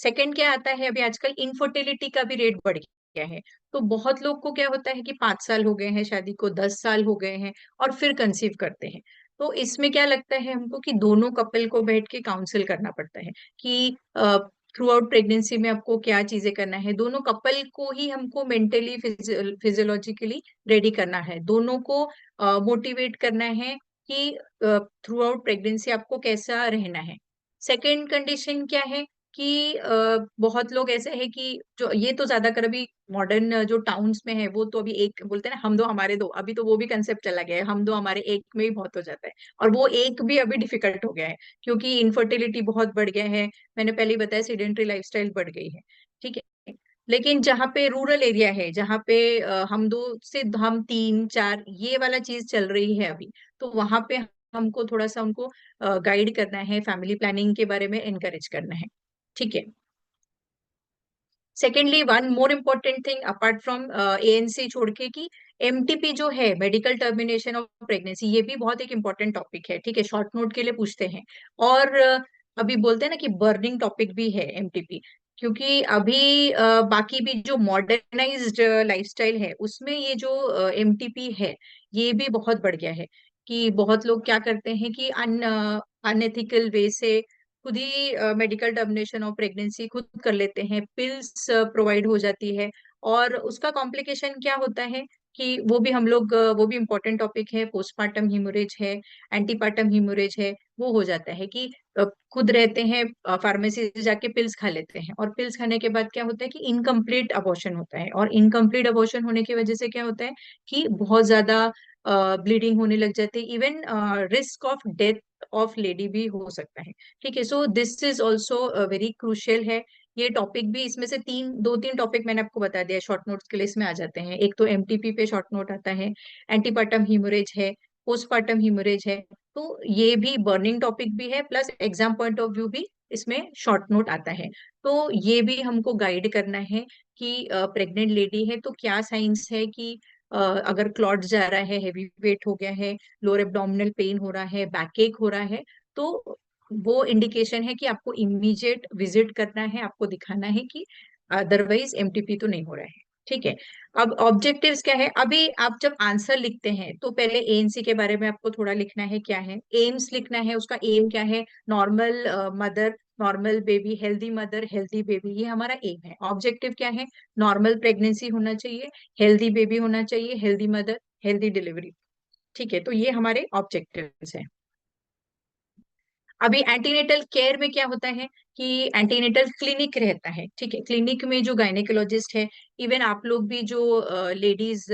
Speaker 4: सेकंड क्या आता है, अभी आजकल इनफर्टिलिटी का भी रेट बढ़ गया है। तो बहुत लोग को क्या होता है कि 5 साल हो गए हैं शादी को, 10 साल हो गए हैं, और फिर कंसीव करते हैं। तो इसमें क्या लगता है हमको कि दोनों कपल को बैठ के काउंसिल करना पड़ता है कि थ्रू आउट प्रेगनेंसी में आपको क्या चीजें करना है, दोनों कपल को ही हमको मेंटली फिजियोलॉजिकली रेडी करना है, दोनों को मोटिवेट करना है कि थ्रू आउट प्रेगनेंसी आपको कैसा रहना है। सेकेंड कंडीशन क्या है कि बहुत लोग ऐसे हैं कि जो ये तो ज्यादातर अभी मॉडर्न जो टाउन्स में है वो तो अभी एक बोलते हैं ना, हम दो हमारे दो, अभी तो वो भी कंसेप्ट चला गया है, हम दो हमारे एक में ही बहुत हो जाता है, और वो एक भी अभी डिफिकल्ट हो गया है क्योंकि इनफर्टिलिटी बहुत बढ़ गया है। मैंने पहले ही बताया सीडेंटरी लाइफस्टाइल बढ़ गई है। ठीक है। लेकिन जहाँ पे रूरल एरिया है, जहाँ पे हम दो से हम तीन चार ये वाला चीज चल रही है अभी, तो वहां पे हमको थोड़ा सा उनको गाइड करना है, फैमिली प्लानिंग के बारे में एनकरेज करना है। ठीक है। Secondly one more important thing apart from ANC छोड़ के, कि एमटीपी जो है, मेडिकल टर्मिनेशन ऑफ प्रेगनेंसी, ये भी बहुत एक इम्पोर्टेंट टॉपिक है, ठीक है, शॉर्ट नोट के लिए पूछते हैं। और अभी बोलते हैं ना कि बर्निंग टॉपिक भी है एमटीपी, क्योंकि अभी बाकी भी जो मॉडर्नाइज्ड लाइफस्टाइल है उसमें ये जो एमटीपी है ये भी बहुत बढ़ गया है। कि बहुत लोग क्या करते हैं कि अनएथिकल वे से खुद ही मेडिकल टर्मिनेशन ऑफ प्रेगनेंसी खुद कर लेते हैं, पिल्स प्रोवाइड हो जाती है। और उसका कॉम्प्लिकेशन क्या होता है कि वो भी हम लोग वो भी इम्पोर्टेंट टॉपिक है, पोस्टमार्टम हीमोरेज है, एंटीपार्टम हीमोरेज है। वो हो जाता है कि खुद रहते हैं, फार्मेसी से जाके पिल्स खा लेते हैं, और पिल्स खाने के बाद क्या होता है कि इनकम्प्लीट अबॉर्शन होता है, और इनकम्प्लीट अबॉर्शन होने की वजह से क्या होता है कि बहुत ज्यादा ब्लीडिंग होने लग जाती है, even risk of death of lady भी हो सकता है। ठीक है, so this is also very crucial है। ये टॉपिक भी, इसमें से दो तीन टॉपिक मैंने आपको बता दिया, शॉर्ट नोट्स के लिए इसमें आ जाते हैं। एक तो एमटीपी पे शॉर्ट नोट आता है, एंटीपार्टम हीमोरेज है, पोस्टपार्टम हीमोरेज है। तो ये भी बर्निंग टॉपिक भी है, plus exam point of view भी इसमें शॉर्ट नोट आता है। तो ये भी हमको गाइड करना है कि प्रेग्नेंट लेडी है तो क्या साइंस है कि अगर क्लॉट जा रहा है, हैवी वेट हो गया है, लोअर एब्डोमिनल पेन हो रहा है, बैक एक हो रहा है, तो वो इंडिकेशन है कि आपको इमीडिएट विजिट करना है, आपको दिखाना है कि अदरवाइज एमटीपी तो नहीं हो रहा है। ठीक है, अब ऑब्जेक्टिव्स क्या है। अभी आप जब आंसर लिखते हैं तो पहले एएनसी के बारे में आपको थोड़ा लिखना है, क्या है एम्स लिखना है, उसका एम क्या है, normal mother, normal baby, healthy mother, healthy baby, ये हमारा एम है। ऑब्जेक्टिव क्या है, नॉर्मल प्रेगनेंसी होना चाहिए, हेल्दी बेबी होना चाहिए, हेल्दी मदर, हेल्दी डिलीवरी। ठीक है, तो ये हमारे ऑब्जेक्टिव्स हैं। अभी एंटीनेटल केयर में क्या होता है कि एंटीनेटल क्लिनिक रहता है। ठीक है, क्लिनिक में जो गायनेकोलॉजिस्ट है, इवन आप लोग भी जो लेडीज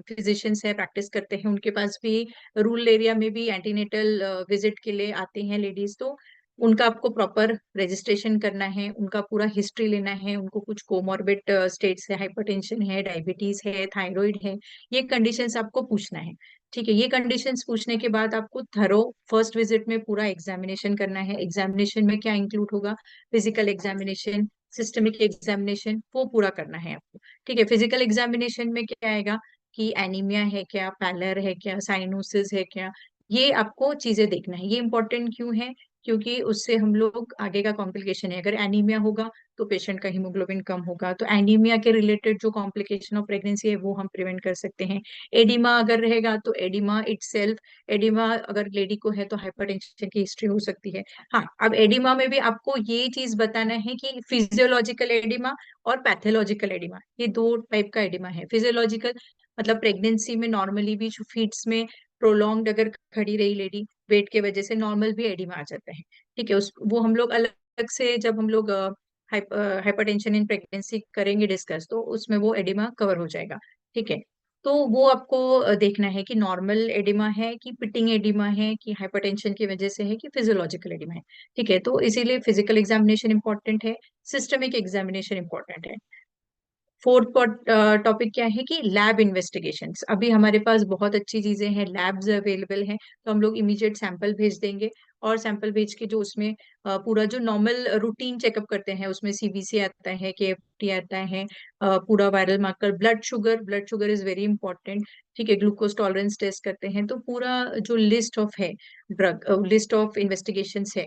Speaker 4: फिजिशियंस है प्रैक्टिस करते हैं, उनके पास भी रूरल एरिया में भी एंटीनेटल विजिट के लिए आते हैं लेडीज। तो उनका आपको प्रॉपर रजिस्ट्रेशन करना है, उनका पूरा हिस्ट्री लेना है, उनको कुछ कोमॉर्बिड स्टेट्स है, हाइपरटेंशन है, डायबिटीज है, थायराइड है, ये कंडीशंस आपको पूछना है। ठीक है, ये कंडीशंस पूछने के बाद आपको थरो फर्स्ट विजिट में पूरा एग्जामिनेशन करना है। एग्जामिनेशन में क्या इंक्लूड होगा, फिजिकल एग्जामिनेशन, सिस्टमिक एग्जामिनेशन, वो पूरा करना है आपको। ठीक है, फिजिकल एग्जामिनेशन में क्या आएगा कि एनीमिया है क्या, पैलर है क्या, साइनोसिस है क्या, ये आपको चीजें देखना है। ये इंपॉर्टेंट क्यों है, क्योंकि उससे हम लोग आगे का कॉम्प्लिकेशन है, अगर एनीमिया होगा तो पेशेंट का हीमोग्लोबिन कम होगा, तो एनीमिया के रिलेटेड जो कॉम्प्लिकेशन ऑफ प्रेगनेंसी है वो हम प्रिवेंट कर सकते हैं। एडिमा अगर रहेगा तो एडिमा इटसेल्फ, एडिमा अगर लेडी को है तो हाइपरटेंशन की हिस्ट्री हो सकती है। हाँ, अब एडिमा में भी आपको ये चीज बताना है कि फिजियोलॉजिकल एडिमा और पैथोलॉजिकल एडिमा, ये दो टाइप का एडिमा है। फिजियोलॉजिकल मतलब प्रेगनेंसी में नॉर्मली भी फीट्स में प्रोलॉन्ग्ड अगर खड़ी रही लेडी वेट के वजह से, नॉर्मल भी एडिमा आ जाता है। ठीक है, उस वो हम लोग अलग से जब हम लोग हाइपरटेंशन इन प्रेगनेंसी करेंगे डिस्कस, तो उसमें वो एडिमा कवर हो जाएगा। ठीक है, तो वो आपको देखना है कि नॉर्मल एडिमा है कि पिटिंग एडिमा है कि हाइपरटेंशन की वजह से है कि फिजियोलॉजिकल एडिमा है। ठीक है, तो इसीलिए फिजिकल एग्जामिनेशन इंपॉर्टेंट है, सिस्टमिक एग्जामिनेशन इंपॉर्टेंट है। फोर्थ टॉपिक क्या है कि लैब इन्वेस्टिगेशंस। अभी हमारे पास बहुत अच्छी चीजें हैं, लैब्स अवेलेबल हैं, तो हम लोग इमीडिएट सैंपल भेज देंगे, और सैंपल भेज के जो उसमें पूरा जो नॉर्मल रूटीन चेकअप करते हैं उसमें सीबीसी आता है, केएफटी आता है, पूरा viral marker, blood sugar is very important. ठीक है, ग्लूकोज टॉलरेंस टेस्ट करते हैं, तो पूरा जो लिस्ट ऑफ है, लिस्ट ऑफ इन्वेस्टिगेशंस है,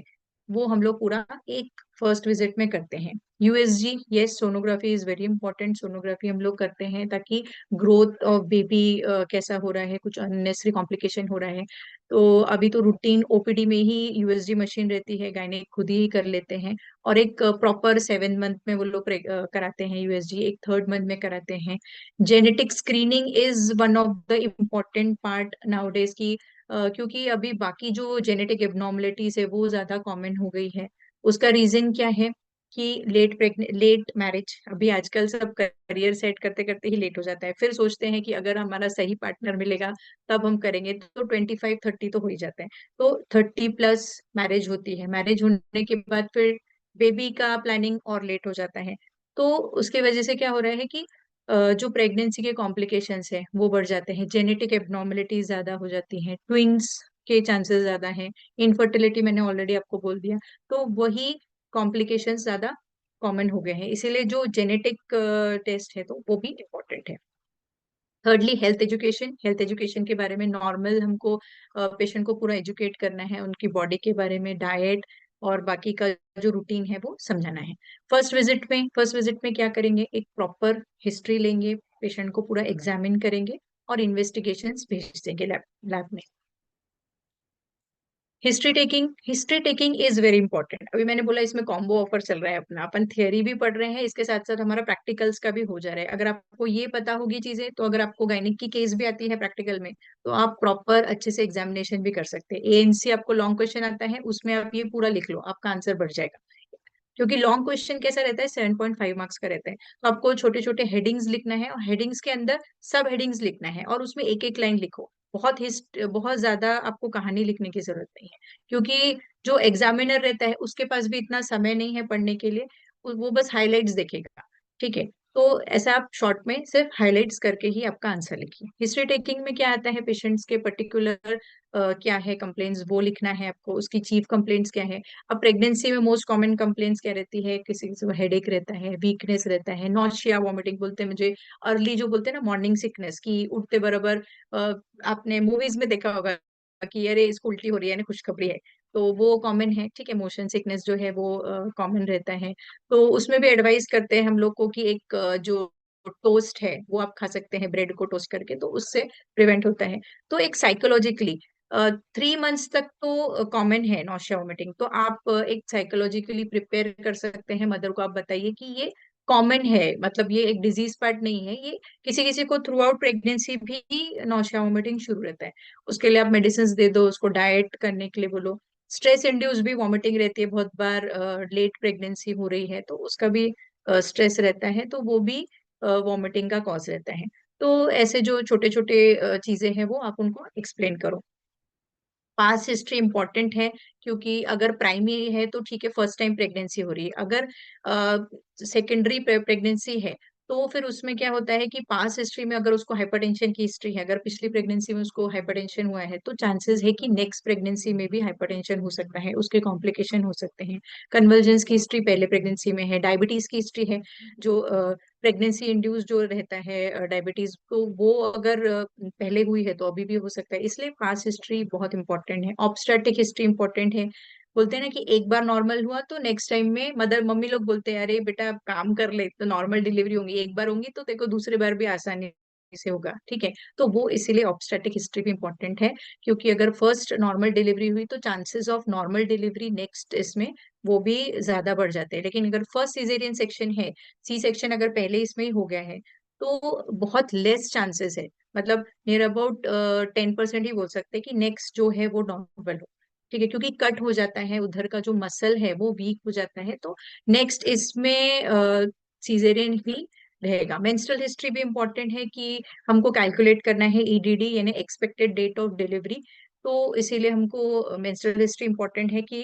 Speaker 4: वो हम लोग पूरा एक फर्स्ट विजिट में करते हैं। USG, yes, sonography is very important, sonography हम लोग करते हैं ताकि ग्रोथ ऑफ बेबी कैसा हो रहा है, कुछ अननेसेसरी कॉम्प्लिकेशन हो रहा है। तो अभी तो रूटीन ओपीडी में ही यूएसजी मशीन रहती है, गायने खुद ही कर लेते हैं। और एक प्रॉपर 7 मंथ में वो लोग कराते हैं यूएसजी, एक 3rd मंथ में कराते हैं। Genetic screening is one of the important part nowadays की, क्योंकि अभी बाकी जो जेनेटिक एबनॉर्मलिटीज है वो ज्यादा कॉमन हो गई है। उसका रीजन क्या है कि लेट मैरिज, अभी आजकल सब करियर सेट करते करते ही लेट हो जाता है, फिर सोचते हैं कि अगर हमारा सही पार्टनर मिलेगा तब हम करेंगे, तो 25-30 तो हो ही जाते हैं। तो 30+ मैरिज होती है, मैरिज होने के बाद फिर बेबी का प्लानिंग और लेट हो जाता है। तो उसके वजह से क्या हो रहा है कि जो प्रेगनेंसी के कॉम्प्लिकेशंस है वो बढ़ जाते हैं, जेनेटिक एबनॉर्मलिटीज ज्यादा हो जाती हैं, ट्विंस के चांसेस ज्यादा हैं, इनफर्टिलिटी मैंने ऑलरेडी आपको बोल दिया। तो वही कॉम्प्लिकेशंस ज्यादा कॉमन हो गए हैं, इसीलिए जो जेनेटिक टेस्ट है तो वो भी इम्पोर्टेंट है। थर्डली हेल्थ एजुकेशन के बारे में नॉर्मल हमको पेशेंट को पूरा एजुकेट करना है, उनकी बॉडी के बारे में, डाइट और बाकी का जो रूटीन है वो समझाना है। फर्स्ट विजिट में क्या करेंगे, एक प्रॉपर हिस्ट्री लेंगे, पेशेंट को पूरा एग्जामिन करेंगे और इन्वेस्टिगेशंस भेज देंगे लैब में। History taking is very important. अभी मैंने बोला इसमें कॉम्बो ऑफर चल रहा है अपना, अपन थियरी भी पढ़ रहे हैं, इसके साथ साथ हमारा प्रैक्टिकल्स का भी हो जा रहा है। अगर आपको ये पता होगी चीजें, तो अगर आपको गायनिक की केस भी आती है प्रैक्टिकल में, तो आप प्रॉपर अच्छे से एग्जामिनेशन भी कर सकते हैं। एएनसी आपको लॉन्ग क्वेश्चन आता है, उसमें आप ये पूरा लिख लो, आपका आंसर बढ़ जाएगा। क्योंकि लॉन्ग क्वेश्चन कैसा रहता है, 7.5 मार्क्स का रहता है, तो आपको छोटे छोटे हेडिंग्स लिखना है और हेडिंग्स के अंदर सब हेडिंग्स लिखना है और उसमें एक एक लाइन लिखो। बहुत ज्यादा आपको कहानी लिखने की जरूरत नहीं है, क्योंकि जो एग्जामिनर रहता है उसके पास भी इतना समय नहीं है पढ़ने के लिए, वो बस हाइलाइट्स देखेगा। ठीक है, तो ऐसा आप शॉर्ट में सिर्फ हाइलाइट्स करके ही आपका आंसर लिखिए। हिस्ट्री टेकिंग में क्या आता है, पेशेंट्स के पर्टिकुलर क्या है कंप्लेंट्स वो लिखना है आपको, उसकी चीफ कंप्लेंट्स क्या है। अब प्रेगनेंसी में मोस्ट कॉमन कंप्लेंट्स क्या रहती है, किसी किसी को हेडेक रहता है, वीकनेस रहता है, नॉशिया वॉमिटिंग बोलते हैं मुझे, अर्ली जो बोलते हैं ना मॉर्निंग सिकनेस की उठते बराबर, आपने मूवीज में देखा होगा कि अरे इसको उल्टी हो रही है ना, खुशखबरी है, तो वो कॉमन है। ठीक है, मोशन सिकनेस जो है वो कॉमन रहता है। तो उसमें भी एडवाइस करते हैं हम लोग को कि एक जो टोस्ट है वो आप खा सकते हैं, ब्रेड को टोस्ट करके, तो उससे प्रिवेंट होता है। तो एक साइकोलॉजिकली 3 मंथ्स तक तो कॉमन है नौशिया वोमिटिंग, तो आप एक साइकोलॉजिकली प्रिपेयर कर सकते हैं मदर को, आप बताइए कि ये कॉमन है, मतलब ये एक डिजीज पार्ट नहीं है, ये किसी किसी को थ्रू आउट प्रेगनेंसी भी नौशिया वोमिटिंग शुरू रहता है। उसके लिए आप मेडिसिन दे दो, उसको डाइट करने के लिए बोलो। स्ट्रेस इंड्यूस भी वॉमिटिंग रहती है बहुत बार, लेट प्रेगनेंसी हो रही है तो उसका भी स्ट्रेस रहता है, तो वो भी वॉमिटिंग का कॉज रहता है। तो ऐसे जो छोटे छोटे चीजें हैं वो आप उनको एक्सप्लेन करो। पास्ट हिस्ट्री इंपॉर्टेंट है, क्योंकि अगर प्राइमरी है तो ठीक है, फर्स्ट टाइम प्रेगनेंसी हो रही है। अगर सेकेंडरी प्रेगनेंसी है तो फिर उसमें क्या होता है कि पास्ट हिस्ट्री में अगर उसको हाइपरटेंशन की हिस्ट्री है, अगर पिछली प्रेगनेंसी में उसको हाइपरटेंशन हुआ है, तो चांसेस है कि नेक्स्ट प्रेगनेंसी में भी हाइपरटेंशन हो सकता है, उसके कॉम्प्लिकेशन हो सकते हैं। कन्वर्जेंस की हिस्ट्री पहले प्रेगनेंसी में है, डायबिटीज की हिस्ट्री है, जो प्रेगनेंसी इंड्यूस जो रहता है डायबिटीज, तो वो अगर पहले हुई है तो अभी भी हो सकता है, इसलिए पास्ट हिस्ट्री बहुत इंपॉर्टेंट है। ऑब्स्टेट्रिक हिस्ट्री इंपॉर्टेंट है। बोलते हैं ना कि एक बार नॉर्मल हुआ तो नेक्स्ट टाइम में मम्मी लोग बोलते हैं अरे बेटा काम कर ले, तो नॉर्मल डिलीवरी होंगी, एक बार होंगी तो देखो दूसरी बार भी आसानी से होगा। ठीक है, तो वो इसीलिए ऑब्स्टेट्रिक हिस्ट्री भी इंपॉर्टेंट है, क्योंकि अगर फर्स्ट नॉर्मल डिलीवरी हुई तो chances of normal delivery next इसमें वो भी ज्यादा बढ़ जाते हैं। लेकिन अगर फर्स्ट सिजेरियन सेक्शन है, सी सेक्शन अगर पहले इसमें ही हो गया है, तो बहुत लेस चांसेस है, मतलब नियर अबाउट 10% ही बोल सकते हैं कि नेक्स्ट जो है वो नॉर्मल हो। ठीक है, क्योंकि कट हो जाता है, उधर का जो मसल है वो वीक हो जाता है, तो नेक्स्ट इसमें सीजेरियन ही रहेगा। मेंस्ट्रुअल हिस्ट्री भी इंपॉर्टेंट है कि हमको कैलकुलेट करना है ईडीडी यानी एक्सपेक्टेड डेट ऑफ डिलीवरी, तो इसीलिए हमको मेंस्ट्रुअल हिस्ट्री इंपॉर्टेंट है कि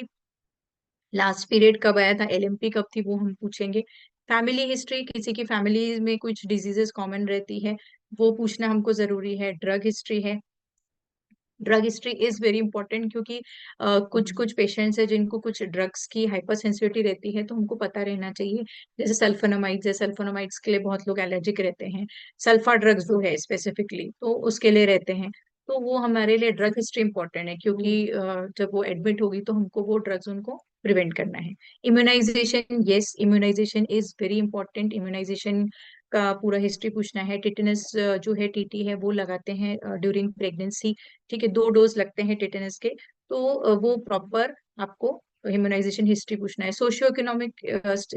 Speaker 4: लास्ट पीरियड कब आया था, एलएमपी कब थी, वो हम पूछेंगे। फैमिली हिस्ट्री, किसी की फैमिली में कुछ डिजीजेस कॉमन रहती है वो पूछना हमको जरूरी है। ड्रग हिस्ट्री है, drug history is very important, क्योंकि कुछ कुछ पेशेंट्स है जिनको कुछ ड्रग्स की हाइपर सेंसिटिविटी रहती है, तो हमको पता रहना चाहिए। जैसे सल्फोनामाइड्स है, सल्फोनामाइड्स के लिए बहुत लोग एलर्जिक रहते हैं, सल्फा ड्रग्स जो है स्पेसिफिकली तो उसके लिए रहते हैं, तो वो हमारे लिए ड्रग हिस्ट्री इंपॉर्टेंट है, क्योंकि जब वो एडमिट होगी तो हमको वो ड्रग्स उनको प्रिवेंट करना है। Immunisation, yes immunisation is very important. Immunisation का पूरा हिस्ट्री पूछना है। टिटेनस जो है टीटी है वो लगाते हैं ड्यूरिंग प्रेगनेंसी। ठीक है, 2 डोज लगते हैं टिटेनस के, तो वो प्रॉपर आपको इम्यूनाइजेशन हिस्ट्री पूछना है। सोशियो इकोनॉमिक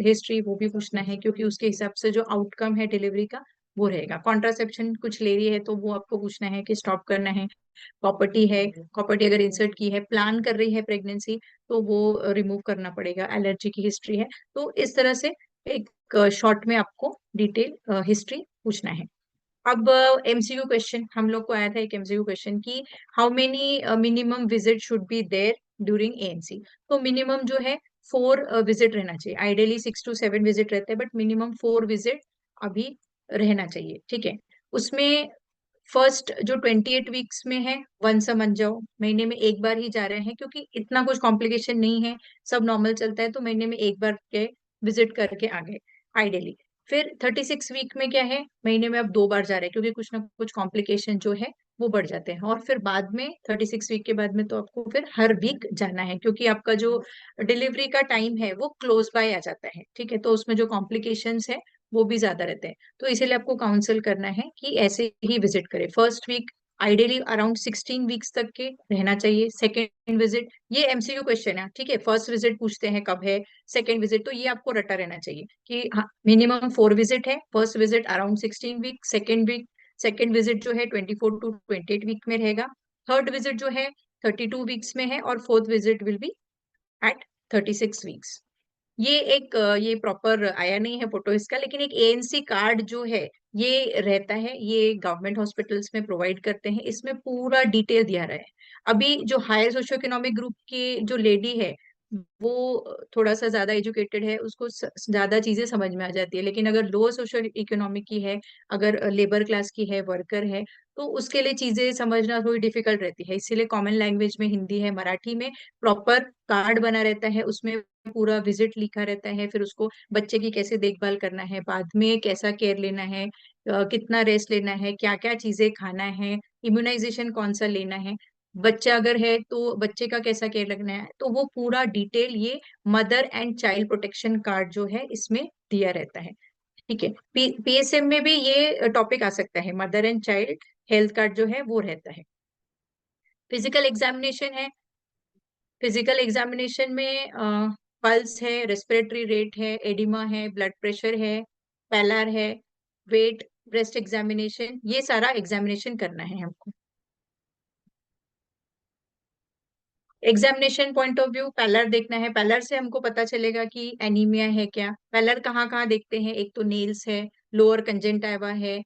Speaker 4: हिस्ट्री वो भी पूछना है, क्योंकि उसके हिसाब से जो आउटकम है डिलीवरी का वो रहेगा। कॉन्ट्रासेप्शन कुछ ले रही है तो वो आपको पूछना है कि स्टॉप करना है। प्रॉपर्टी है, प्रॉपर्टी अगर इंसर्ट की है, प्लान कर रही है प्रेगनेंसी, तो वो रिमूव करना पड़ेगा। एलर्जी की हिस्ट्री है, तो इस तरह से एक शॉर्ट में आपको डिटेल हिस्ट्री पूछना है। अब एमसीक्यू क्वेश्चन हम लोग को आया था, एक एमसीक्यू क्वेश्चन की how many minimum visit should be there during ANC. तो मिनिमम जो है 4 विजिट रहना चाहिए, आइडियली 6 to 7 विजिट रहते हैं, बट मिनिमम 4 विजिट अभी रहना चाहिए। ठीक है, उसमें फर्स्ट जो 28 वीक्स में है वंस अ मंथ जाओ, महीने में एक बार ही जा रहे हैं, क्योंकि इतना कुछ कॉम्प्लिकेशन नहीं है, सब नॉर्मल चलता है, तो महीने में एक बार के विजिट करके आ गए आइडियली। फिर 36 वीक में क्या है, महीने में आप 2 बार जा रहे हैं, क्योंकि कुछ ना कुछ कॉम्प्लिकेशन जो है वो बढ़ जाते हैं। और फिर बाद में 36 वीक के बाद में तो आपको फिर हर वीक जाना है, क्योंकि आपका जो डिलीवरी का टाइम है वो क्लोज बाय आ जाता है, ठीक है। तो उसमें जो कॉम्प्लिकेशंस है वो भी ज्यादा रहते हैं, तो इसीलिए आपको काउंसिल करना है कि ऐसे ही विजिट करें। First week ideally around 16 weeks तक के रहना चाहिए। सेकेंड विजिट, ये एमसीक्यू क्वेश्चन है, ठीक है। फर्स्ट विजिट पूछते हैं कब है, सेकेंड विजिट तो ये आपको रटा रहना चाहिए कि हाँ मिनिमम 4 विजिट है। First visit around 16 week, second visit जो है 24 to 28 वीक में रहेगा। थर्ड विजिट जो है 32 वीक्स में है, और fourth visit will be at 36 weeks. ये एक ये प्रॉपर आया नहीं है फोटो इसका, लेकिन एक एएनसी कार्ड जो है ये रहता है, ये गवर्नमेंट हॉस्पिटल्स में प्रोवाइड करते हैं। इसमें पूरा डिटेल दिया रहा है। अभी जो हायर सोशियो इकोनॉमिक ग्रुप की जो लेडी है वो थोड़ा सा ज्यादा एजुकेटेड है, उसको ज्यादा चीजें समझ में आ जाती है। लेकिन अगर लोअर सोशियो इकोनॉमिक की है, अगर लेबर क्लास की है, वर्कर है, तो उसके लिए चीजें समझना थोड़ी डिफिकल्ट रहती है। इसीलिए कॉमन लैंग्वेज में, हिंदी है, मराठी में प्रॉपर कार्ड बना रहता है, उसमें पूरा विजिट लिखा रहता है। फिर उसको बच्चे की कैसे देखभाल करना है, बाद में कैसा केयर लेना है, कितना रेस्ट लेना है, क्या क्या चीजें खाना है, इम्यूनाइजेशन कौन सा लेना है, बच्चा अगर है तो बच्चे का कैसा केयर रखना है, तो वो पूरा डिटेल ये mother and child protection card जो है इसमें दिया रहता है, ठीक है। पीएसएम में भी ये टॉपिक आ सकता है, mother and child health card जो है वो रहता है। फिजिकल एग्जामिनेशन है। फिजिकल एग्जामिनेशन में पल्स है, रेस्पिरेटरी रेट है, एडिमा है, ब्लड प्रेशर है, पैलर है, वेट, ब्रेस्ट एग्जामिनेशन, ये सारा एग्जामिनेशन करना है हमको। Examination point of view, pallor देखना है। पैलर से हमको पता चलेगा कि एनीमिया है क्या। पैलर कहाँ कहाँ देखते हैं, एक तो नेल्स है, लोअर कंजेंटाइवा है,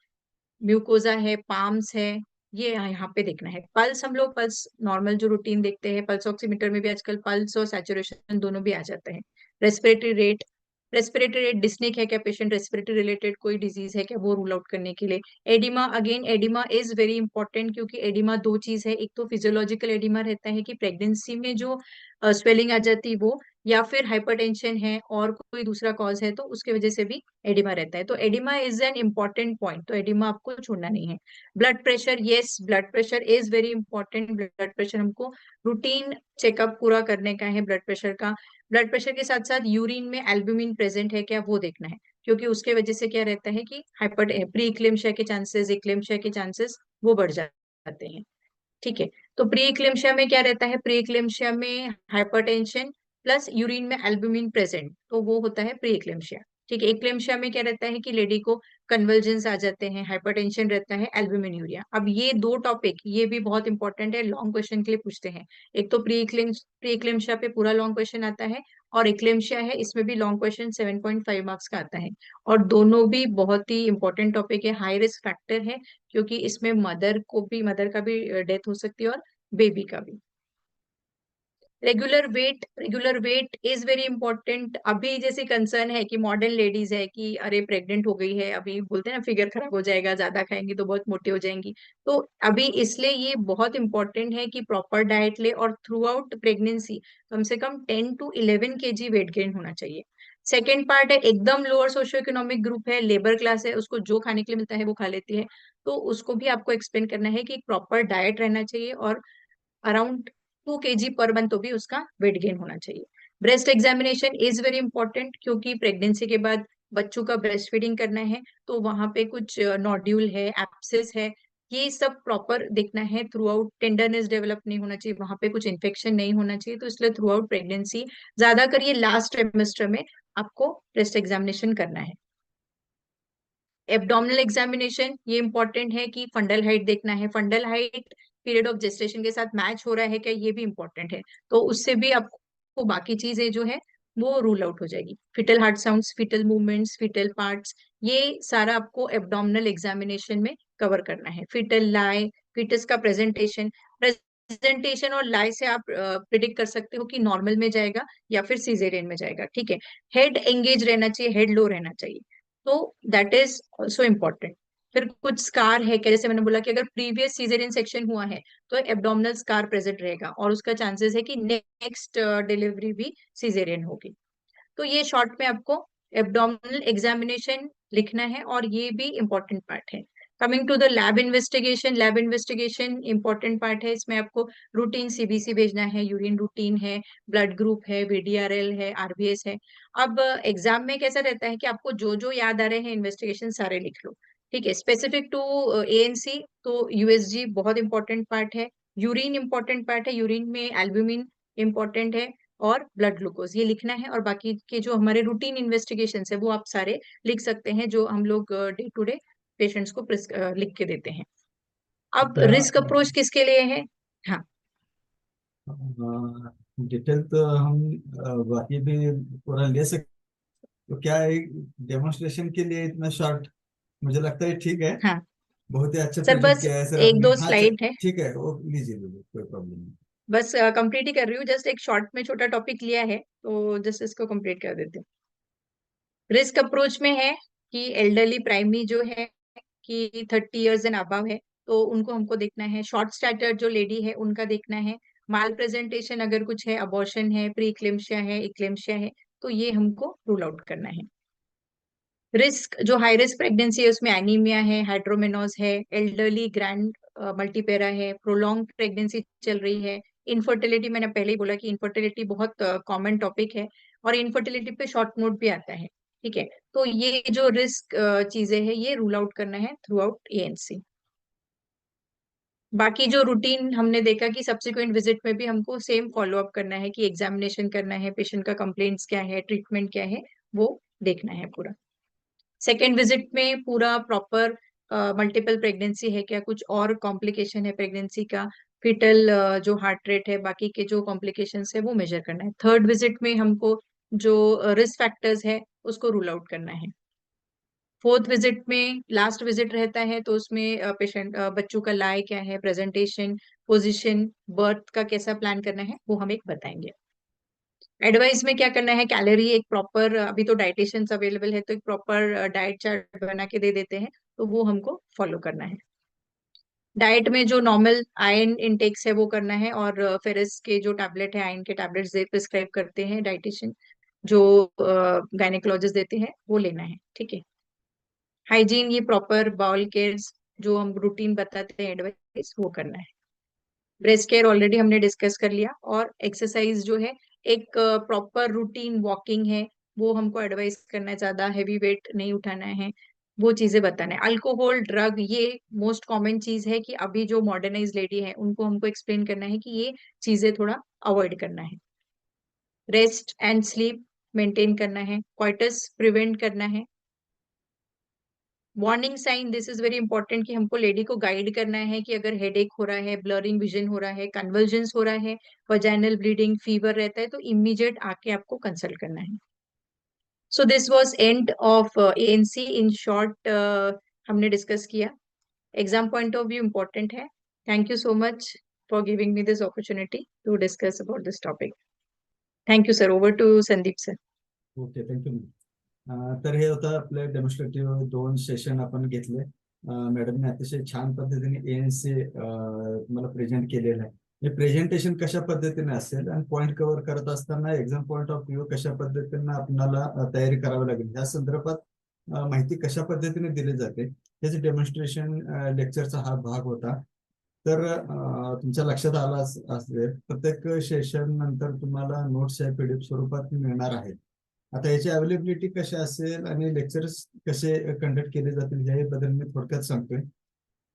Speaker 4: म्यूकोजा है, पाम्स है, ये यहाँ पे देखना है। पल्स हम लोग पल्स नॉर्मल जो रूटीन देखते हैं, पल्स ऑक्सीमीटर में भी आजकल पल्स और सैचुरेशन दोनों भी आ जाते हैं। रेस्पिरेटरी रेट, रेस्पिरेटरी रेट डिस्निक है क्या, पेशेंट रेस्पिरेटरी रिलेटेड कोई डिजीज है क्या, वो रूल आउट करने के लिए। Oedema, again oedema is very important, क्योंकि एडिमा दो चीज है, एक तो फिजियोलॉजिकल एडिमा रहता है कि प्रेगनेंसी में जो स्वेलिंग आ जाती है वो, या फिर हाइपरटेंशन है और कोई दूसरा कॉज है तो उसकी वजह से भी एडिमा रहता है। तो oedema is an important point, तो एडिमा आपको छोड़ना नहीं है। Blood pressure, yes blood pressure is very important. Blood pressure हमको रूटीन चेकअप पूरा करने का है ब्लड प्रेशर का। ब्लड प्रेशर के साथ साथ यूरिन में एल्ब्यूमिन प्रेजेंट है क्या वो देखना है, क्योंकि उसके वजह से क्या रहता है कि हाइपर प्री इक्लेम्शिया के चांसेस, इक्लेम्शिया के चांसेस वो बढ़ जाते हैं, ठीक है। तो प्री इक्लेम्शिया में क्या रहता है, प्री इक्लेम्शिया में हाइपरटेंशन प्लस यूरिन में एल्ब्यूमिन प्रेजेंट, तो वो होता है प्री इक्लेम्शिया, ठीक है। इक्लेम्शिया में क्या रहता है कि लेडी को कन्वर्जेंस आ जाते हैं, हाइपरटेंशन रहता है, एल्ब्यूमिन यूरिया। अब ये दो टॉपिक ये भी बहुत इंपॉर्टेंट है, लॉन्ग क्वेश्चन के लिए पूछते हैं। एक तो प्री इक्लेम्शिया पे पूरा लॉन्ग क्वेश्चन आता है, और इक्लेम्शिया है इसमें भी लॉन्ग क्वेश्चन 7.5 मार्क्स का आता है। और दोनों भी बहुत ही इंपॉर्टेंट टॉपिक है, हाई रिस्क फैक्टर है, क्योंकि इसमें मदर का भी डेथ हो सकती है और बेबी का भी। Regular weight is very important. अभी जैसे कंसर्न है कि मॉडर्न लेडीज है कि अरे प्रेग्नेंट हो गई है, अभी बोलते हैं ना फिगर खराब हो जाएगा, ज्यादा खाएंगी तो बहुत मोटी हो जाएंगी। तो अभी इसलिए ये बहुत इंपॉर्टेंट है कि प्रॉपर डाइट ले, और थ्रू आउट प्रेगनेंसी कम से कम 10 to 11 kg वेट गेन होना चाहिए। सेकेंड पार्ट है एकदम लोअर सोशियो इकोनॉमिक ग्रुप है, लेबर क्लास है, उसको जो खाने के लिए मिलता है वो खा लेती है, तो उसको भी आपको एक्सप्लेन करना है कि प्रॉपर डाइट रहना चाहिए, और अराउंड 2 kg पर मंथ तो भी उसका वेट गेन होना चाहिए। Breast examination is very important, क्योंकि प्रेगनेंसी के बाद बच्चों का ब्रेस्ट फीडिंग करना है, तो वहां पे कुछ नोड्यूल है, एप्सिस है, ये सब प्रॉपर देखना है। थ्रू आउट टेंडरनेस डेवलप नहीं होना चाहिए, वहां पे कुछ इन्फेक्शन नहीं होना चाहिए, तो इसलिए थ्रू आउट प्रेगनेंसी ज्यादातर ये लास्ट ट्रिमेस्टर में आपको ब्रेस्ट एग्जामिनेशन करना है। एब्डोमिनल एग्जामिनेशन ये इंपॉर्टेंट है कि फंडल हाइट देखना है, fundal height period of gestation के साथ मैच हो रहा है क्या, ये भी इंपॉर्टेंट है। तो उससे भी आपको बाकी चीजें जो है वो रूल आउट हो जाएगी। Fetal heart sounds, fetal movements, fetal parts, ये सारा आपको एब्डोमिनल एग्जामिनेशन में कवर करना है। फिटल लाई, फिटस का प्रेजेंटेशन और लाई से आप प्रिडिक्ट कर सकते हो कि नॉर्मल में जाएगा या फिर सीजेरियन में जाएगा, ठीक है। हेड एंगेज रहना चाहिए, हेड लो रहना चाहिए, तो दैट इज ऑल्सो इम्पोर्टेंट। फिर कुछ स्कार है क्या, जैसे मैंने बोला कि अगर प्रीवियस सीजरियन सेक्शन हुआ है तो एब्डोमिनल स्कार प्रेजेंट रहेगा, और उसका चांसेस है कि नेक्स्ट डिलीवरी भी सीजेरियन होगी। तो ये शॉर्ट में आपको एब्डोमिनल एग्जामिनेशन लिखना है और ये भी इम्पोर्टेंट पार्ट है। Coming to the lab investigation important part है। इसमें आपको रूटीन सीबीसी भेजना है, यूरिन रूटीन है, ब्लड ग्रुप है, वीडीआरएल है, आरबीएस है। अब एग्जाम में कैसा रहता है कि आपको जो जो याद आ रहे हैं इन्वेस्टिगेशन सारे लिख लो, ठीक है। स्पेसिफिक टू एएनसी तो यूएसजी बहुत इंपॉर्टेंट पार्ट है, यूरिन इंपॉर्टेंट पार्ट है, यूरिन में एल्ब्यूमिन इंपॉर्टेंट है और ब्लड ग्लूकोज ये लिखना है। और बाकी के जो हमारे रूटीन इन्वेस्टिगेशन है वो आप सारे लिख सकते हैं, जो हम लोग डे टू डे पेशेंट्स को लिख के देते हैं। अब
Speaker 1: क्या
Speaker 4: रिस्क अप्रोच किसके लिए है? हाँ,
Speaker 1: डिटेल तो हम बाकी भी पूरा ले सकते, तो क्या एक डेमोन्स्ट्रेशन के लिए इतना शॉर्ट मुझे लगता है ठीक है।
Speaker 4: हाँ
Speaker 1: बहुत ही अच्छा
Speaker 4: सर,
Speaker 1: प्रेजेंट
Speaker 4: बस
Speaker 1: किया है सर
Speaker 4: एक
Speaker 1: आपने।
Speaker 4: दो
Speaker 1: हाँ
Speaker 4: स्लाइड है,
Speaker 1: ठीक है, वो लीजिए लीजिए, कोई प्रॉब्लम नहीं।
Speaker 4: बस कंप्लीट ही कर रही हूँ। जस्ट एक शॉर्ट में छोटा टॉपिक लिया है तो जस्ट इसको कंप्लीट कर देते हैं। रिस्क अप्रोच में है कि एल्डरली प्राइमरी जो है कि 30 इयर्स एंड अबव है तो उनको हमको देखना है। शॉर्ट स्टैटर जो लेडी है उनका देखना है। माल प्रेजेंटेशन अगर कुछ है, अबॉर्शन है, प्री इक्लेम्शिया है, इक्लेम्शिया है, तो ये हमको रूल आउट करना है। रिस्क जो हाई रिस्क प्रेगनेंसी है उसमें एनीमिया है, हाइड्रोमेनोज है, एल्डरली ग्रैंड मल्टीपेरा है, प्रोलॉन्ग प्रेगनेंसी चल रही है, इनफर्टिलिटी। मैंने पहले ही बोला कि इनफर्टिलिटी बहुत कॉमन टॉपिक है और इनफर्टिलिटी पे शॉर्ट नोट भी आता है, ठीक है। तो ये जो रिस्क चीजें हैं ये रूल आउट करना है थ्रू आउट एएनसी। बाकी जो रूटीन हमने देखा कि सब्सिक्वेंट विजिट में भी हमको सेम फॉलो अप करना है कि एग्जामिनेशन करना है, पेशेंट का कंप्लेंट्स क्या है, ट्रीटमेंट क्या है, वो देखना है पूरा। सेकेंड विजिट में पूरा प्रॉपर मल्टीपल प्रेगनेंसी है क्या, कुछ और कॉम्प्लिकेशन है प्रेगनेंसी का, फिटल जो हार्ट रेट है, बाकी के जो कॉम्प्लिकेशंस है वो मेजर करना है। थर्ड विजिट में हमको जो रिस्क फैक्टर्स है उसको रूल आउट करना है। फोर्थ विजिट में लास्ट विजिट रहता है तो उसमें पेशेंट बच्चों का लाई क्या है, प्रेजेंटेशन, पोजीशन, बर्थ का कैसा प्लान करना है वो हम एक बताएंगे। एडवाइस में क्या करना है, कैलोरी एक प्रॉपर, अभी तो डाइटिशियंस अवेलेबल है तो एक प्रॉपर डाइट चार्ट बना के दे देते हैं तो वो हमको फॉलो करना है। डाइट में जो नॉर्मल आयरन इनटेक्स है वो करना है और फेरस के जो टैबलेट है, आयरन के टैबलेट्स प्रिस्क्राइब करते हैं डाइटिशियन, जो गायनेकोलॉजिस्ट देते हैं वो लेना है, ठीक है। हाइजीन ये प्रॉपर बाउल केयर जो हम रूटीन बताते हैं एडवाइस वो करना है। ब्रेस्ट केयर ऑलरेडी हमने डिस्कस कर लिया। और एक्सरसाइज जो है एक प्रॉपर रूटीन वॉकिंग है वो हमको एडवाइस करना है, ज्यादा हैवी वेट नहीं उठाना है, वो चीजें बताना है। अल्कोहल ड्रग ये मोस्ट कॉमन चीज है कि अभी जो मॉडर्नाइज लेडी है उनको हमको एक्सप्लेन करना है कि ये चीजें थोड़ा अवॉइड करना है। रेस्ट एंड स्लीप मेंटेन करना है, क्वाइटस प्रिवेंट करना है। Warning sign this is very important कि हमको लेडी को गाइड करना है कि अगर हेडेक हो रहा है, ब्लरिंग विजन हो रहा है, कन्वर्जेंस हो रहा है, वजाइनल ब्लीडिंग, फीवर रहता है तो इमीडिएट आके आपको कंसल्ट करना है। So this was end of ANC in short. हमने डिस्कस किया, exam point of view important है। Thank you so much for giving me this opportunity to discuss about this topic. Thank you sir, over to Sandeep sir.
Speaker 1: Okay, thank you. तर हे होतं आपले demonstrative 2 session आपण घेतले। मॅडमने अतिशय छान पद्धतीने एएनसी मला प्रेझेंट केलेलं आहे। हे प्रेझेंटेशन कशा पद्धतीने असेल आणि पॉइंट कव्हर करत असताना एक्झाम पॉइंट ऑफ व्ह्यू कशा पद्धतीने आपल्याला तयारी करावी लागेल या संदर्भात माहिती कशा पद्धतीने दिली जाते याचे डेमॉन्स्ट्रेशन लेक्चरचा हा भाग होता। तर तुमच्या लक्षात आला असेल प्रत्येक सेशन नंतर तुम्हाला नोट्स या पीडीएफ स्वरूपात मिळणार आहेत। आता याची अवेलेबिलिटी कशी असेल आणि लेक्चर्स कसे कंडक्ट केले जातील याबद्दल मी थोडक्यात सांगतोय।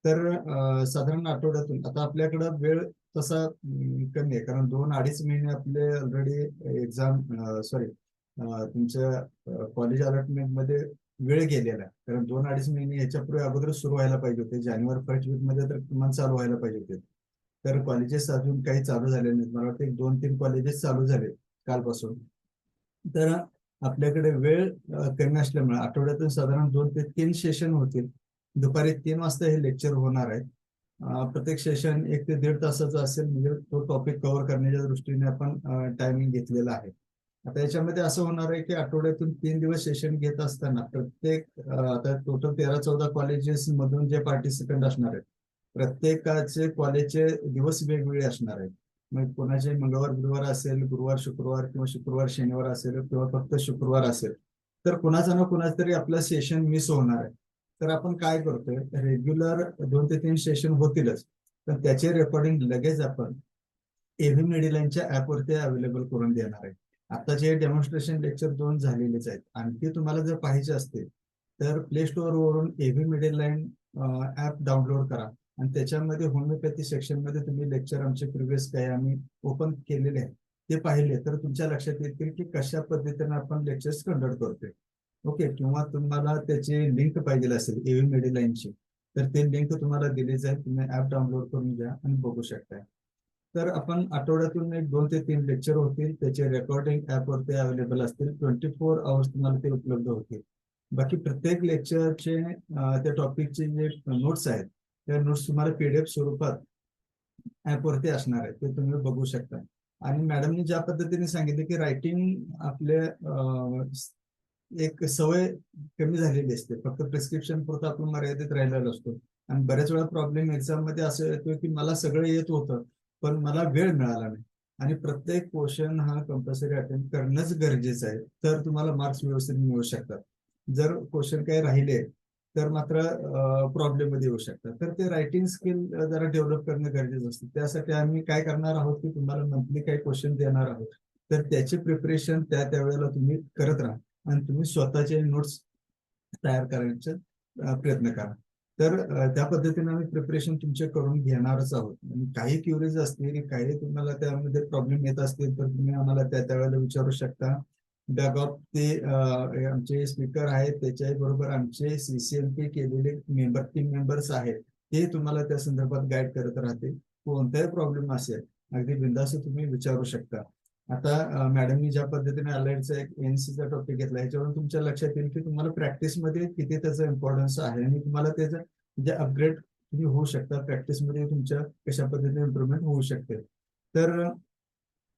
Speaker 1: तर साधारण आठवड्यातून आता आपल्याकडं वेळ तसा कमी आहे, कारण 2-2.5 महिने आपले ऑलरेडी एक्झाम तुमच्या कॉलेज अलॉटमेंट मध्ये वेळ गेलेला आहे। कारण 2-2.5 महिने याच्यापुढे अगोदर सुरू व्हायला पाहिजे होते, जानेवारी फर्स्ट वीक मध्ये तर किमान चालू व्हायला पाहिजे होते। तर कॉलेजेस अजून काही चालू झाले नाहीत, मला वाटतं 2-3 कॉलेजेस चालू झाले कालपासून। तर आपल्याकडे वेळ कमी असल्यामुळे आठवड्यातून साधारण 2 ते 3 सेशन होतील। दुपारी 3 वाजता हे लेक्चर होणार आहे। प्रत्येक सेशन 1 ते 1.5 तासाचा असेल, म्हणजे तो टॉपिक कव्हर करण्याच्या दृष्टीने आपण टायमिंग घेतलेला आहे। आता याच्यामध्ये असं होणार आहे की आठवड्यातून 3 दिवस सेशन घेत असताना प्रत्येक आता टोटल 13-14 कॉलेजेस मधून जे पार्टिसिपंट असणार आहेत प्रत्येकाचे कॉलेजचे दिवस वेगवेगळे असणार आहेत। मग कोणाचे मंगळवार बुधवार असेल, गुरुवार शुक्रवार किंवा शुक्रवार शनिवार असेल किंवा फक्त शुक्रवार असेल, तर कुणाचा ना कुणाचा तरी आपलं सेशन मिस होणार आहे. तर आपण काय करतोय, रेग्युलर 2 ते 3 सेशन होतीलच, तर त्याचे रेकॉर्डिंग लगेच आपण एव्ही मेडिलाईनच्या ऍपवरती अवेलेबल करून देणार आहे. आताचे डेमॉन्स्ट्रेशन लेक्चर 2 झालेलेच आहेत. आणखी तुम्हाला जर पाहिजे असतील तर प्ले स्टोअर वरून एव्ही मेडिलाईन ऍप डाउनलोड करा आणि त्याच्यामध्ये होमिओपॅथी सेक्शन मध्ये तुम्ही लेक्चर आमचे प्रिव्हियस काय आम्ही ओपन केलेले आहेत ते पाहिले तर तुमच्या लक्षात येतील की कशा पद्धतीने आपण लेक्चर्स कंडक्ट करतोय. ओके, किंवा तुम्हाला त्याची लिंक पाहिजे असेल एव्ही मेडिलाईनची, तर ते लिंक तुम्हाला दिली जाईल, तुम्ही ऍप डाउनलोड करून घ्या आणि बघू शकता. तर आपण आठवड्यातून 2 ते 3 लेक्चर होतील, त्याचे रेकॉर्डिंग ऍपवरती अवेलेबल असतील, 24 आवर्स तुम्हाला ते उपलब्ध होतील. बाकी प्रत्येक लेक्चरचे त्या टॉपिकचे जे नोट्स आहेत त्या नोट्स तुम्हाला पीडीएफ स्वरूपात ऍपवरती असणार आहे, ते तुम्ही बघू शकता. आणि मॅडमनी ज्या पद्धतीने सांगितले की रायटिंग आपल्या एक सवय कमी झालेली असते, फक्त प्रिस्क्रिप्शन पुरतं आपण मर्यादित राहिलेला असतो. आणि बऱ्याच वेळा प्रॉब्लेम एक्झाम मध्ये असं येतो की मला सगळं येत होतं पण मला वेळ मिळाला नाही. आणि प्रत्येक क्वेश्चन हा कंपल्सरी अटेम्प्ट करणंच गरजेचं आहे, तर तुम्हाला मार्क्स व्यवस्थित मिळू शकतात. जर क्वेश्चन काही राहिले तर मात्र प्रॉब्लेम मध्ये येऊ शकतात. तर ते रायटिंग स्किल जरा डेव्हलप करणं गरजेचं असतं. त्यासाठी आम्ही काय करणार आहोत की तुम्हाला मंथली काही क्वेश्चन देणार आहोत, तर त्याचे प्रिपरेशन त्यावेळेला तुम्ही करत राहा आणि तुम्ही स्वतःचे नोट्स तयार करायचा प्रयत्न करा. तर त्या पद्धतीने आम्ही प्रिपरेशन तुमचे करून घेणारच आहोत. आणि काही क्युरीज असतील, काही तुम्हाला त्यामध्ये प्रॉब्लेम येत असतील तर तुम्ही आम्हाला त्यावेळेला विचारू शकता. बॅकअप ते आमचे स्पीकर आहेत, त्याच्याही बरोबर आमचे CCMP केलेले टीम मेंबर्स आहेत, ते तुम्हाला त्या संदर्भात गाईड करत राहतील. कोणताही प्रॉब्लेम असेल अगदी बिनधास्त तुम्ही विचारू शकता. आता मॅडमनी ज्या पद्धतीने अलाइडचा एक एनसीचा टॉपिक घेतला, ह्याच्यावरून तुमच्या लक्षात येईल की तुम्हाला प्रॅक्टिसमध्ये किती त्याचा इम्पॉर्टन्स आहे आणि तुम्हाला त्याचं म्हणजे अपग्रेड तुम्ही होऊ शकता, प्रॅक्टिसमध्ये तुमच्या कशा पद्धतीने इम्प्रुव्हमेंट होऊ शकते. तर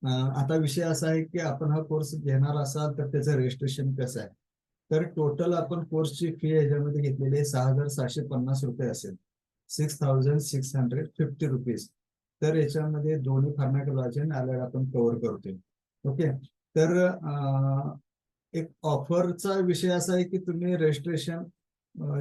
Speaker 1: आता विषय असा आहे की आपण हा कोर्स घेणार असाल तर त्याचं रजिस्ट्रेशन कसं आहे. तर टोटल आपण कोर्सची फी ह्याच्यामध्ये घेतलेली आहे 6,750 रुपये असेल, 6,650 रुपीज. तर याच्यामध्ये दोन्ही फार्माकोलॉजी आणि अलाइड आपण कव्हर करतोय. ओके, तर एक ऑफरचा विषय असा आहे की तुम्ही रजिस्ट्रेशन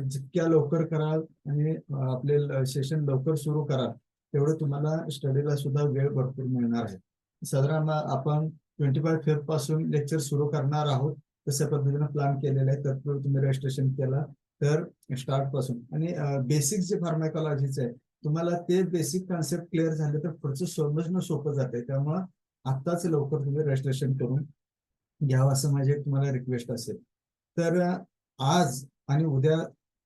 Speaker 1: जितक्या लवकर कराल आणि आपले सेशन लवकर सुरू कराल तेवढं तुम्हाला स्टडीला सुद्धा वेळ भरपूर मिळणार आहे. साधारण आपण 25 फेब पासून लेक्चर सुरू करणार आहोत, तशा पद्धतीने प्लॅन केलेला आहे. तर तुम्ही रजिस्ट्रेशन केला तर स्टार्ट पासून आणि बेसिक जे फार्माकोलॉजीचे आहे तुम्हाला ते बेसिक कॉन्सेप्ट क्लिअर झाले तर पुढचं समजणं सोपं जाते. त्यामुळं आत्ताच लवकर तुम्ही रजिस्ट्रेशन करून घ्यावं असं माझी तुम्हाला रिक्वेस्ट असेल. तर आज आणि उद्या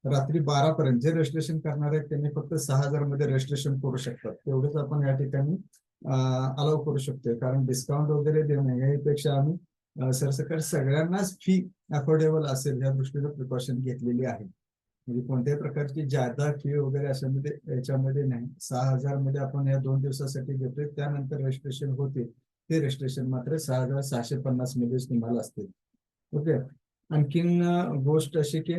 Speaker 1: रात्री 12 पर्यंत जे रजिस्ट्रेशन करणार आहेत त्यांनी फक्त 6,000 मध्ये रजिस्ट्रेशन करू शकतात. तेवढंच आपण या ठिकाणी अलाव करू शकतोय, कारण डिस्काउंट वगैरे देणं यापेक्षा आम्ही सरसकट सगळ्यांनाच फी अफोर्डेबल असेल या दृष्टीने प्रिकॉशन घेतलेली आहे. म्हणजे कोणत्याही प्रकारची जादा फी वगैरे अशामध्ये याच्यामध्ये नाही. 6,000 मध्ये आपण या 2 दिवसासाठी घेतोय, त्यानंतर रजिस्ट्रेशन होते ते रजिस्ट्रेशन मात्र 6,650 मध्येच तुम्हाला असतील. ओके, आणखीन गोष्ट अशी की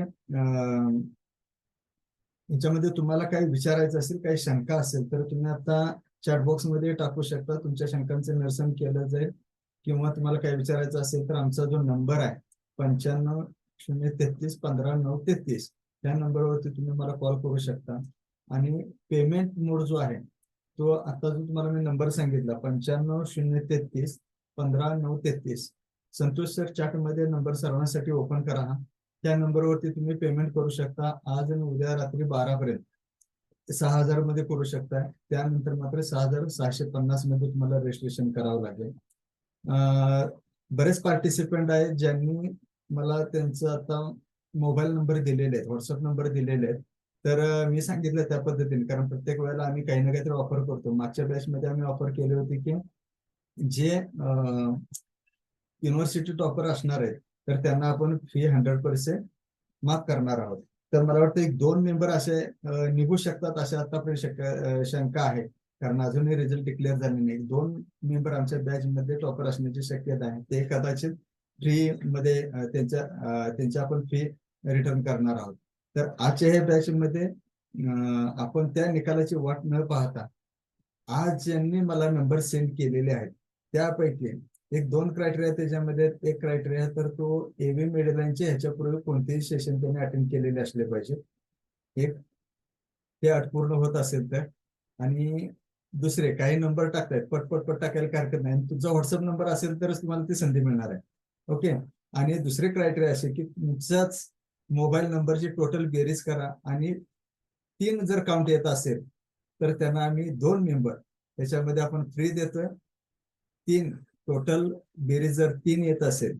Speaker 1: याच्यामध्ये तुम्हाला काही विचारायचं असेल, काही शंका असेल तर तुम्ही आता चॅटबॉक्स मध्ये टाकू शकता, तुमच्या शंकांचं निरसन केलं जाईल. किंवा तुम्हाला काही विचारायचं असेल तर आमचा जो नंबर आहे 95-033-15-933 त्या नंबरवरती तुम्ही मला कॉल करू शकता. आणि पेमेंट मोड जो आहे तो आता जो तुम्हाला मी नंबर सांगितला 95-033-15-933, संतोष सर चॅट मध्ये नंबर सर्वांसाठी ओपन करा. त्या नंबरवरती तुम्ही पेमेंट करू शकता. आज आणि उद्या रात्री 12 पर्यंत 6,000 मध्ये करू शकता. त्यानंतर मात्र 6,650 मध्ये तुम्हाला रजिस्ट्रेशन करावं लागेल. बरेच पार्टिसिपंट आहेत ज्यांनी मला त्यांचं आता मोबाईल नंबर दिलेले आहेत, व्हॉट्सअप नंबर दिलेले आहेत. तर मी सांगितलं त्या पद्धतीने, कारण प्रत्येक वेळेला आम्ही काही ना काहीतरी ऑफर करतो. मागच्या बॅच मध्ये आम्ही ऑफर केली होती की जे युनिव्हर्सिटी टॉपर असणार आहेत तर त्यांना आपण फी 100% माफ करणार आहोत. तर मला वाटतं 1-2 मेंबर असे निघू शकतात अशा आतापर्यंत शंका आहे, कारण अजूनही रिझल्ट डिक्लेअर झाले नाही. 2 मेंबर आमच्या बॅच मध्ये टॉपर असण्याची शक्यता आहे. ते कदाचित फ्री मध्ये त्यांच्या आपण फी रिटर्न करणार आहोत. तर आजच्या ह्या बॅच मध्ये आपण त्या निकालाची वाट न पाहता आज ज्यांनी मला नंबर सेंड केलेले आहेत त्यापैकी एक 2 क्रायटेरिया त्याच्यामध्ये आहेत. एक क्रायटेरिया तर तो एव्ही मिडलाईनचे ह्याच्यापूर्वी कोणतेही सेशन त्याने अटेंड केलेले असले पाहिजे. एक ते अट पूर्ण होत असेल तर. आणि दुसरे काही नंबर टाकतायत पट टाकायला काही हरकत नाही. तुमचा व्हॉट्सअप नंबर असेल तरच तुम्हाला ती संधी मिळणार आहे. ओके. आणि दुसरे क्रायटेरिया असे की तुमचाच मोबाईल नंबरची टोटल बेरीज करा आणि 3 जर काउंट येत असेल तर त्यांना आम्ही 2 मेंबर त्याच्यामध्ये आपण फ्री देतोय. 3 टोटल बेरीज जर 3 येत असेल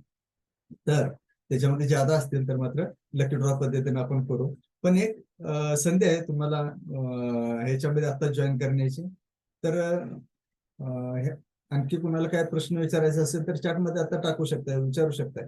Speaker 1: तर त्याच्यामध्ये ज्यादा असतील तर मात्र लकी ड्रॉ पद्धतीने आपण करू. पण एक संधी आहे तुम्हाला ह्याच्यामध्ये आता जॉईन करण्याची. तर आणखी कुणाला काय प्रश्न विचारायचा असेल तर चॅटमध्ये आता टाकू शकताय, विचारू शकताय.